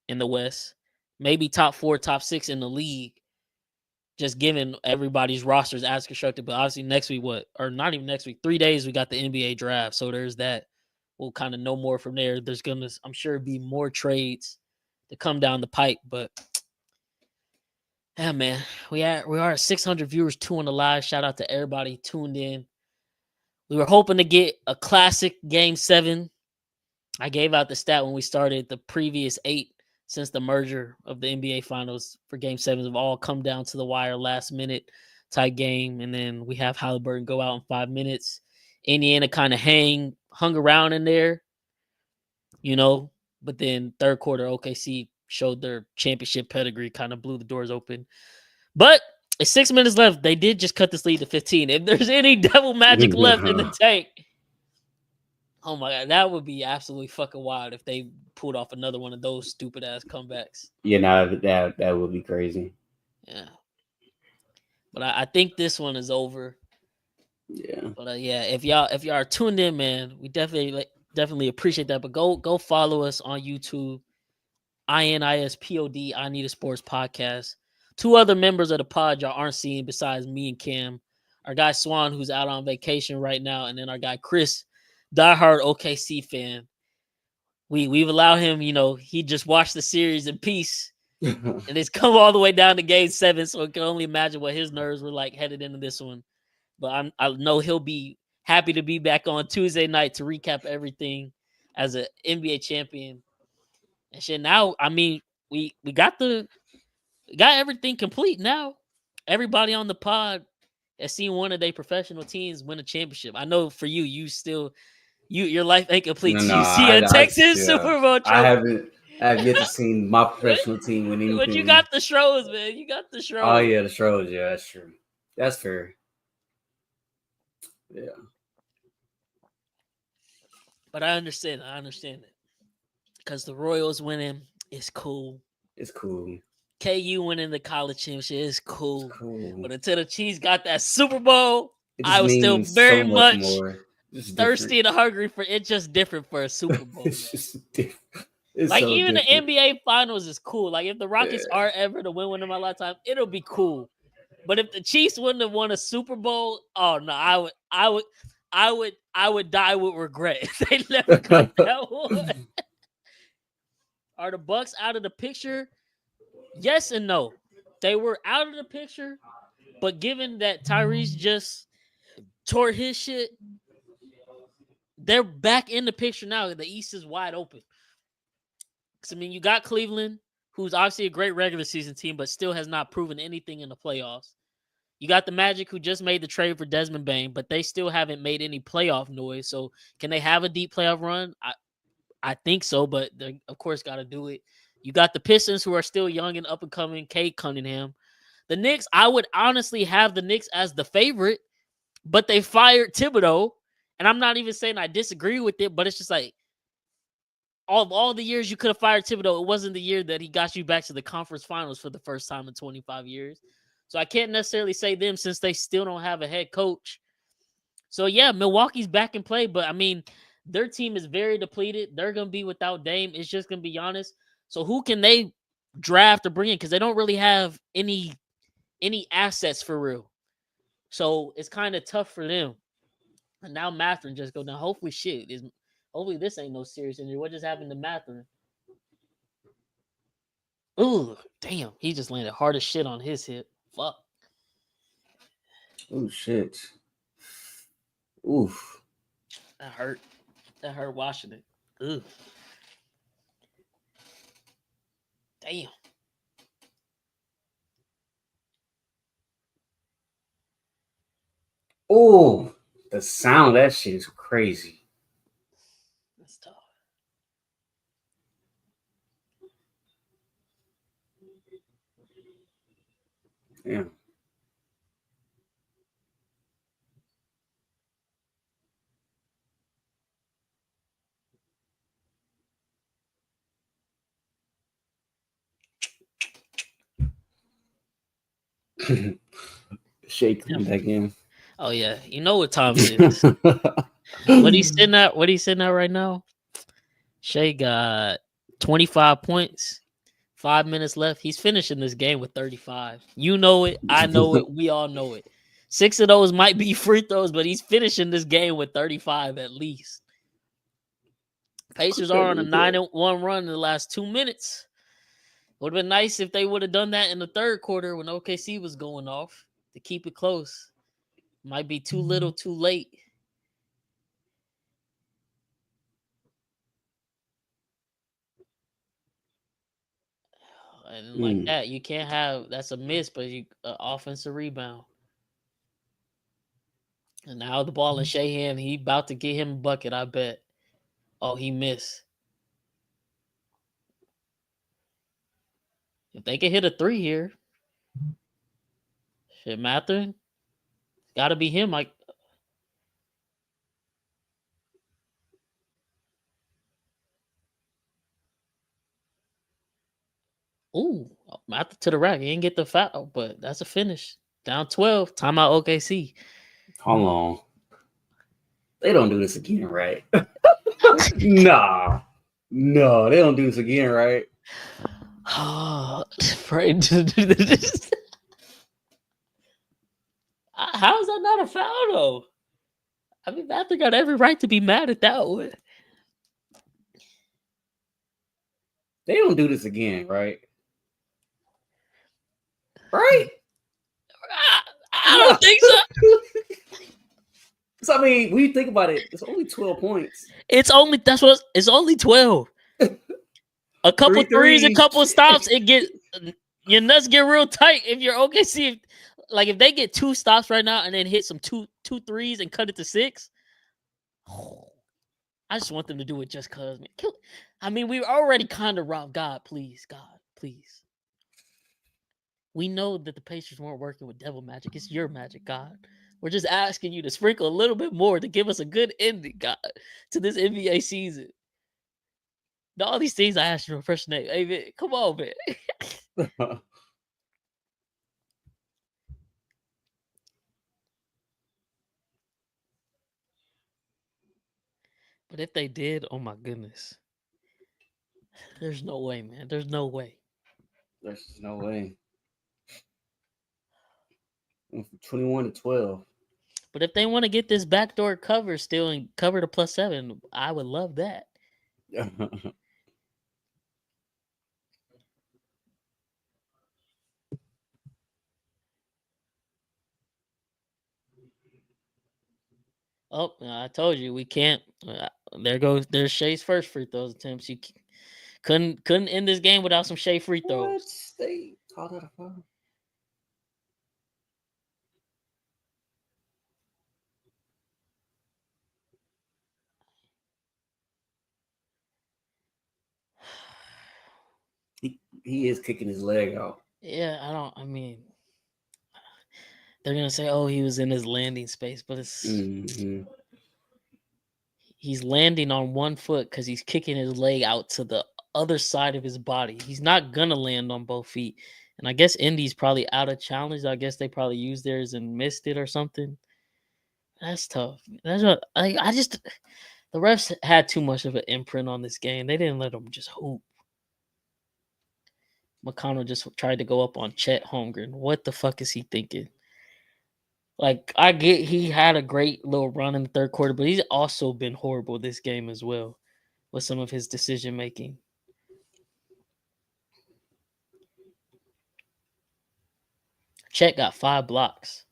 in the West. Maybe top 4, top 6 in the league, just given everybody's rosters as constructed. But obviously next week, not even next week, 3 days, we got the NBA draft. So there's that. We'll kind of know more from there. There's going to, I'm sure, be more trades to come down the pipe. But yeah, man, we are at 600 viewers, 2 on the live. Shout out to everybody tuned in. We were hoping to get a classic Game 7. I gave out the stat when we started. The previous 8 since the merger of the NBA Finals for Game 7s have all come down to the wire, last minute type game. And then we have Halliburton go out in 5 minutes. Indiana kind of hung around in there, you know. But then third quarter, OKC showed their championship pedigree, kind of blew the doors open. But it's 6 minutes left. They did just cut this lead to 15. If there's any devil magic left in the tank, oh my God, that would be absolutely fucking wild if they pulled off another one of those stupid ass comebacks. Yeah, no, that would be crazy. Yeah. But I think this one is over. Yeah. But yeah, if y'all are tuned in, man, we definitely appreciate that. But go follow us on YouTube, INISPod, I Need a Sports Podcast. 2 other members of the pod y'all aren't seeing besides me and Cam. Our guy Swan, who's out on vacation right now, and then our guy Chris, diehard OKC fan. We've allowed him, he just watched the series in peace. And it's come all the way down to Game 7, so I can only imagine what his nerves were like headed into this one. But I know he'll be happy to be back on Tuesday night to recap everything as an NBA champion. And shit, now, I mean, we got everything complete now. Everybody on the pod has seen one of their professional teams win a championship. I know for you, your life ain't complete till you see a Texas Super Bowl trophy. I have yet to see my professional team win anything. But you got the Stros, man. You got the Stros. Oh yeah, the Stros. Yeah, that's true. That's fair. Yeah. But I understand it. Because the Royals winning is cool. It's cool. KU winning the college championship is cool. But until the Chiefs got that Super Bowl, I was still very much thirsty and hungry for it. Just different for a Super Bowl. It's just different. It's like so even different. the NBA Finals is cool. Like if the Rockets are ever to win one in my lifetime, it'll be cool. But if the Chiefs wouldn't have won a Super Bowl, oh no, I would die with regret if they never got that one. Are the Bucks out of the picture? Yes and no. They were out of the picture, but given that Tyrese just tore his shit, they're back in the picture now. The East is wide open. I mean, you got Cleveland, who's obviously a great regular season team, but still has not proven anything in the playoffs. You got the Magic, who just made the trade for Desmond Bane, but they still haven't made any playoff noise. So can they have a deep playoff run? I think so, but they, of course, got to do it. You got the Pistons, who are still young and up and coming, Cade Cunningham. The Knicks, I would honestly have the Knicks as the favorite, but they fired Thibodeau. And I'm not even saying I disagree with it, but it's just like, all the years you could have fired Thibodeau, it wasn't the year that he got you back to the conference finals for the first time in 25 years. So I can't necessarily say them since they still don't have a head coach. So yeah, Milwaukee's back in play, but I mean, their team is very depleted. They're going to be without Dame. It's just going to be Giannis. So who can they draft or bring in? Because they don't really have any assets for real. So it's kind of tough for them. And now Mathurin just go down. Hopefully this ain't no serious injury. What just happened to Mathurin? Ooh, damn. He just landed hard as shit on his hip. Fuck. Oh, shit. Oof. That hurt. That hurt watching it. Ugh. Damn. Oh, the sound of that shit is crazy. That's tough. Yeah. Shake coming back in. Oh yeah, you know what time it is. What he's sitting at? What he's sitting at right now? Shea got 25 points. 5 minutes left. He's finishing this game with 35. You know it. I know it. We all know it. 6 of those might be free throws, but he's finishing this game with 35 at least. Pacers are on a 9-1 run in the last 2 minutes. Would have been nice if they would have done that in the third quarter when OKC was going off to keep it close. Might be too little, too late. And like that, you can't have that's a miss, but you offensive rebound. And now the ball in Shea hand, he about to get him a bucket, I bet. Oh, he missed. If they can hit a 3 here, shit, Mathurin, got to be him. Like, ooh, Mathurin to the rack. He didn't get the foul, but that's a finish. Down 12. Timeout OKC. Hold on. They don't do this again, right? Nah. No, they don't do this again, right? Oh, afraid to do this. How is that not a foul, though? I mean, Mather got every right to be mad at that one. They don't do this again, right? Right? I don't think so. So, I mean, when you think about it, it's only 12 points. It's only 12. A couple threes, a couple stops, your nuts get real tight if you're OKC. If they get 2 stops right now and then hit some two threes and cut it to 6. I just want them to do it just cause, man. I mean, we already kind of robbed God, please. We know that the Pacers weren't working with devil magic. It's your magic, God. We're just asking you to sprinkle a little bit more to give us a good ending, God, to this NBA season. All these things I asked you for first name. Hey, man, come on, man. But if they did, oh my goodness. There's no way, man. There's no way. There's just no way. 21-12. But if they want to get this backdoor cover still and cover the +7, I would love that. Oh, I told you we can't. There's Shai's first free throws attempts. You couldn't end this game without some Shai free throws. What? They called that a foul? He is kicking his leg out. Yeah, I mean, they're gonna say, "Oh, he was in his landing space," but it's he's landing on one foot because he's kicking his leg out to the other side of his body. He's not gonna land on both feet. And I guess Indy's probably out of challenge. I guess they probably used theirs and missed it or something. That's tough. That's what I just the refs had too much of an imprint on this game. They didn't let them just hoop. McConnell just tried to go up on Chet Holmgren. What the fuck is he thinking? I get he had a great little run in the third quarter, but he's also been horrible this game as well with some of his decision making. Chet got 5 blocks.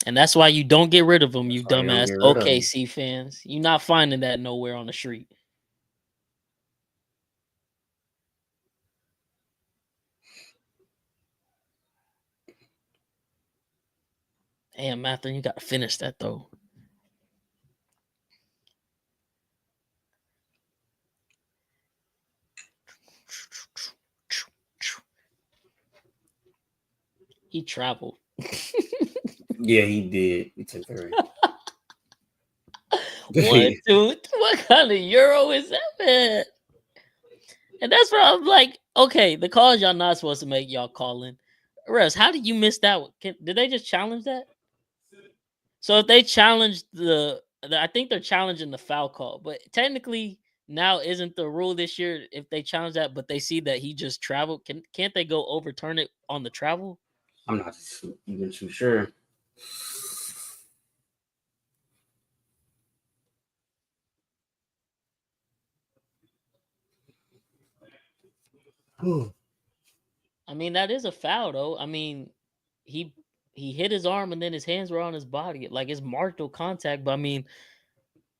And that's why you don't get rid of him, you dumbass OKC fans. You're not finding that nowhere on the street. Damn, Mather, you got to finish that, though. He traveled. Yeah, he did. He took 30. What kind of Euro is that, man? And that's where I'm like, okay, the calls y'all not supposed to make, y'all calling. Russ, how did you miss that one? Did they just challenge that? So if they challenged I think they're challenging the foul call, but technically now isn't the rule this year if they challenge that, but they see that he just traveled, can't they go overturn it on the travel? I'm not even too sure. I mean, that is a foul, though. I mean, he hit his arm and then his hands were on his body. Like, it's martial contact, but I mean,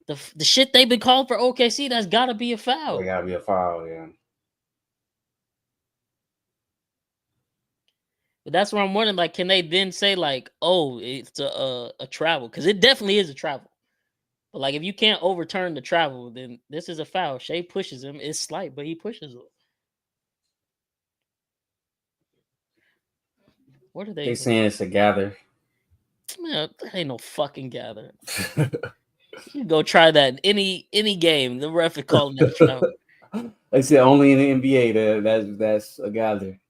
the shit they've been calling for OKC, that's got to be a foul. It got to be a foul, yeah. But that's where I'm wondering, like, can they then say, like, oh, it's a travel? Because it definitely is a travel. But, like, if you can't overturn the travel, then this is a foul. Shai pushes him. It's slight, but he pushes him. What are they? They saying it's a gather. Man, that ain't no fucking gather. You go try that in any game. The ref is calling that travel. They said only in the NBA that's a gather.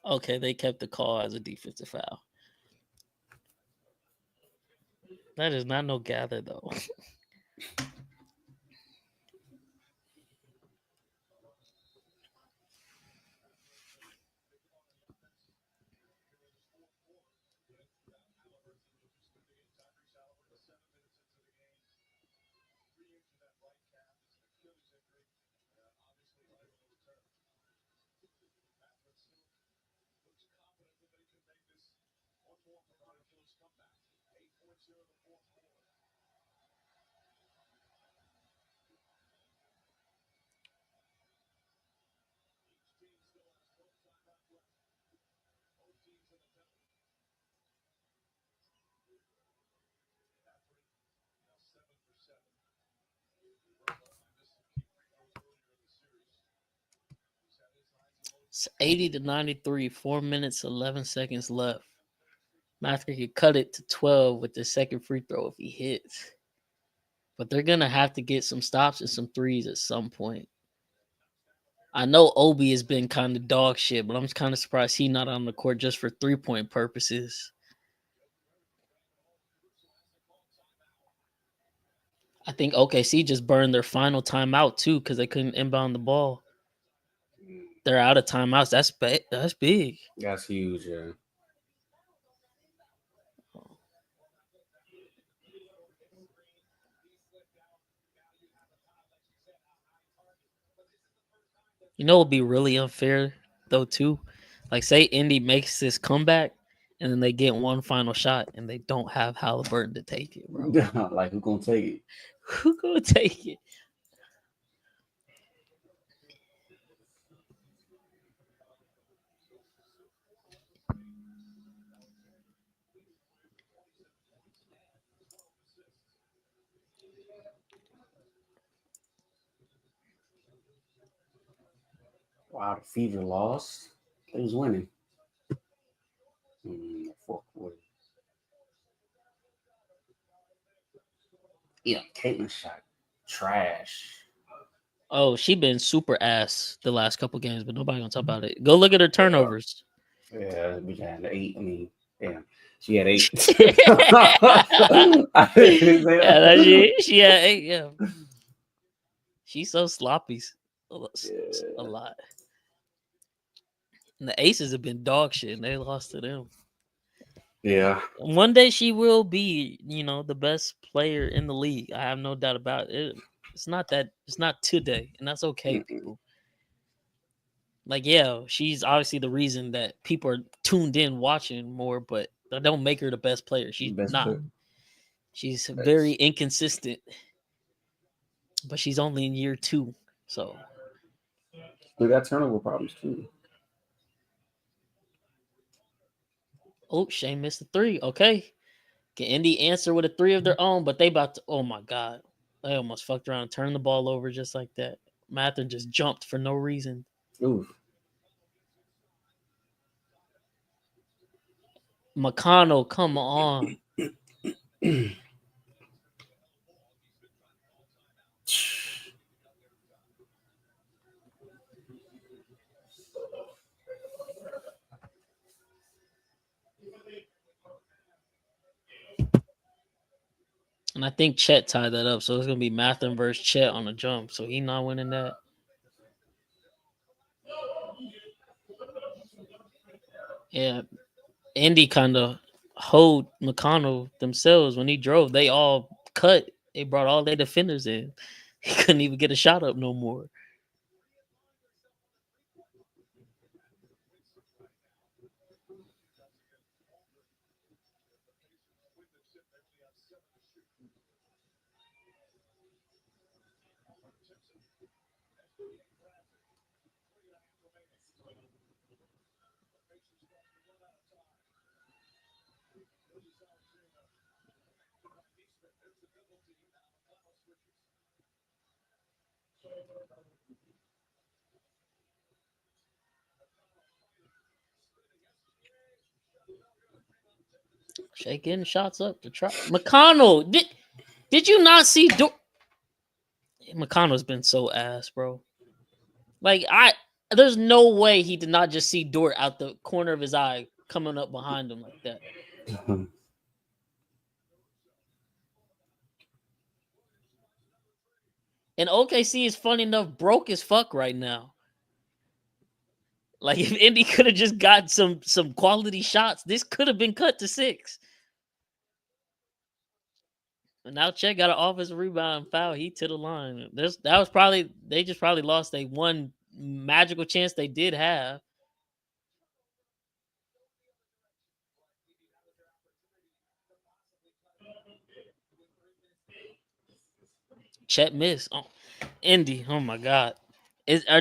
Okay, they kept the call as a defensive foul. That is not no gather though. It's 80-93, 4 minutes, 11 seconds left. Mather could cut it to 12 with the second free throw if he hits. But they're going to have to get some stops and some threes at some point. I know Obi has been kind of dog shit, but I'm kind of surprised he's not on the court just for 3-point purposes. I think OKC just burned their final timeout too because they couldn't inbound the ball. They're out of timeouts. That's big. That's huge, yeah. You know what would be really unfair though too? Like say Indy makes this comeback and then they get one final shot and they don't have Halliburton to take it, bro. Like who gonna take it? Who gonna take it? Wow, the Fever lost. They was winning. Fourth quarter. Yeah, Caitlyn shot trash. Oh, she been super ass the last couple games, but nobody gonna talk about it. Go look at her turnovers. Yeah, we had 8. I mean, damn, she had 8. She had 8. Yeah, she's so sloppy. A lot. And the Aces have been dog shit, and they lost to them. Yeah. One day she will be, the best player in the league. I have no doubt about it. It's not today, and that's okay, people. Like, yeah, she's obviously the reason that people are tuned in watching more, but that don't make her the best player. She's not. Player. She's very inconsistent, but she's only in year 2, so. They got turnover problems too. Oh, Shane missed a 3. Okay. Can Indy answer with a 3 of their own? But they about to, oh my God. They almost fucked around and turned the ball over just like that. Mather just jumped for no reason. Ooh. McConnell, come on. And I think Chet tied that up. So it's going to be Mather versus Chet on a jump. So he's not winning that. Yeah. Indy kind of hold McConnell themselves when he drove. They all cut. They brought all their defenders in. He couldn't even get a shot up no more. Shea getting shots up to try. McConnell, did you not see? McConnell's been so ass, bro. Like there's no way he did not just see Dort out the corner of his eye coming up behind him like that. And OKC is funny enough broke as fuck right now. Like if Indy could have just got some quality shots, this could have been cut to 6. And now Chet got an offensive rebound foul. He to the line. That was probably they just probably lost a one magical chance they did have. Chet missed. Oh, Indy. Oh my God. Are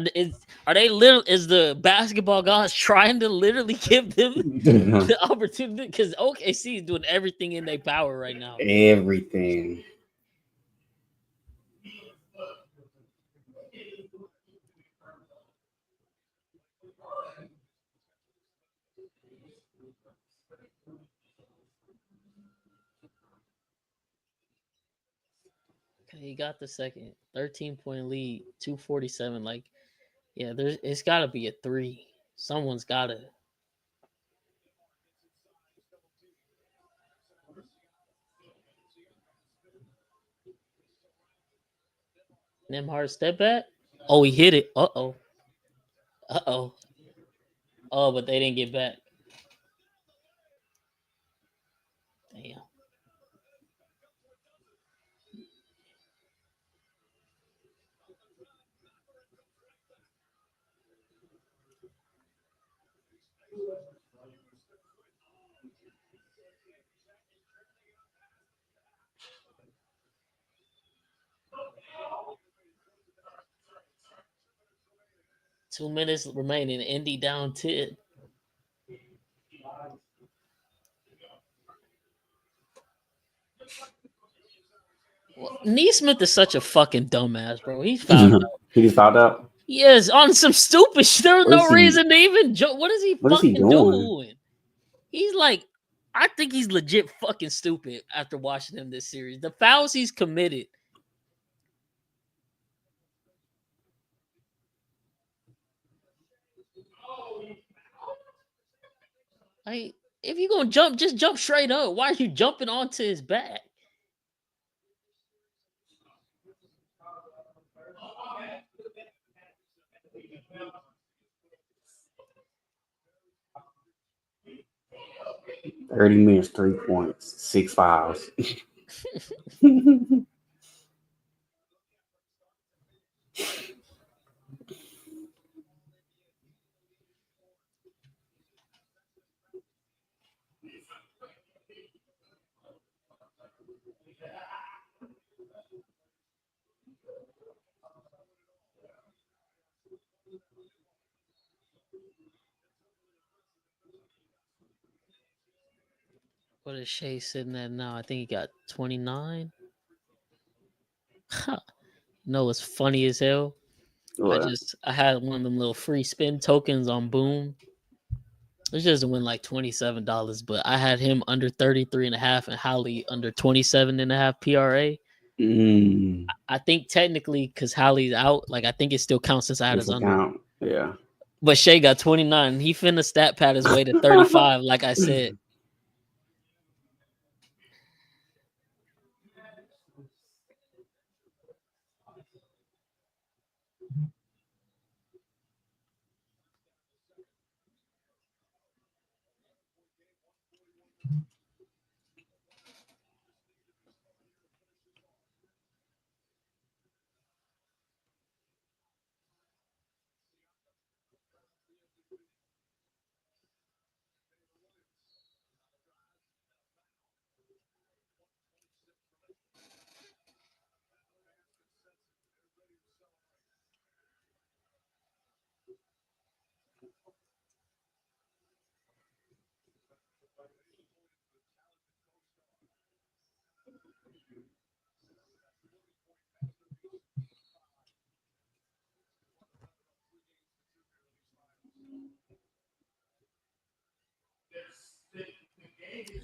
they literally? Is the basketball gods trying to literally give them the opportunity? Because OKC is doing everything in their power right now. Everything. Okay, he got the second 13-point lead, 2:47. Like, yeah, it's got to be a 3. Someone's got to. Nemhard step back. Oh, he hit it. Uh-oh. Oh, but they didn't get back. Damn. Two minutes remaining. Indy down 10. Well, Neesmith is such a fucking dumbass, bro. He's fouled out. He's fouled out? Yes, on some stupid shit. There was no reason to even what is he fucking doing? He's like, I think he's legit fucking stupid after watching him this series. The fouls he's committed. Like, if you're gonna jump, just jump straight up. Why are you jumping onto his back? $30 minutes, 3 points, 6 fouls. What is Shea sitting at now? I think he got 29. Huh. You know what's funny as hell? What? I had one of them little free spin tokens on Boom. It's just to win like $27, but I had him under 33.5 and Holly under 27.5 PRA. I think technically because Holly's out, like I think it still counts since I had his under. Yeah. But Shea got 29. He finna stat pad his way to 35, like I said.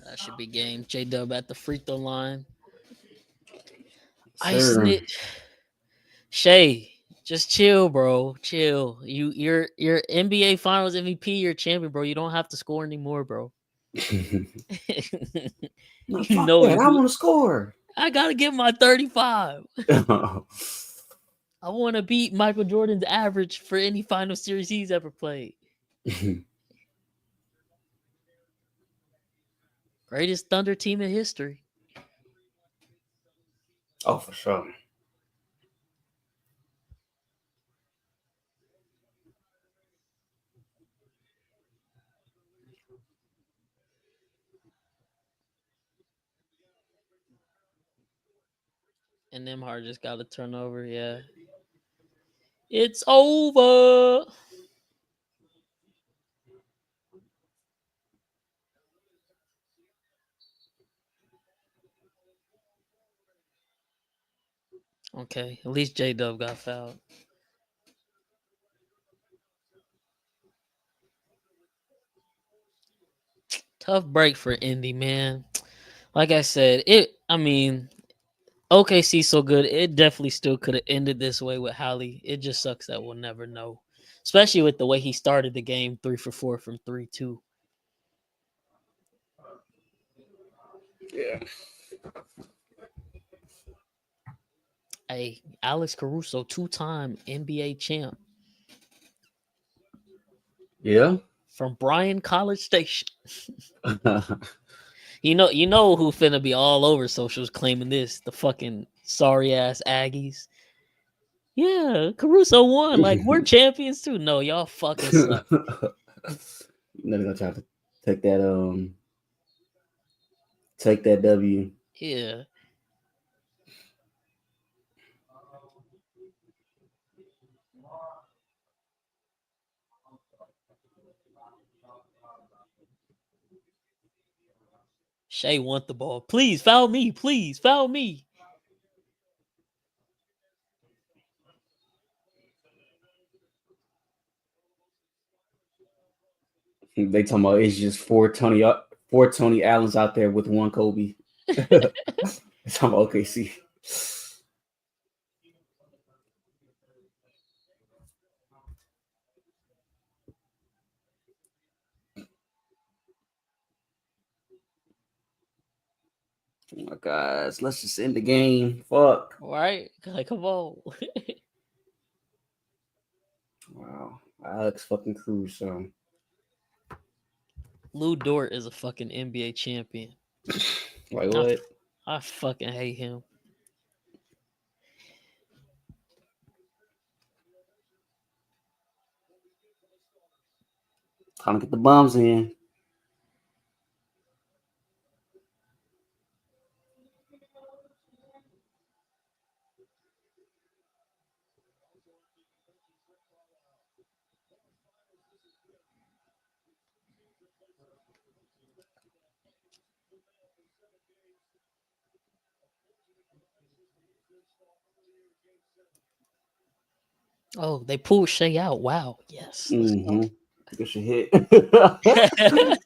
That should be game. J-Dub at the free throw line. Ice Knit. Shea, just chill, bro. Chill. You're NBA Finals MVP. You're a champion, bro. You don't have to score anymore, bro. You know, I want to score. I gotta get my 35. I want to beat Michael Jordan's average for any final series he's ever played. Greatest Thunder team in history. Oh, for sure. And Nembhard just got a turnover. Yeah. It's over. Okay. At least J-Dub got fouled. Tough break for Indy, man. Like I said, OKC so good. It definitely still could have ended this way with Hallie. It just sucks that we'll never know. Especially with the way he started the game, 3 for 4 from 3 too. Yeah. Hey, Alex Caruso, 2-time NBA champ. Yeah. From Bryan College Station. You know who finna be all over socials claiming this? The fucking sorry ass Aggies. Yeah, Caruso won. Like, we're champions too. No, y'all fucking suck. They're gonna try to take that W. Yeah. Shea want the ball. Please foul me. Please foul me. They talking about it's just four Tony Allens out there with one Kobe. It's talking about OKC. Oh my guys, let's just end the game. Fuck. Right? Like, come on. Wow. Alex fucking Caruso. Lou Dort is a fucking NBA champion. Like what? I fucking hate him. Time to get the bombs in. Oh, they pulled Shea out. Wow. Yes. Mm-hmm. Good shit hit.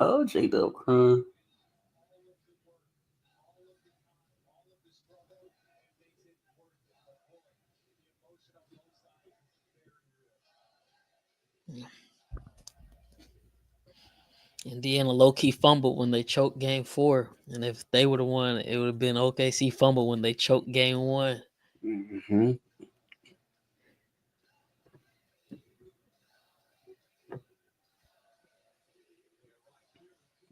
Oh, J-Dub, huh? Indiana low-key fumbled when they choked game 4. And if they would have won, it would have been OKC fumble when they choked game 1. Mm-hmm.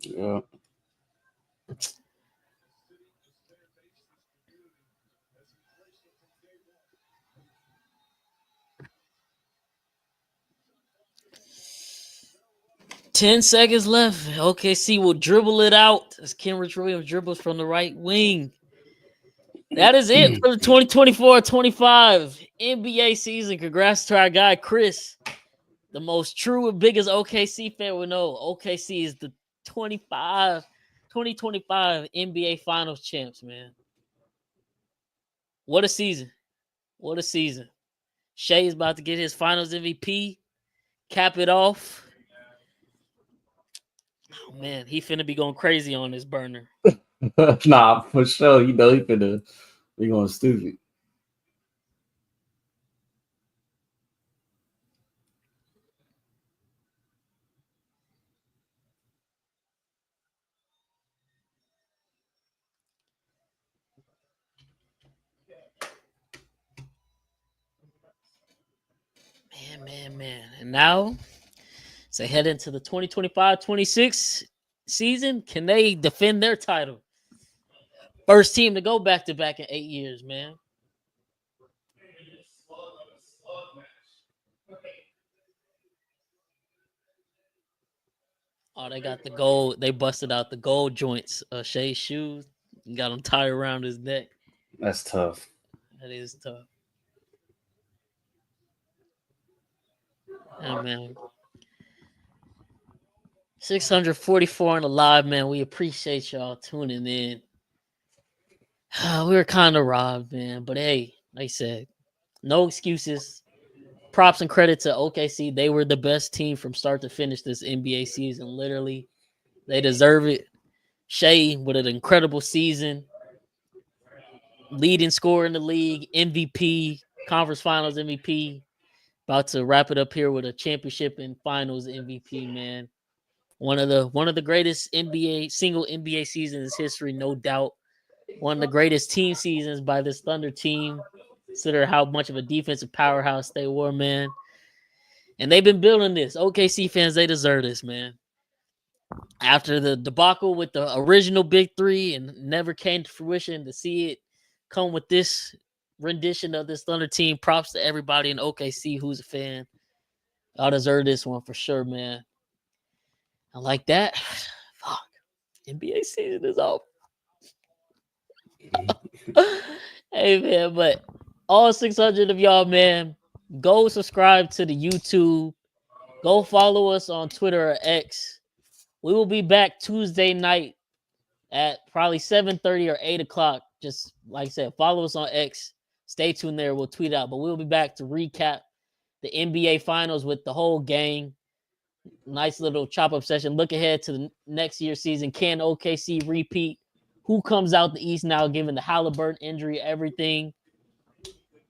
Yeah. Ten seconds left. OKC will dribble it out as Kenrich Williams dribbles from the right wing. That is it for the 2024-25 NBA season. Congrats to our guy, Chris. the most true and biggest OKC fan will know, OKC is the 2025 NBA Finals champs, man. What a season. What a season. Shai's about to get his Finals MVP. Cap it off. Oh, man, he finna be going crazy on this burner. Nah, for sure. He finna be going stupid. Man. And now, as they head into the 2025-26 season, can they defend their title? First team to go back-to-back in 8 years, man. Oh, they got the gold. They busted out the gold joints. Shai's shoes. Got them tied around his neck. That's tough. That is tough. Oh, man. 644 on the live, man. We appreciate y'all tuning in. We were kind of robbed, man. But hey, like I said, no excuses. Props and credit to OKC. They were the best team from start to finish this NBA season. Literally, they deserve it. Shai with an incredible season. Leading scorer in the league, MVP, conference finals MVP. About to wrap it up here with a championship and finals MVP, man. One of the greatest single NBA seasons in history, no doubt. One of the greatest team seasons by this Thunder team. Consider how much of a defensive powerhouse they were, man. And they've been building this. OKC fans, they deserve this, man. After the debacle with the original Big Three and never came to fruition, to see it come with this rendition of this Thunder team, props to everybody in OKC who's a fan. Y'all deserve this one for sure, man. And like that, fuck, NBA season is over. Hey, man, but all 600 of y'all, man, go subscribe to the YouTube. Go follow us on Twitter or X. We will be back Tuesday night at probably 7:30 or 8 o'clock. Just like I said, follow us on X. Stay tuned there. We'll tweet out. But we'll be back to recap the NBA Finals with the whole gang. Nice little chop-up session. Look ahead to the next year's season. Can OKC repeat? Who comes out the East now, given the Halliburton injury, everything?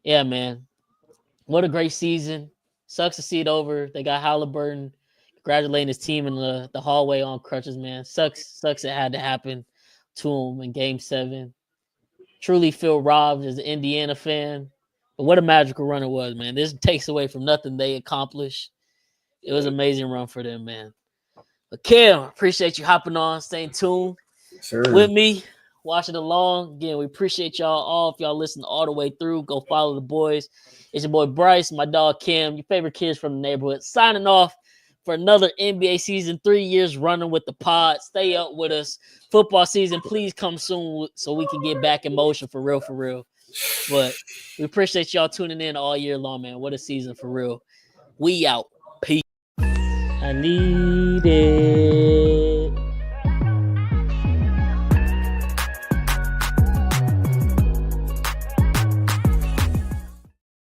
Yeah, man. What a great season. Sucks to see it over. They got Halliburton congratulating his team in the hallway on crutches, man. Sucks it had to happen to him in Game 7. Truly feel robbed as an Indiana fan. But what a magical run it was, man. This takes away from nothing they accomplished. It was an amazing run for them, man. But Kim, appreciate you hopping on, staying tuned with me, watching along. Again, we appreciate y'all all. If y'all listen all the way through, go follow the boys. It's your boy Bryce, my dog Kim, your favorite kids from the neighborhood. Signing off for another NBA season, 3 years running with the pod. Stay up with us. Football season, please come soon so we can get back in motion for real. But we appreciate y'all tuning in all year long, man. What a season for real. We out. Peace. I need it.